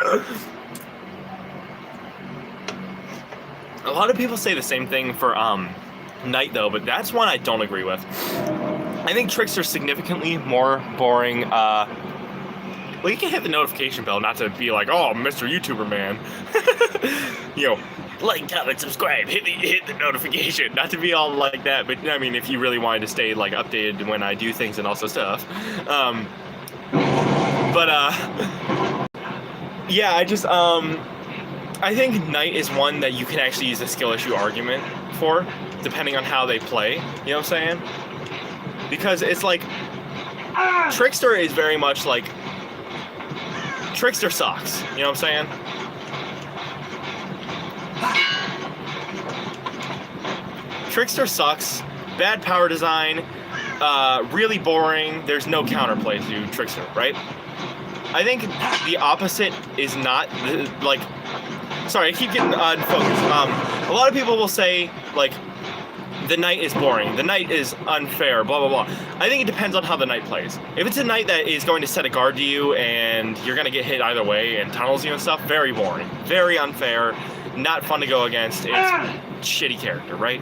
Speaker 2: A lot of people say the same thing for Knight, though, but that's one I don't agree with. I think Trickster's significantly more boring. Well, you can hit the notification bell, not to be like, oh, Mr. YouTuber man. You know,
Speaker 1: like, comment, subscribe, hit the notification. Not to be all like that, but I mean, if you really wanted to stay like updated when I do things and also stuff. Yeah, I think Knight is one that you can actually use a skill issue argument for, depending on how they play. You know what I'm saying? Because it's like Trickster is very much like Trickster sucks. You know what I'm saying? Trickster sucks. Bad power design. Really boring. There's no counterplay to Trickster, right? I think the opposite is not like. Sorry, I keep getting unfocused. A lot of people will say like, the Knight is boring. The Knight is unfair. Blah blah blah. I think it depends on how the Knight plays. If it's a Knight that is going to set a guard to you and you're gonna get hit either way and tunnels you and stuff, very boring, very unfair, not fun to go against. It's shitty character, right?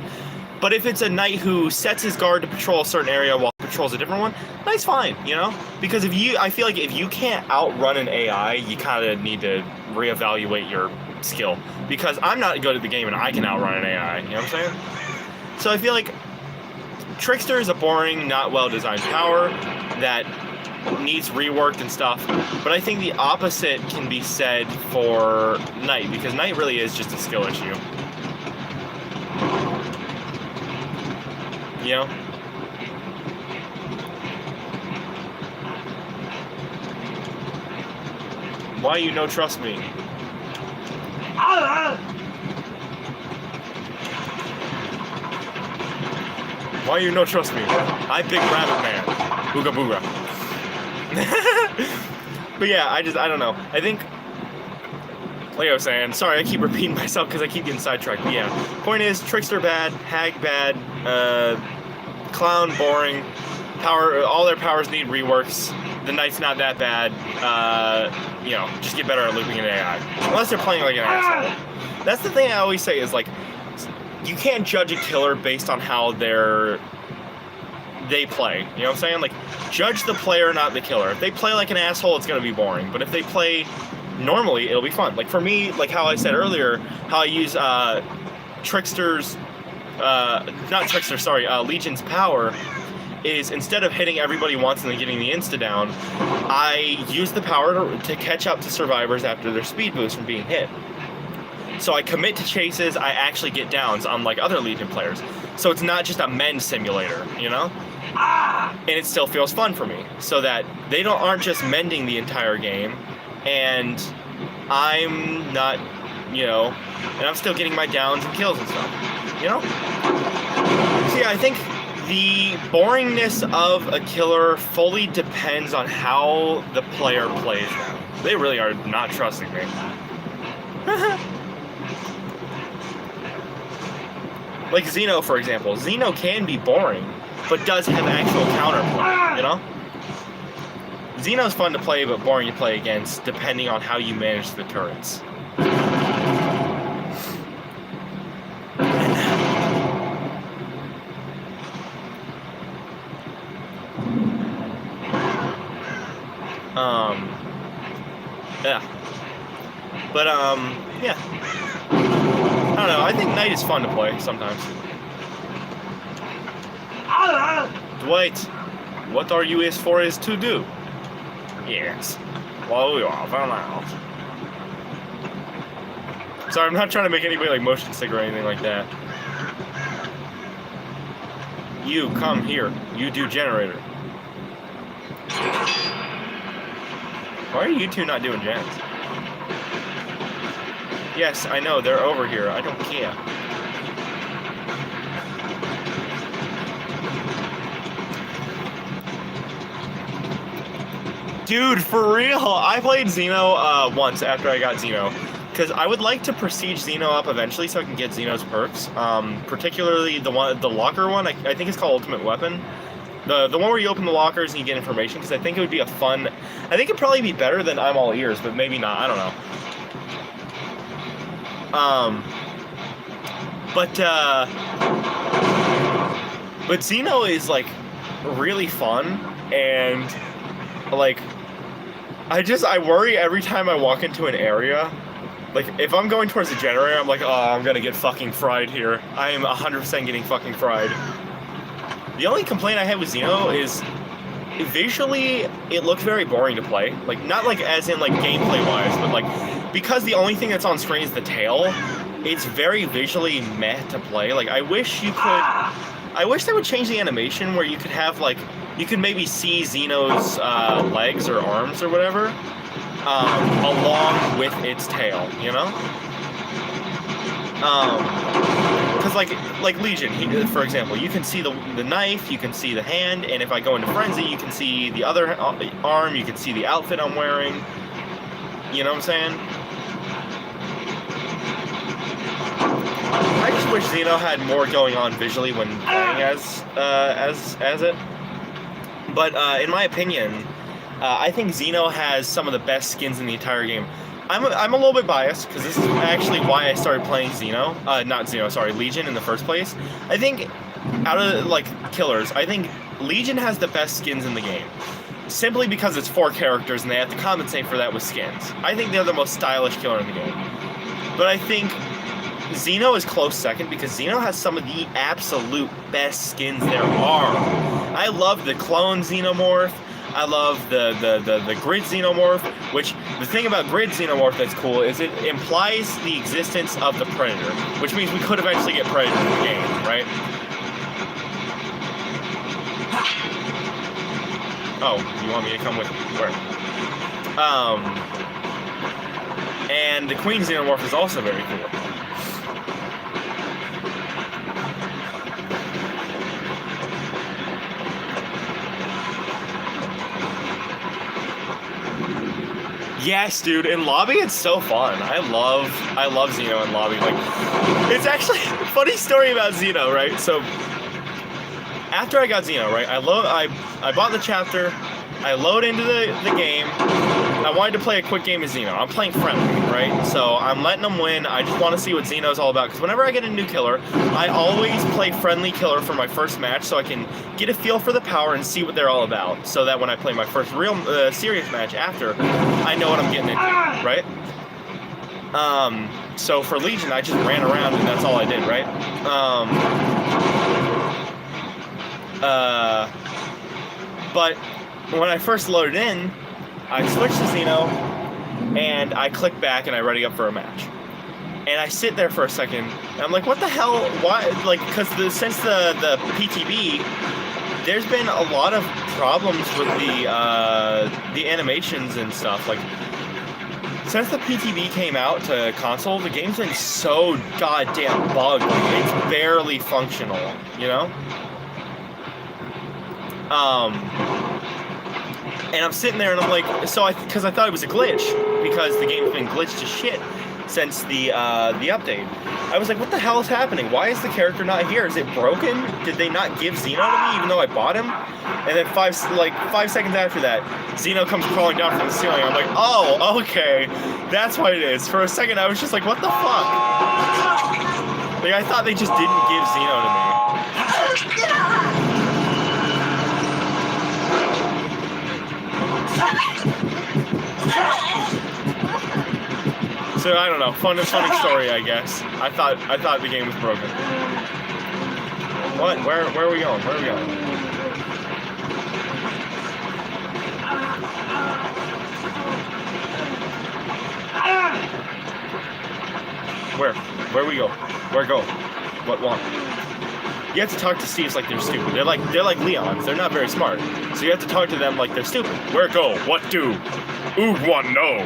Speaker 1: But if it's a Knight who sets his guard to patrol a certain area while patrols a different one, Knight's fine, you know? Because I feel like if you can't outrun an AI, you kind of need to reevaluate your skill. Because I'm not good at the game and I can outrun an AI, you know what I'm saying? So I feel like Trickster is a boring, not well-designed power that needs reworked and stuff. But I think the opposite can be said for Knight, because Knight really is just a skill issue. You know? Why you no trust me? Why you no trust me? I big rabbit man. Booga booga. But yeah, I don't know. I think, like I was saying, sorry, I keep repeating myself because I keep getting sidetracked. But yeah, point is, Trickster bad, Hag bad, Clown boring, power. All their powers need reworks. The Knight's not that bad. You know, just get better at looping an AI. Unless they're playing like an asshole. That's the thing I always say is like, you can't judge a killer based on how they play. You know what I'm saying? Like, judge the player, not the killer. If they play like an asshole, it's gonna be boring. But if they play normally, it'll be fun. Like for me, like how I said earlier, how I use Trickster's, not Trickster, sorry, Legion's power is instead of hitting everybody once and then getting the insta down, I use the power to catch up to survivors after their speed boost from being hit. So I commit to chases, I actually get downs, unlike other Legion players. So it's not just a mend simulator, you know? And it still feels fun for me. So that they aren't just mending the entire game, and I'm not, you know, and I'm still getting my downs and kills and stuff, you know? So yeah, I think the boringness of a killer fully depends on how the player plays them. They really are not trusting me. Like Xeno, for example. Xeno can be boring, but does have actual counterplay, you know? Xeno's fun to play, but boring to play against, depending on how you manage the turrets. Yeah. But, yeah. I don't know, I think Knight is fun to play sometimes. Dwight, what are you is for is to do? Yes. Well, we are found out. Sorry, I'm not trying to make anybody like motion sick or anything like that. You come here. You do generator. Why are you two not doing gens? Yes, I know, they're over here. I don't care. Dude, for real, I played Xeno once after I got Xeno. Because I would like to prestige Xeno up eventually so I can get Xeno's perks. Particularly the locker one, I think it's called Ultimate Weapon. The one where you open the lockers and you get information, because I think it would be a fun... I think it'd probably be better than I'm All Ears, but maybe not, I don't know. But Xeno is, like, really fun, and, like, I worry every time I walk into an area
Speaker 2: Like, if I'm going towards the generator, I'm like, oh, I'm gonna get fucking fried here. I am 100% getting fucking fried. The only complaint I had with Xeno is, visually, it looks very boring to play. Like, not like as in, like, gameplay-wise, but, like, because the only thing that's on screen is the tail, it's very visually meh to play. Like, I wish they would change the animation where you could have, like, you could maybe see Xeno's legs or arms or whatever, along with its tail, you know? Because like Legion, for example, you can see the knife, you can see the hand, and if I go into Frenzy, you can see the other arm, you can see the outfit I'm wearing. You know what I'm saying? I just wish Xeno had more going on visually when playing as it. But in my opinion, I think Xeno has some of the best skins in the entire game. I'm a little bit biased because this is actually why I started playing Legion in the first place. I think out of like killers, I think Legion has the best skins in the game. Simply because it's 4 characters and they have to compensate for that with skins. I think they're the most stylish killer in the game. But I think Xeno is close second because Xeno has some of the absolute best skins there are. I love the clone Xenomorph. I love the grid Xenomorph, which the thing about grid Xenomorph that's cool is it implies the existence of the Predator, which means we could eventually get Predator in the game, right? Oh, you want me to come with where? And the Queen Xenomorph is also very cool. Yes, dude, in lobby it's so fun. I love Xeno in lobby. Like, it's actually a funny story about Xeno, right? So after I got Xeno, right, I bought the chapter, I load into the game. I wanted to play a quick game of Xeno. I'm playing friendly, right? So I'm letting them win. I just want to see what Xeno's all about. Because whenever I get a new killer, I always play friendly killer for my first match so I can get a feel for the power and see what they're all about. So that when I play my first real serious match after, I know what I'm getting into, right? So for Legion, I just ran around and that's all I did, right? But when I first loaded in, I switched to Xeno, and I click back, and I ready up for a match. And I sit there for a second, and I'm like, what the hell? Why? Like, because since the PTB, there's been a lot of problems with the animations and stuff. Like, since the PTB came out to console, the game's been so goddamn bugged. It's barely functional, you know? And I'm sitting there and I'm like, because I thought it was a glitch, because the game's been glitched to shit since the update. I was like, what the hell is happening? Why is the character not here? Is it broken? Did they not give Xeno to me even though I bought him? And then 5 seconds after that, Xeno comes crawling down from the ceiling. I'm like, oh, okay, that's what it is. For a second, I was just like, what the fuck? Like, I thought they just didn't give Xeno to me. So I don't know, funny story, I guess. I thought the game was broken. What? Where are we going? Where are we going? Where we go? Where go? What one? You have to talk to Steve's like they're stupid. They're like Leons. They're not very smart. So you have to talk to them like they're stupid. Where go? What do? Who want know?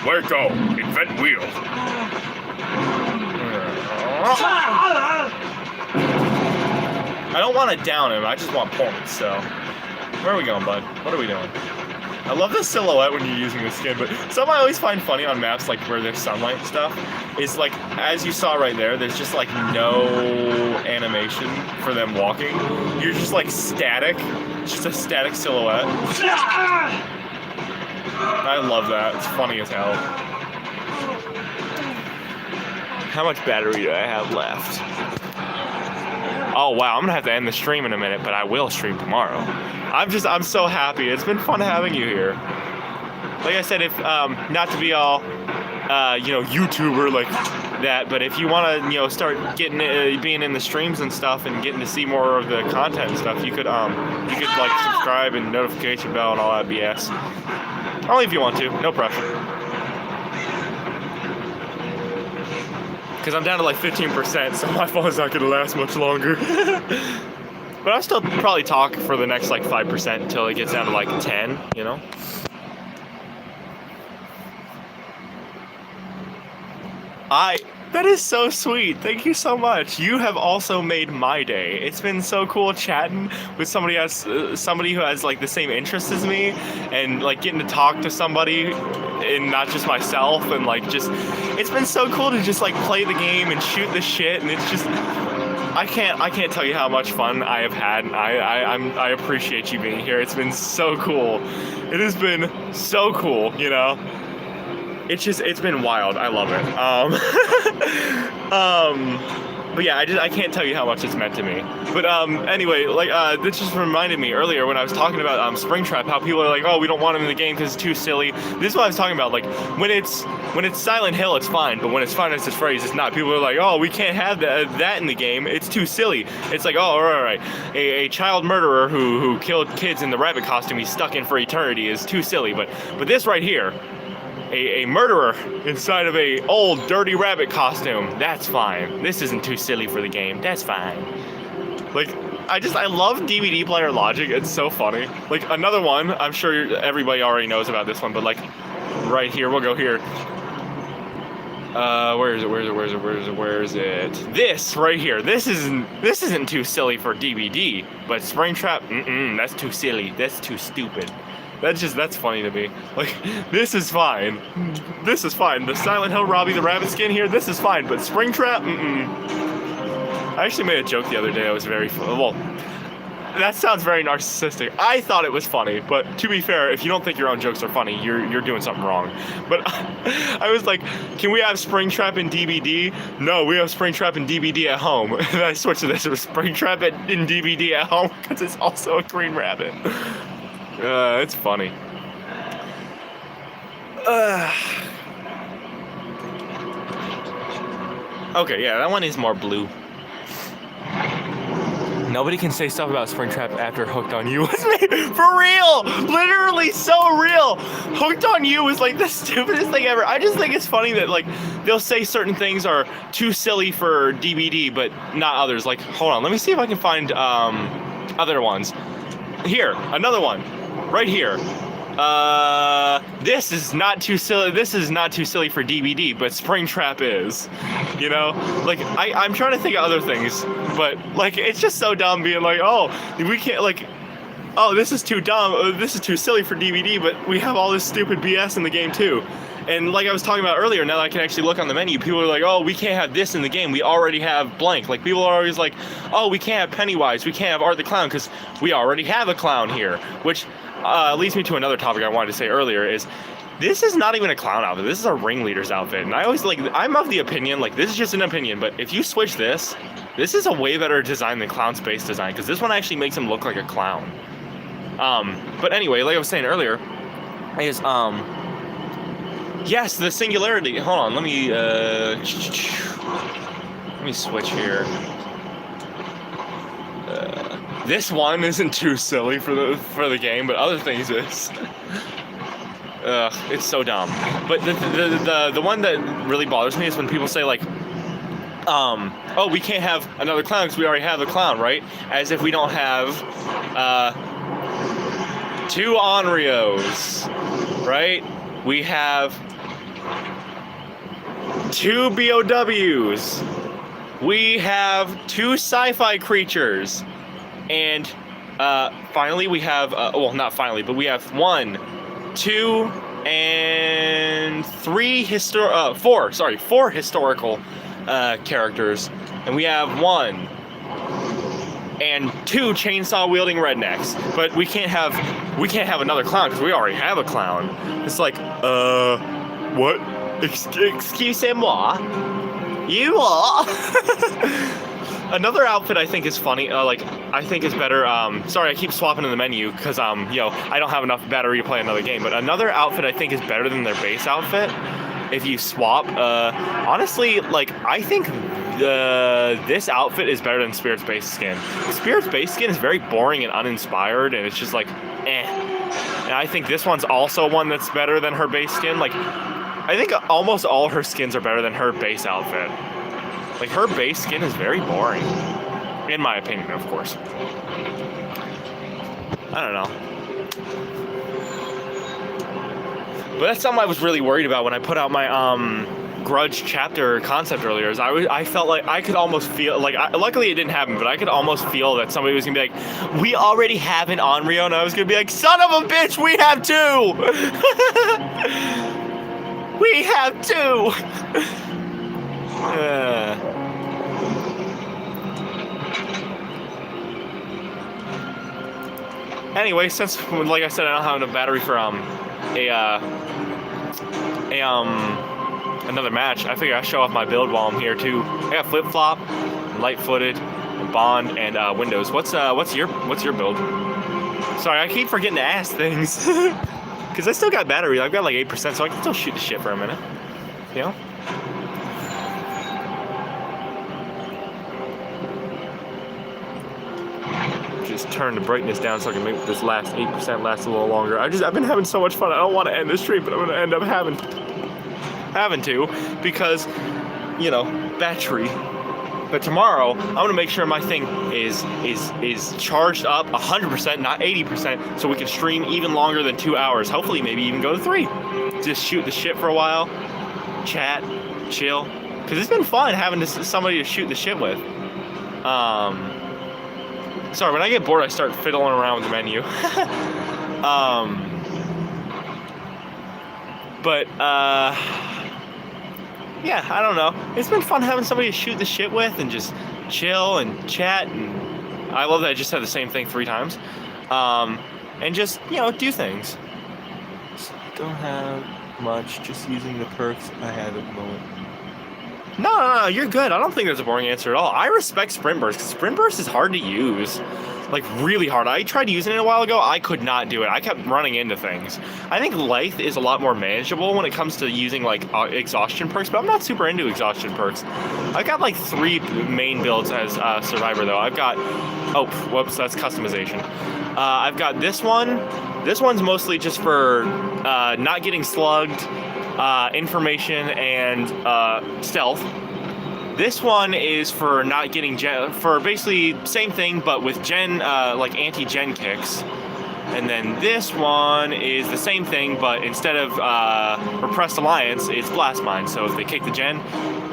Speaker 2: Where go? Invent wheel. I don't want to down him. I just want points. So where are we going, bud? What are we doing? I love the silhouette when you're using the skin, but something I always find funny on maps like where there's sunlight and stuff is like, as you saw right there, there's just like no animation for them walking. You're just like static, just a static silhouette. I love that. It's funny as hell. How much battery do I have left? Oh wow, I'm gonna have to end the stream in a minute, but I will stream tomorrow. I'm so happy. It's been fun having you here. Like I said, if not to be all
Speaker 1: YouTuber like that. But if you want to, start getting being in the streams and stuff and getting to see more of the content and stuff, you could like subscribe and notification bell and all that BS. Only if you want to, no pressure. Because I'm down to like 15%, so my phone's not gonna last much longer. But I'll still probably talk for the next like 5% until it gets down to like 10, That is so sweet. Thank you so much. You have also made my day. It's been so cool chatting with somebody who has like the same interests as me, and like getting to talk to somebody and not just myself, and like it's been so cool to just like play the game and shoot the shit, and it's just I can't tell you how much fun I have had. I appreciate you being here. It's been so cool. It has been so cool, It's been wild. I love it. But yeah, I can't tell you how much it's meant to me. But anyway, like this just reminded me earlier when I was talking about Springtrap, how people are like, oh, we don't want him in the game because it's too silly. This is what I was talking about. Like when it's Silent Hill, it's fine, but when it's Five Nights at Freddy's, it's not. People are like, oh, we can't have that in the game. It's too silly. It's like, oh, all right. A child murderer who killed kids in the rabbit costume he's stuck in for eternity is too silly. But this right here. A murderer inside of a old dirty rabbit costume. That's fine. This isn't too silly for the game. That's fine. Like, I love DVD player logic. It's so funny. Like, another one, I'm sure everybody already knows about this one, but like, right here, we'll go here. Where is it? This right here. This isn't too silly for DVD, but Springtrap, that's too silly. That's too stupid. That's funny to me. Like, this is fine. This is fine. The Silent Hill Robbie the Rabbit skin here, this is fine. But Springtrap, I actually made a joke the other day. I was very well. That sounds very narcissistic. I thought it was funny, but to be fair, if you don't think your own jokes are funny, you're doing something wrong. But I was like, can we have Springtrap in DVD? No, we have Springtrap in DVD at home. And I switched to this. It was Springtrap in DVD at home because it's also a green rabbit. It's funny. Okay, yeah, that one is more blue. Nobody can say stuff about Springtrap after Hooked on You was made. For real! Literally so real! Hooked on You was like the stupidest thing ever. I just think it's funny that like they'll say certain things are too silly for DVD, but not others. Like, hold on, let me see if I can find other ones. Here, another one. Right here. This is not too silly. This is not too silly for DVD, but Springtrap is. Like I'm trying to think of other things, but like it's just so dumb being like, oh, we can't like, oh, this is too dumb. This is too silly for DVD, but we have all this stupid BS in the game too. And like I was talking about earlier, now that I can actually look on the menu, people are like, oh, we can't have this in the game. We already have blank. Like, people are always like, oh, we can't have Pennywise. We can't have Art the Clown because we already have a clown here. Which leads me to another topic I wanted to say earlier is, this is not even a clown outfit. This is a ringleader's outfit. And I always, like, I'm of the opinion, like, this is just an opinion, but if you switch this is a way better design than Clown's base design, because this one actually makes him look like a clown. But anyway, like I was saying earlier, is, yes, the singularity. Hold on, let me switch here. This one isn't too silly for the game, but other things is. It's so dumb. But the one that really bothers me is when people say like, oh, we can't have another clown because we already have a clown, right? As if we don't have 2 Onryos, right? We have 2 BOWs. We have 2 sci-fi creatures. And finally we have, well, not finally, but we have 1, 2, and 4 historical characters. And we have 1 and 2 chainsaw-wielding rednecks. But we can't have another clown because we already have a clown. It's like, what? Excusez-moi? You are? Another outfit I think is funny, I think is better, sorry, I keep swapping in the menu, because, I don't have enough battery to play another game, but another outfit I think is better than their base outfit if you swap. Honestly, like, I think this outfit is better than Spirit's base skin. Spirit's base skin is very boring and uninspired, and it's just like, eh. And I think this one's also one that's better than her base skin. Like, I think almost all her skins are better than her base outfit. Like, her base skin is very boring. In my opinion, of course. I don't know. But that's something I was really worried about when I put out my Grudge chapter concept earlier. Is I felt like I could almost feel like, luckily it didn't happen, but I could almost feel that somebody was gonna be like, we already have an Onryo, and I was gonna be like, son of a bitch, we have two. We have two. Anyway, since, like I said, I don't have enough battery for another match, I figure I'll show off my build while I'm here too. I got flip flop, light footed, bond, and windows. What's your build? Sorry, I keep forgetting to ask things because I still got battery. I've got like 8%, so I can still shoot the shit for a minute. You know. Just turn the brightness down so I can make this last 8% last a little longer. I've been having so much fun. I don't want to end this stream, but I'm gonna end up having to because, you know, battery. But tomorrow I'm gonna make sure my thing is charged up 100%, not 80%, so we can stream even longer than 2 hours. Hopefully, maybe even go to 3. Just shoot the shit for a while, chat, chill, because it's been fun having somebody to shoot the shit with. Sorry, when I get bored, I start fiddling around with the menu. Yeah, I don't know. It's been fun having somebody to shoot the shit with and just chill and chat. And I love that I just said the same thing 3 times. And just, you know, do things. Don't have much, just using the perks I have at the moment. No, you're good. I don't think there's a boring answer at all. I respect Sprint Burst, because Sprint Burst is hard to use. Like, really hard. I tried using it a while ago. I could not do it. I kept running into things. I think Lithe is a lot more manageable when it comes to using, like, exhaustion perks, but I'm not super into exhaustion perks. I've got, like, 3 main builds as Survivor, though. I've got... Oh, whoops, that's customization. I've got this one. This one's mostly just for not getting slugged, information, and stealth. This one is for not getting for basically same thing, but with gen, like anti-gen kicks. And then this one is the same thing, but instead of repressed alliance, it's blast mine. So if they kick the gen,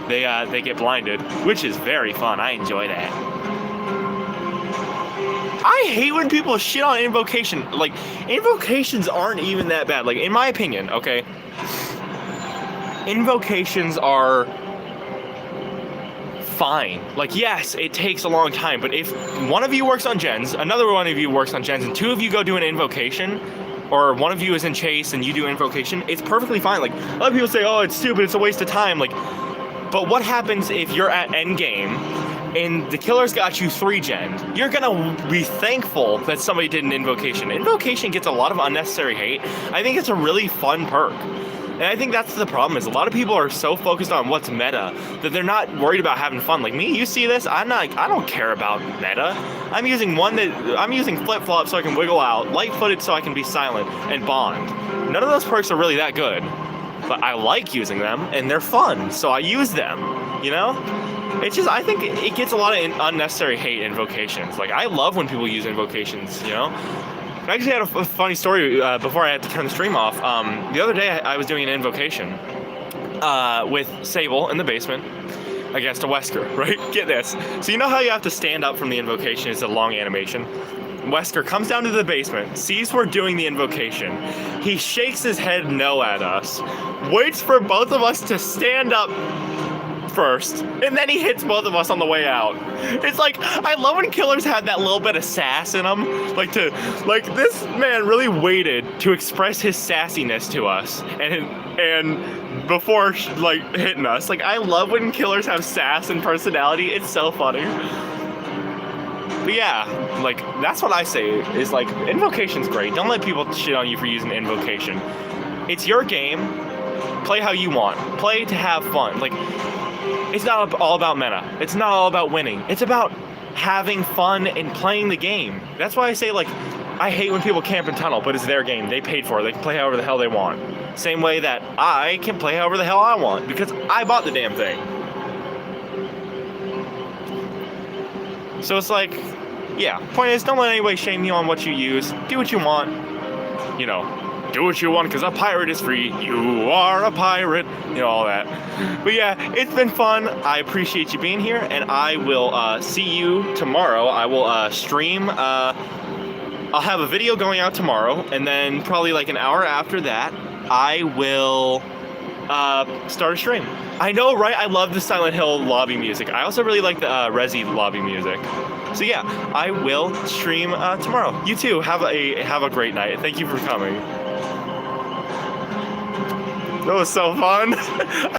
Speaker 1: they get blinded, which is very fun. I enjoy that. I hate when people shit on invocation. Like, invocations aren't even that bad. Like, in my opinion, okay, invocations are fine. Like, yes, it takes a long time, but if one of you works on gens, another one of you works on gens, and 2 of you go do an invocation, or one of you is in chase and you do invocation, it's perfectly fine. Like, a lot of people say, oh, it's stupid, it's a waste of time. Like, but what happens if you're at endgame and the killer's got you 3 gen? You're gonna be thankful that somebody did an invocation. Invocation gets a lot of unnecessary hate. I think it's a really fun perk. And I think that's the problem, is a lot of people are so focused on what's meta that they're not worried about having fun. Like me, you see this, I don't care about meta. I'm using flip-flop so I can wiggle out, light-footed so I can be silent, and bond. None of those perks are really that good, but I like using them, and they're fun, so I use them, you know? It's just, I think it gets a lot of unnecessary hate invocations. Like, I love when people use invocations, you know? I actually had a funny story before I had to turn the stream off. The other day, I was doing an invocation with Sable in the basement against a Wesker, right? Get this. So you know how you have to stand up from the invocation? It's a long animation. Wesker comes down to the basement, sees we're doing the invocation. He shakes his head no at us, waits for both of us to stand up first, and then he hits both of us on the way out. It's like, I love when killers have that little bit of sass in them. Like, this man really waited to express his sassiness to us, and before, like, hitting us. Like, I love when killers have sass and personality. It's so funny. But yeah, like, that's what I say, is like, invocation's great. Don't let people shit on you for using invocation. It's your game. Play how you want. Play to have fun. Like, it's not all about meta. It's not all about winning. It's about having fun and playing the game. That's why I say, like, I hate when people camp in tunnel, but it's their game. They paid for it. They can play however the hell they want. Same way that I can play however the hell I want because I bought the damn thing. So it's like, yeah, point is, don't let anybody shame you on what you use. Do what you want. You know, do what you want because a pirate is free. You are a pirate. You know, all that. But yeah, it's been fun. I appreciate you being here, and I will see you tomorrow. I will stream. I'll have a video going out tomorrow, and then probably like an hour after that, I will start a stream. I know, right? I love the Silent Hill lobby music. I also really like the Resi lobby music. So yeah, I will stream tomorrow. You too. Have a great night. Thank you for coming. That was so fun.